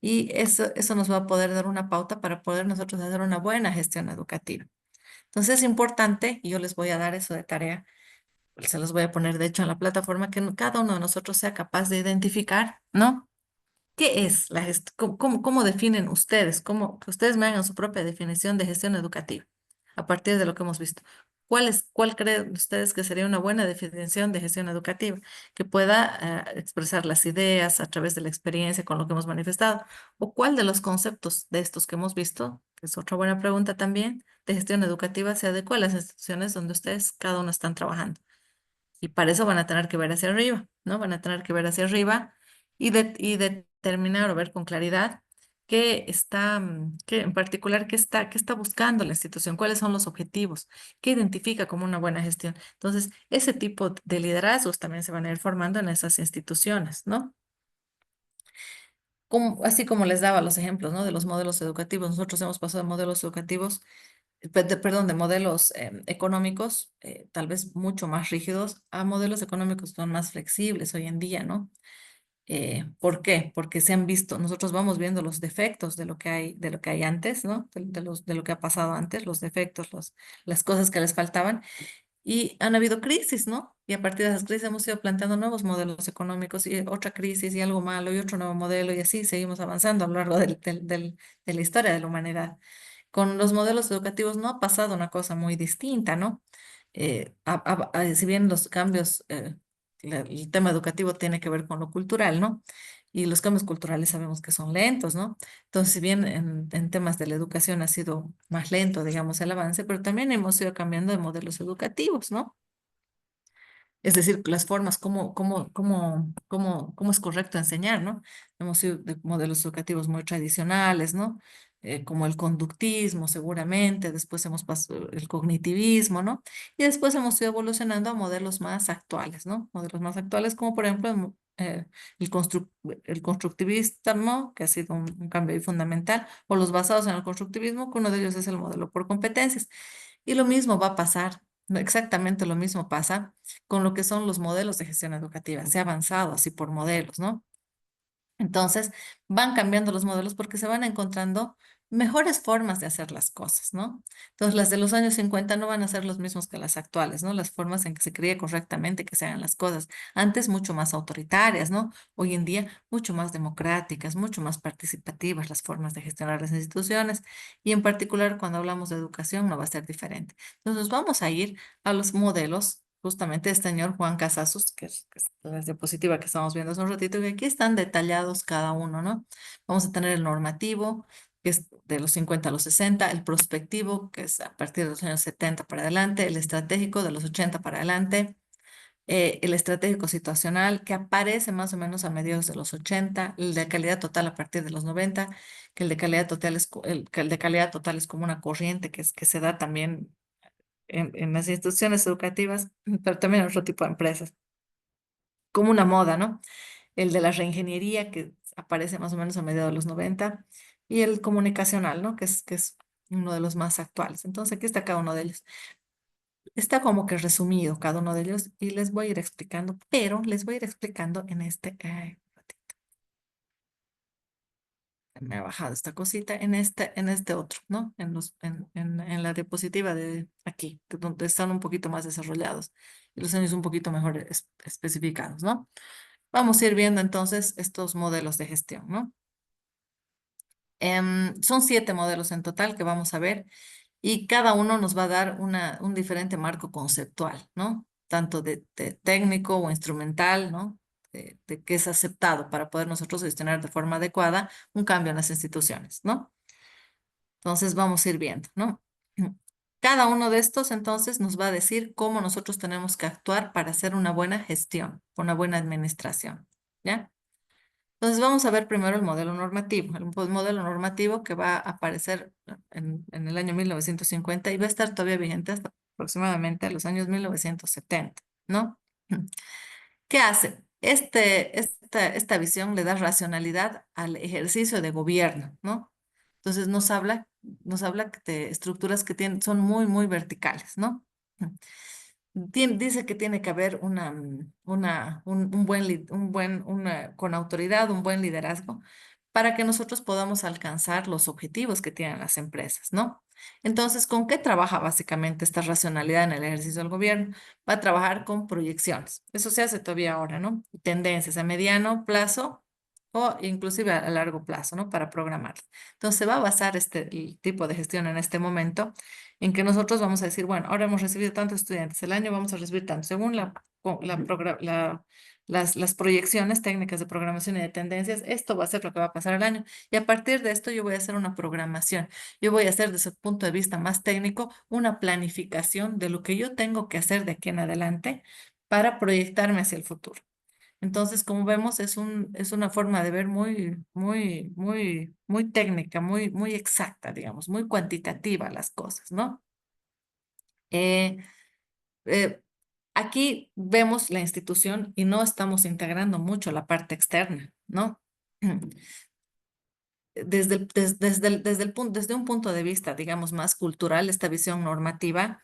Y eso nos va a poder dar una pauta para poder nosotros hacer una buena gestión educativa. Entonces es importante, y yo les voy a dar eso de tarea, se los voy a poner de hecho en la plataforma, que cada uno de nosotros sea capaz de identificar, ¿no? ¿Qué es la gestión? ¿Cómo definen ustedes? Que ustedes me hagan su propia definición de gestión educativa a partir de lo que hemos visto. ¿Cuál creen ustedes que sería una buena definición de gestión educativa que pueda expresar las ideas a través de la experiencia con lo que hemos manifestado? ¿O cuál de los conceptos de estos que hemos visto, que es otra buena pregunta también, de gestión educativa se adecua a las instituciones donde ustedes cada uno están trabajando? Y para eso van a tener que ver hacia arriba, ¿no? Van a tener que ver hacia arriba y determinar o ver con claridad qué en particular, qué está buscando la institución, cuáles son los objetivos, qué identifica como una buena gestión. Entonces, ese tipo de liderazgos también se van a ir formando en esas instituciones, ¿no? Así como les daba los ejemplos, ¿no? De los modelos educativos. Nosotros hemos pasado de modelos educativos perdón, de modelos económicos, tal vez mucho más rígidos, a modelos económicos que son más flexibles hoy en día, ¿no? ¿Por qué? Porque se han visto, nosotros vamos viendo los defectos de lo que hay antes, ¿no? De lo que ha pasado antes, los defectos, las cosas que les faltaban, y han habido crisis, ¿no? Y a partir de esas crisis hemos ido planteando nuevos modelos económicos y otra crisis y algo malo y otro nuevo modelo y así seguimos avanzando a lo largo de la historia de la humanidad. Con los modelos educativos no ha pasado una cosa muy distinta, ¿no? Si bien los cambios, el tema educativo tiene que ver con lo cultural, ¿no? Y los cambios culturales sabemos que son lentos, ¿no? Entonces, si bien en temas de la educación ha sido más lento, digamos, el avance, pero también hemos ido cambiando de modelos educativos, ¿no? Es decir, las formas, cómo es correcto enseñar, ¿no? Hemos sido de modelos educativos muy tradicionales, ¿no? Como el conductismo, seguramente, después hemos pasado el cognitivismo, ¿no? Y después hemos ido evolucionando a modelos más actuales, ¿no? Modelos más actuales, como por ejemplo el constructivismo, que ha sido un cambio ahí fundamental, o los basados en el constructivismo, que uno de ellos es el modelo por competencias. Y lo mismo va a pasar, no, exactamente lo mismo pasa con lo que son los modelos de gestión educativa. Se ha avanzado así por modelos, ¿no? Entonces, van cambiando los modelos porque se van encontrando mejores formas de hacer las cosas, ¿no? Entonces, las de los años 50 no van a ser los mismos que las actuales, ¿no? Las formas en que se críe correctamente que se hagan las cosas. Antes, mucho más autoritarias, ¿no? Hoy en día, mucho más democráticas, mucho más participativas las formas de gestionar las instituciones. Y en particular, cuando hablamos de educación, no va a ser diferente. Entonces, vamos a ir a los modelos. Justamente este señor Juan Casasus, que es la diapositiva que estamos viendo hace un ratito, que aquí están detallados cada uno, ¿no? Vamos a tener el normativo, que es de los 50 a los 60, el prospectivo, que es a partir de los años 70 para adelante, el estratégico de los 80 para adelante, el estratégico situacional, que aparece más o menos a mediados de los 80, el de calidad total a partir de los 90, que el de calidad total que el de calidad total es como una corriente que se da también en las instituciones educativas, pero también en otro tipo de empresas, como una moda, ¿no? el de la reingeniería, que aparece más o menos a mediados de los 90, y el comunicacional, ¿no? Que es uno de los más actuales. Entonces, aquí está cada uno de ellos. Está como que resumido cada uno de ellos y les voy a ir explicando, pero les voy a ir explicando en este, me ha bajado esta cosita, en este otro, ¿no? En la diapositiva de aquí, donde están un poquito más desarrollados y los años un poquito mejor especificados, ¿no? Vamos a ir viendo entonces estos modelos de gestión, ¿no? Son 7 modelos en total que vamos a ver y cada uno nos va a dar un diferente marco conceptual, ¿no? Tanto de técnico o instrumental, ¿no? De que es aceptado para poder nosotros gestionar de forma adecuada un cambio en las instituciones, ¿no? Entonces vamos a ir viendo, ¿no? Cada uno de estos entonces nos va a decir cómo nosotros tenemos que actuar para hacer una buena gestión, una buena administración, ¿ya? Entonces vamos a ver primero el modelo normativo, el modelo normativo que va a aparecer en el año 1950 y va a estar todavía vigente hasta aproximadamente los años 1970, ¿no? ¿Qué hace? Esta visión le da racionalidad al ejercicio de gobierno, ¿no? Entonces nos habla de estructuras que son muy, muy verticales, ¿no? Dice que tiene que haber un buen, con autoridad, un buen liderazgo para que nosotros podamos alcanzar los objetivos que tienen las empresas, ¿no? Entonces, ¿con qué trabaja básicamente esta racionalidad en el ejercicio del gobierno? Va a trabajar con proyecciones. Eso se hace todavía ahora, ¿no? Tendencias a mediano plazo o inclusive a largo plazo, ¿no? Para programar. Entonces, se va a basar el tipo de gestión en este momento en que nosotros vamos a decir, bueno, ahora hemos recibido tantos estudiantes, el año vamos a recibir tantos, según las proyecciones técnicas de programación y de tendencias, esto va a ser lo que va a pasar el año. Y a partir de esto yo voy a hacer una programación. Yo voy a hacer desde el punto de vista más técnico una planificación de lo que yo tengo que hacer de aquí en adelante para proyectarme hacia el futuro. Entonces, como vemos, es una forma de ver muy, muy, muy, muy técnica, muy, muy exacta, digamos, muy cuantitativa las cosas, ¿no? Eh, eh, Aquí vemos la institución y no estamos integrando mucho la parte externa, ¿no? Desde un punto de vista, digamos, más cultural, esta visión normativa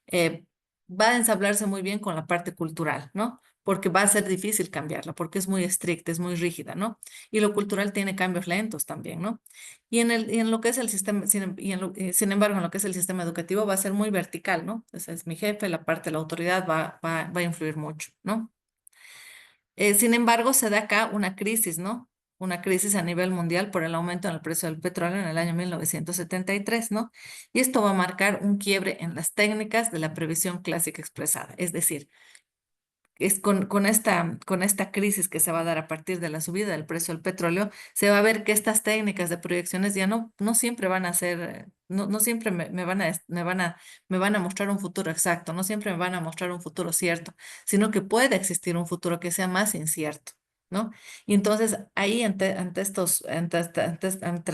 eh, va a ensamblarse muy bien con la parte cultural, ¿no? Porque va a ser difícil cambiarla, porque es muy estricta, es muy rígida, ¿no? Y lo cultural tiene cambios lentos también, ¿no? Y en lo que es el sistema, sin embargo, en lo que es el sistema educativo va a ser muy vertical, ¿no? Ese es mi jefe, la parte de la autoridad va a influir mucho, ¿no? Sin embargo, se da acá una crisis, ¿no? Una crisis a nivel mundial por el aumento en el precio del petróleo en el año 1973, ¿no? Y esto va a marcar un quiebre en las técnicas de la previsión clásica expresada. Es decir, es con esta crisis que se va a dar a partir de la subida del precio del petróleo, se va a ver que estas técnicas de proyecciones ya no siempre van a ser, no siempre me van a mostrar un futuro exacto, no siempre me van a mostrar un futuro cierto, sino que puede existir un futuro que sea más incierto, ¿no? Y entonces ahí ante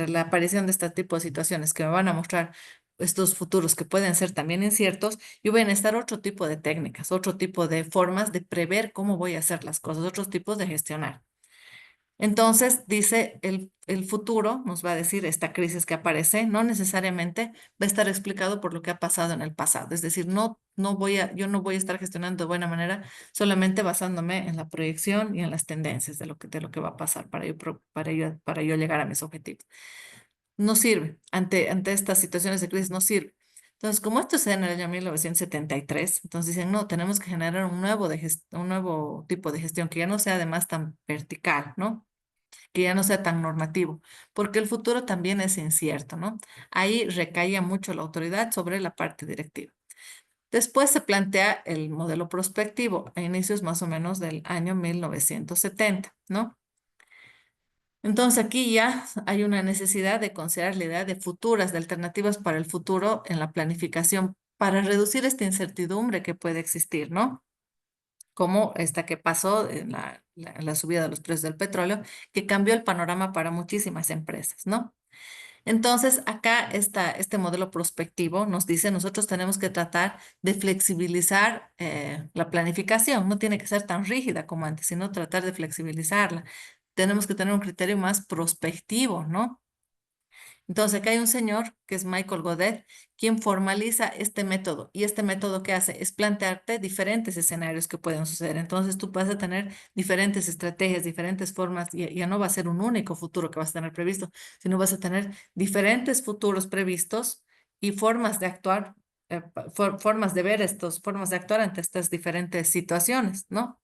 la aparición de este tipo de situaciones que me van a mostrar estos futuros que pueden ser también inciertos, y van a estar otro tipo de técnicas, otro tipo de formas de prever cómo voy a hacer las cosas, otros tipos de gestionar. Entonces, dice, el futuro nos va a decir esta crisis que aparece, no necesariamente va a estar explicado por lo que ha pasado en el pasado. Es decir, yo no voy a estar gestionando de buena manera solamente basándome en la proyección y en las tendencias de lo que va a pasar para yo llegar a mis objetivos. No sirve. Ante estas situaciones de crisis no sirve. Entonces, como esto se da en el año 1973, entonces dicen, no, tenemos que generar un nuevo tipo de gestión que ya no sea además tan vertical, ¿no? Que ya no sea tan normativo, porque el futuro también es incierto, ¿no? Ahí recaía mucho la autoridad sobre la parte directiva. Después se plantea el modelo prospectivo a inicios más o menos del año 1970, ¿no? Entonces aquí ya hay una necesidad de considerar la idea de futuras, de alternativas para el futuro en la planificación para reducir esta incertidumbre que puede existir, ¿no? Como esta que pasó en la subida de los precios del petróleo, que cambió el panorama para muchísimas empresas, ¿no? Entonces, acá está este modelo prospectivo, nos dice, nosotros tenemos que tratar de flexibilizar la planificación, no tiene que ser tan rígida como antes, sino tratar de flexibilizarla. Tenemos que tener un criterio más prospectivo, ¿no? Entonces, acá hay un señor que es Michael Godet, quien formaliza este método. Y este método que hace es plantearte diferentes escenarios que pueden suceder. Entonces, tú vas a tener diferentes estrategias, diferentes formas, y ya no va a ser un único futuro que vas a tener previsto, sino vas a tener diferentes futuros previstos y formas de actuar, formas de ver estos, formas de actuar ante estas diferentes situaciones, ¿no?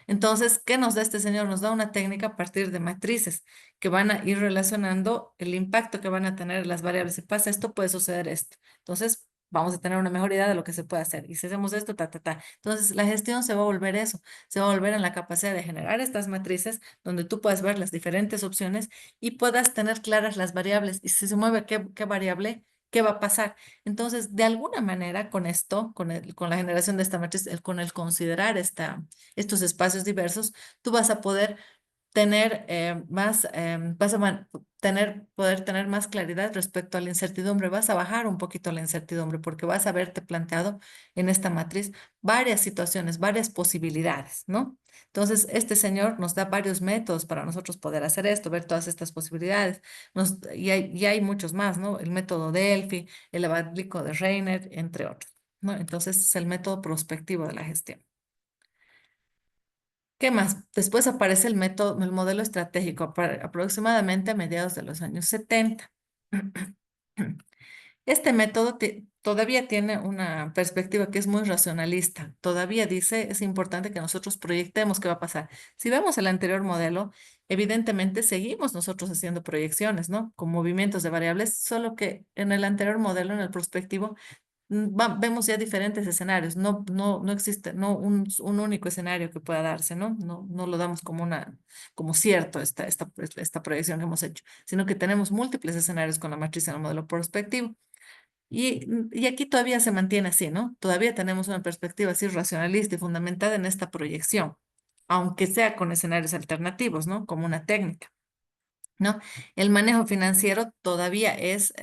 Entonces, ¿qué nos da este señor? Nos da una técnica a partir de matrices que van a ir relacionando el impacto que van a tener las variables. Si pasa esto, puede suceder esto. Entonces, vamos a tener una mejor idea de lo que se puede hacer. Y si hacemos esto, ta, ta, ta. Entonces, la gestión se va a volver eso, se va a volver en la capacidad de generar estas matrices donde tú puedas ver las diferentes opciones y puedas tener claras las variables. Y si se mueve qué variable, qué va a pasar. Entonces, de alguna manera, con esto, con la generación de esta matriz, con el considerar estos espacios diversos, tú vas a poder tener poder tener más claridad respecto a la incertidumbre, vas a bajar un poquito la incertidumbre porque vas a haberte planteado en esta matriz varias situaciones, varias posibilidades, ¿no? Entonces, este señor nos da varios métodos para nosotros poder hacer esto, ver todas estas posibilidades. Y hay muchos más, ¿no? El método Delphi, el abanico de Reiner, entre otros, ¿no? Entonces, es el método prospectivo de la gestión. ¿Qué más? Después aparece el método, el modelo estratégico, aproximadamente a mediados de los años 70. Este método todavía tiene una perspectiva que es muy racionalista. Todavía dice, es importante que nosotros proyectemos qué va a pasar. Si vemos el anterior modelo, evidentemente seguimos nosotros haciendo proyecciones, ¿no? Con movimientos de variables, solo que en el anterior modelo, en el prospectivo, vemos ya diferentes escenarios, no existe un único escenario que pueda darse, ¿no? No lo damos como cierto esta proyección que hemos hecho, sino que tenemos múltiples escenarios con la matriz en el modelo prospectivo. Y aquí todavía se mantiene así, ¿no? Todavía tenemos una perspectiva así racionalista y fundamentada en esta proyección, aunque sea con escenarios alternativos, ¿no? Como una técnica. ¿No? El manejo financiero todavía es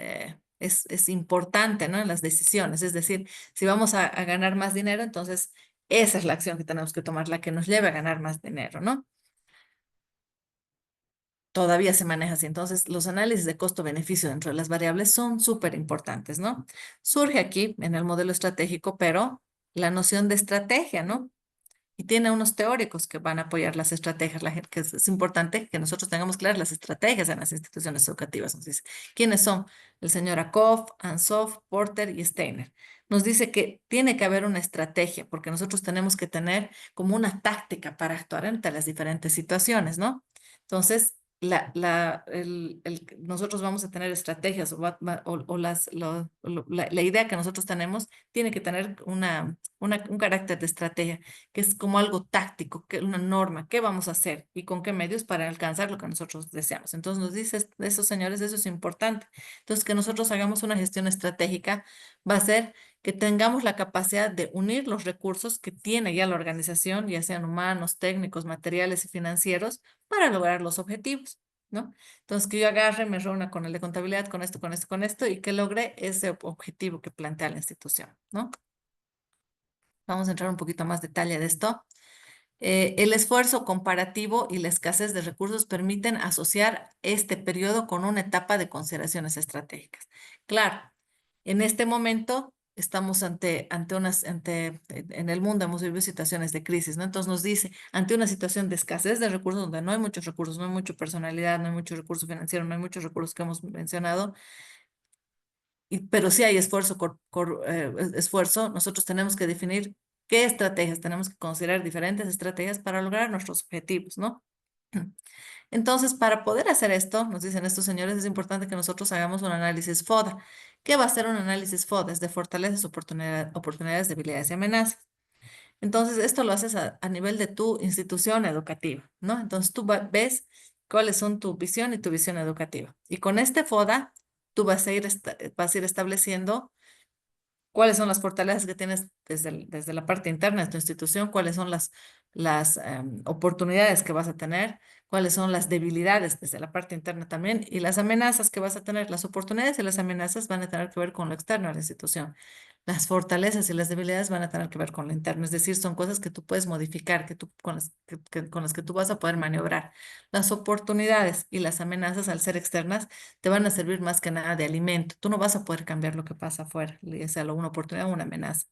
importante, ¿no? En las decisiones. Es decir, si vamos a ganar más dinero, entonces esa es la acción que tenemos que tomar, la que nos lleve a ganar más dinero, ¿no? Todavía se maneja así. Entonces, los análisis de costo-beneficio dentro de las variables son súper importantes, ¿no? Surge aquí en el modelo estratégico, pero la noción de estrategia, ¿no? Y tiene unos teóricos que van a apoyar las estrategias. Que es importante que nosotros tengamos claras las estrategias en las instituciones educativas. Nos dice, ¿quiénes son? El señor Akov, Ansoff, Porter y Steiner. Nos dice que tiene que haber una estrategia, porque nosotros tenemos que tener como una táctica para actuar ante las diferentes situaciones, ¿no? Entonces, nosotros vamos a tener estrategias o la idea que nosotros tenemos tiene que tener un carácter de estrategia que es como algo táctico, que una norma, qué vamos a hacer y con qué medios para alcanzar lo que nosotros deseamos. Entonces nos dice esos señores, eso es importante. Entonces que nosotros hagamos una gestión estratégica va a ser que tengamos la capacidad de unir los recursos que tiene ya la organización, ya sean humanos, técnicos, materiales y financieros, para lograr los objetivos, ¿no? Entonces que yo agarre, me reúna con el de contabilidad, con esto, con esto, con esto, y que logre ese objetivo que plantea la institución, ¿no? Vamos a entrar un poquito más detalle de esto. El esfuerzo comparativo y la escasez de recursos permiten asociar este periodo con una etapa de consideraciones estratégicas. Claro, en este momento estamos en el mundo hemos vivido situaciones de crisis, ¿no? Entonces nos dice, ante una situación de escasez de recursos, donde no hay muchos recursos, no hay mucha personalidad, no hay mucho recurso financiero, no hay muchos recursos que hemos mencionado, pero sí hay esfuerzo, nosotros tenemos que definir qué estrategias, tenemos que considerar diferentes estrategias para lograr nuestros objetivos, ¿no? Entonces, para poder hacer esto, nos dicen estos señores, es importante que nosotros hagamos un análisis FODA. ¿Qué va a ser un análisis FODA? Es de fortalezas, oportunidades, debilidades y amenazas. Entonces, esto lo haces a nivel de tu institución educativa, ¿no? Entonces, tú ves cuáles son tu visión y tu visión educativa. Y con este FODA, tú vas a ir estableciendo cuáles son las fortalezas que tienes desde la parte interna de tu institución, cuáles son las oportunidades que vas a tener, cuáles son las debilidades desde la parte interna también y las amenazas que vas a tener. Las oportunidades y las amenazas van a tener que ver con lo externo de la institución. Las fortalezas y las debilidades van a tener que ver con lo interno, es decir, son cosas que tú puedes modificar, con las que tú vas a poder maniobrar. Las oportunidades y las amenazas, al ser externas, te van a servir más que nada de alimento. Tú no vas a poder cambiar lo que pasa afuera, ya sea una oportunidad o una amenaza,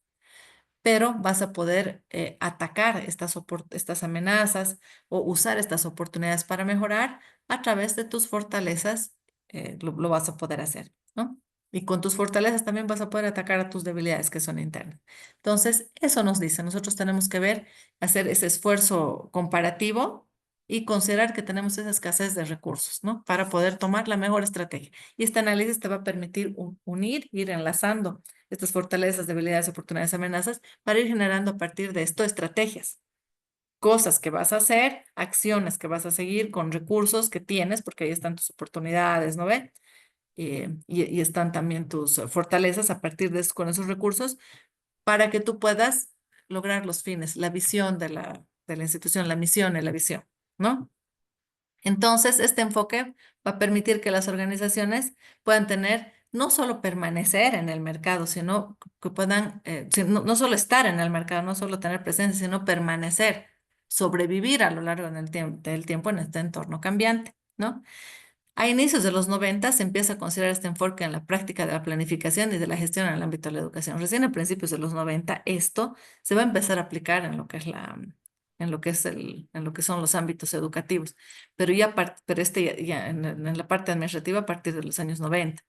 pero vas a poder atacar estas amenazas o usar estas oportunidades para mejorar a través de tus fortalezas, lo vas a poder hacer, ¿no? Y con tus fortalezas también vas a poder atacar a tus debilidades que son internas. Entonces, eso nos dice, nosotros tenemos que ver, hacer ese esfuerzo comparativo y considerar que tenemos esa escasez de recursos, ¿no? Para poder tomar la mejor estrategia. Y este análisis te va a permitir unir, ir enlazando estas fortalezas, debilidades, oportunidades, amenazas, para ir generando a partir de esto estrategias, cosas que vas a hacer, acciones que vas a seguir con recursos que tienes, porque ahí están tus oportunidades, ¿no ve? Y están también tus fortalezas a partir de con esos recursos para que tú puedas lograr los fines, la visión de la institución, la misión y la visión, ¿no? Entonces, este enfoque va a permitir que las organizaciones puedan tener, no solo permanecer en el mercado, sino que puedan, no solo estar en el mercado, no solo tener presencia, sino permanecer, sobrevivir a lo largo del tiempo en este entorno cambiante, ¿no? A inicios de los 90 se empieza a considerar este enfoque en la práctica de la planificación y de la gestión en el ámbito de la educación. Recién a principios de los 90 esto se va a empezar a aplicar en lo que es en lo que son los ámbitos educativos, pero pero ya en la parte administrativa a partir de los años 90.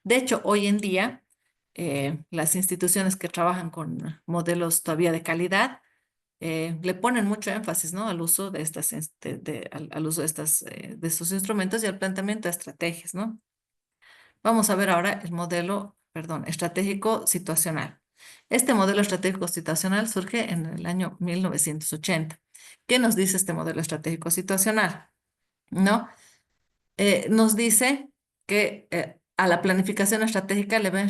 De hecho, hoy en día, las instituciones que trabajan con modelos todavía de calidad le ponen mucho énfasis, ¿no? Al uso de al uso de de estos instrumentos y al planteamiento de estrategias, ¿no? Vamos a ver ahora el modelo, perdón, estratégico situacional. Este modelo estratégico situacional surge en el año 1980. ¿Qué nos dice este modelo estratégico situacional? ¿No? Nos dice que a la planificación estratégica le va a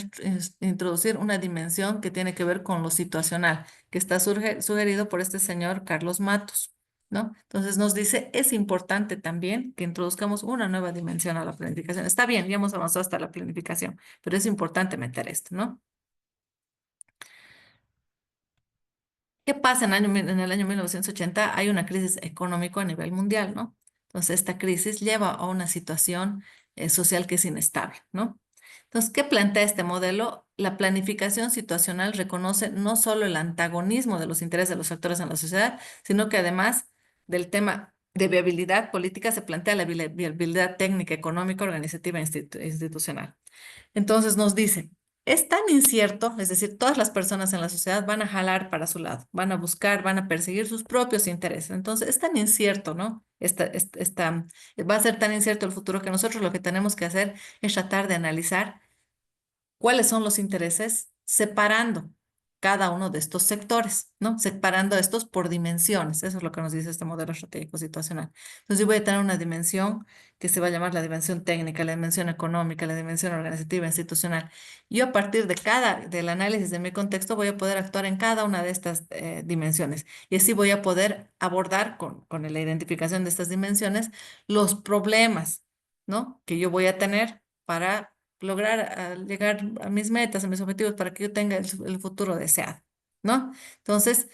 introducir una dimensión que tiene que ver con lo situacional, que está sugerido por este señor Carlos Matos, ¿no? Entonces nos dice, es importante también que introduzcamos una nueva dimensión a la planificación. Está bien, ya hemos avanzado hasta la planificación, pero es importante meter esto, ¿no? ¿Qué pasa en el año 1980? Hay una crisis económica a nivel mundial, ¿no? Entonces, esta crisis lleva a una situación social que es inestable, ¿no? Entonces, ¿qué plantea este modelo? La planificación situacional reconoce no solo el antagonismo de los intereses de los actores en la sociedad, sino que además del tema de viabilidad política se plantea la viabilidad técnica, económica, organizativa e institucional. Entonces nos dice, es tan incierto, es decir, todas las personas en la sociedad van a jalar para su lado, van a buscar, van a perseguir sus propios intereses. Entonces es tan incierto, ¿no? Va a ser tan incierto el futuro que nosotros lo que tenemos que hacer es tratar de analizar cuáles son los intereses, separando cada uno de estos sectores, ¿no? Separando estos por dimensiones. Eso es lo que nos dice este modelo estratégico situacional. Entonces, yo voy a tener una dimensión que se va a llamar la dimensión técnica, la dimensión económica, la dimensión organizativa, institucional. Yo a partir del análisis de mi contexto voy a poder actuar en cada una de estas dimensiones y así voy a poder abordar con la identificación de estas dimensiones los problemas, ¿no? Que yo voy a tener para lograr llegar a mis metas, a mis objetivos, para que yo tenga el futuro deseado, ¿no? Entonces,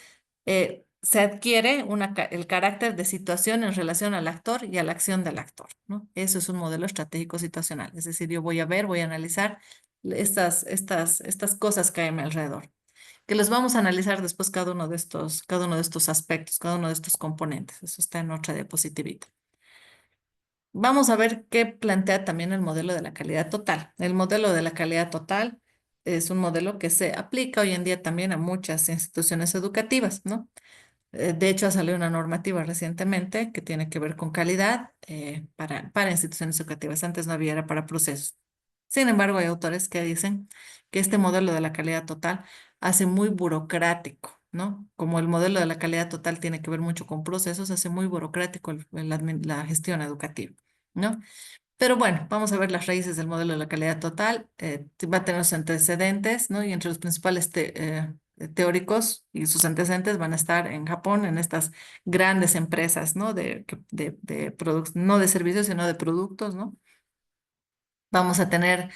se adquiere el carácter de situación en relación al actor y a la acción del actor, ¿no? Eso es un modelo estratégico situacional, es decir, yo voy a ver, voy a analizar estas cosas que hay a mi alrededor, que los vamos a analizar después cada uno de estos aspectos, cada uno de estos componentes. Eso está en otra diapositivita. Vamos a ver qué plantea también el modelo de la calidad total. El modelo de la calidad total es un modelo que se aplica hoy en día también a muchas instituciones educativas, ¿no? De hecho, ha salido una normativa recientemente que tiene que ver con calidad para instituciones educativas. Antes no había, era para procesos. Sin embargo, hay autores que dicen que este modelo de la calidad total hace muy burocrático, ¿no? Como el modelo de la calidad total tiene que ver mucho con procesos, hace muy burocrático la gestión educativa, ¿no? Pero bueno, vamos a ver las raíces del modelo de la calidad total. Va a tener sus antecedentes, ¿no? Y entre los principales teóricos y sus antecedentes van a estar en Japón, en estas grandes empresas, ¿no? No de servicios, sino de productos, ¿no? Vamos a tener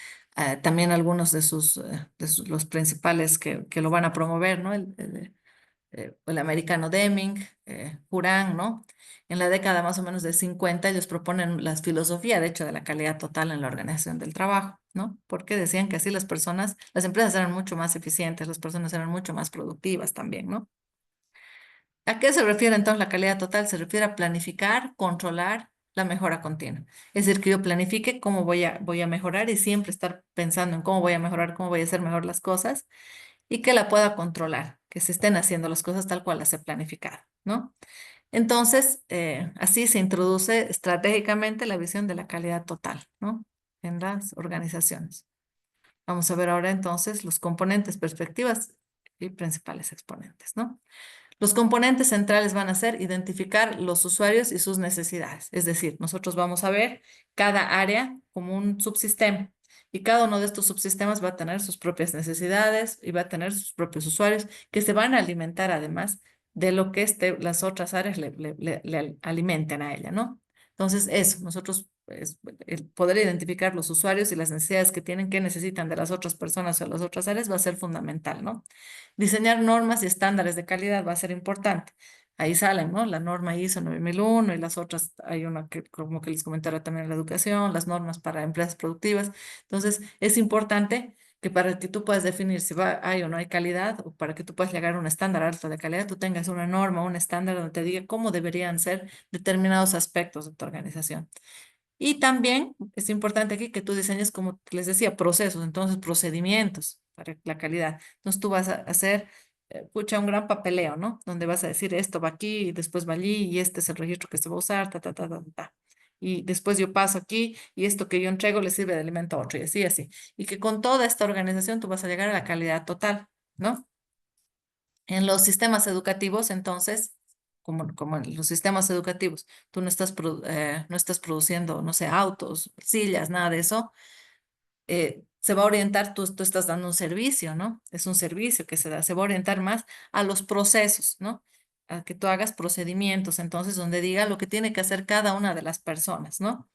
también algunos los principales que lo van a promover, ¿no? El americano Deming, Juran, ¿no? En la década más o menos de 50 ellos proponen la filosofía, de hecho, de la calidad total en la organización del trabajo, ¿no? Porque decían que así las empresas eran mucho más eficientes, las personas eran mucho más productivas también, ¿no? ¿A qué se refiere entonces la calidad total? Se refiere a planificar, controlar la mejora continua. Es decir, que yo planifique cómo voy a mejorar y siempre estar pensando en cómo voy a mejorar, cómo voy a hacer mejor las cosas y que la pueda controlar, que se estén haciendo las cosas tal cual las he planificado, ¿no? Entonces, así se introduce estratégicamente la visión de la calidad total, ¿no? En las organizaciones. Vamos a ver ahora entonces los componentes, perspectivas y principales exponentes, ¿no? Los componentes centrales van a ser identificar los usuarios y sus necesidades. Es decir, nosotros vamos a ver cada área como un subsistema y cada uno de estos subsistemas va a tener sus propias necesidades y va a tener sus propios usuarios que se van a alimentar además de lo que las otras áreas le alimenten a ella, ¿no? Entonces, eso, nosotros el poder identificar los usuarios y las necesidades que tienen, que necesitan de las otras personas o las otras áreas va a ser fundamental, ¿no? Diseñar normas y estándares de calidad va a ser importante. Ahí salen, ¿no? La norma ISO 9001 y las otras, hay una que, como que les comentara también en la educación, las normas para empresas productivas. Entonces, es importante que para que tú puedas definir si hay o no hay calidad, o para que tú puedas llegar a un estándar alto de calidad, tú tengas una norma, un estándar donde te diga cómo deberían ser determinados aspectos de tu organización. Y también es importante aquí que tú diseñes, como les decía, procesos, entonces procedimientos para la calidad. Entonces tú vas a hacer, pucha, un gran papeleo, ¿no? Donde vas a decir esto va aquí y después va allí y este es el registro que se va a usar, ta, ta, ta, ta, ta. Y después yo paso aquí y esto que yo entrego le sirve de alimento a otro y así, así. Y que con toda esta organización tú vas a llegar a la calidad total, ¿no? En los sistemas educativos, entonces, como en los sistemas educativos, tú no estás produciendo, no sé, autos, sillas, nada de eso, se va a orientar, tú estás dando un servicio, ¿no? Es un servicio que se da, se va a orientar más a los procesos, ¿no? A que tú hagas procedimientos, entonces, donde diga lo que tiene que hacer cada una de las personas, ¿no?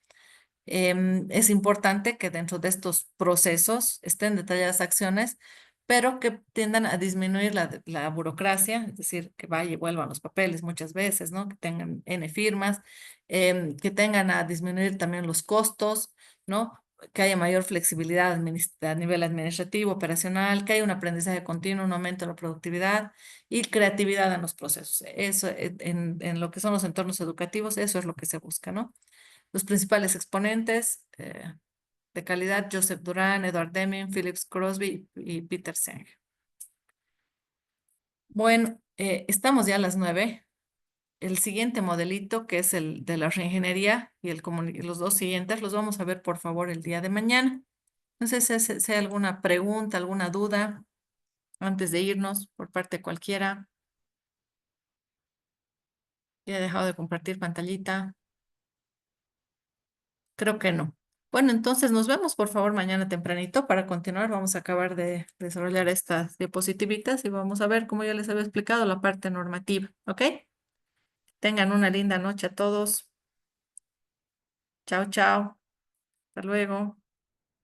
Es importante que dentro de estos procesos estén detalladas acciones, pero que tiendan a disminuir la burocracia, es decir, que vaya y vuelvan los papeles muchas veces, ¿no? Que tengan N firmas, que tengan a disminuir también los costos, ¿no? Que haya mayor flexibilidad a nivel administrativo, operacional, que haya un aprendizaje continuo, un aumento de la productividad y creatividad en los procesos. Eso, en lo que son los entornos educativos, eso es lo que se busca, ¿no? Los principales exponentes de calidad, Joseph Duran, Edward Deming, Phillips Crosby y Peter Senge. Bueno, estamos ya a las 9. El siguiente modelito, que es el de la reingeniería, y los dos siguientes, los vamos a ver, por favor, el día de mañana. No sé si hay alguna pregunta, alguna duda antes de irnos por parte de cualquiera. Ya he dejado de compartir pantallita. Creo que no. Bueno, entonces nos vemos por favor mañana tempranito para continuar. Vamos a acabar de desarrollar estas diapositivitas y vamos a ver, como ya les había explicado, la parte normativa. ¿Ok? Tengan una linda noche a todos. Chao, chao. Hasta luego.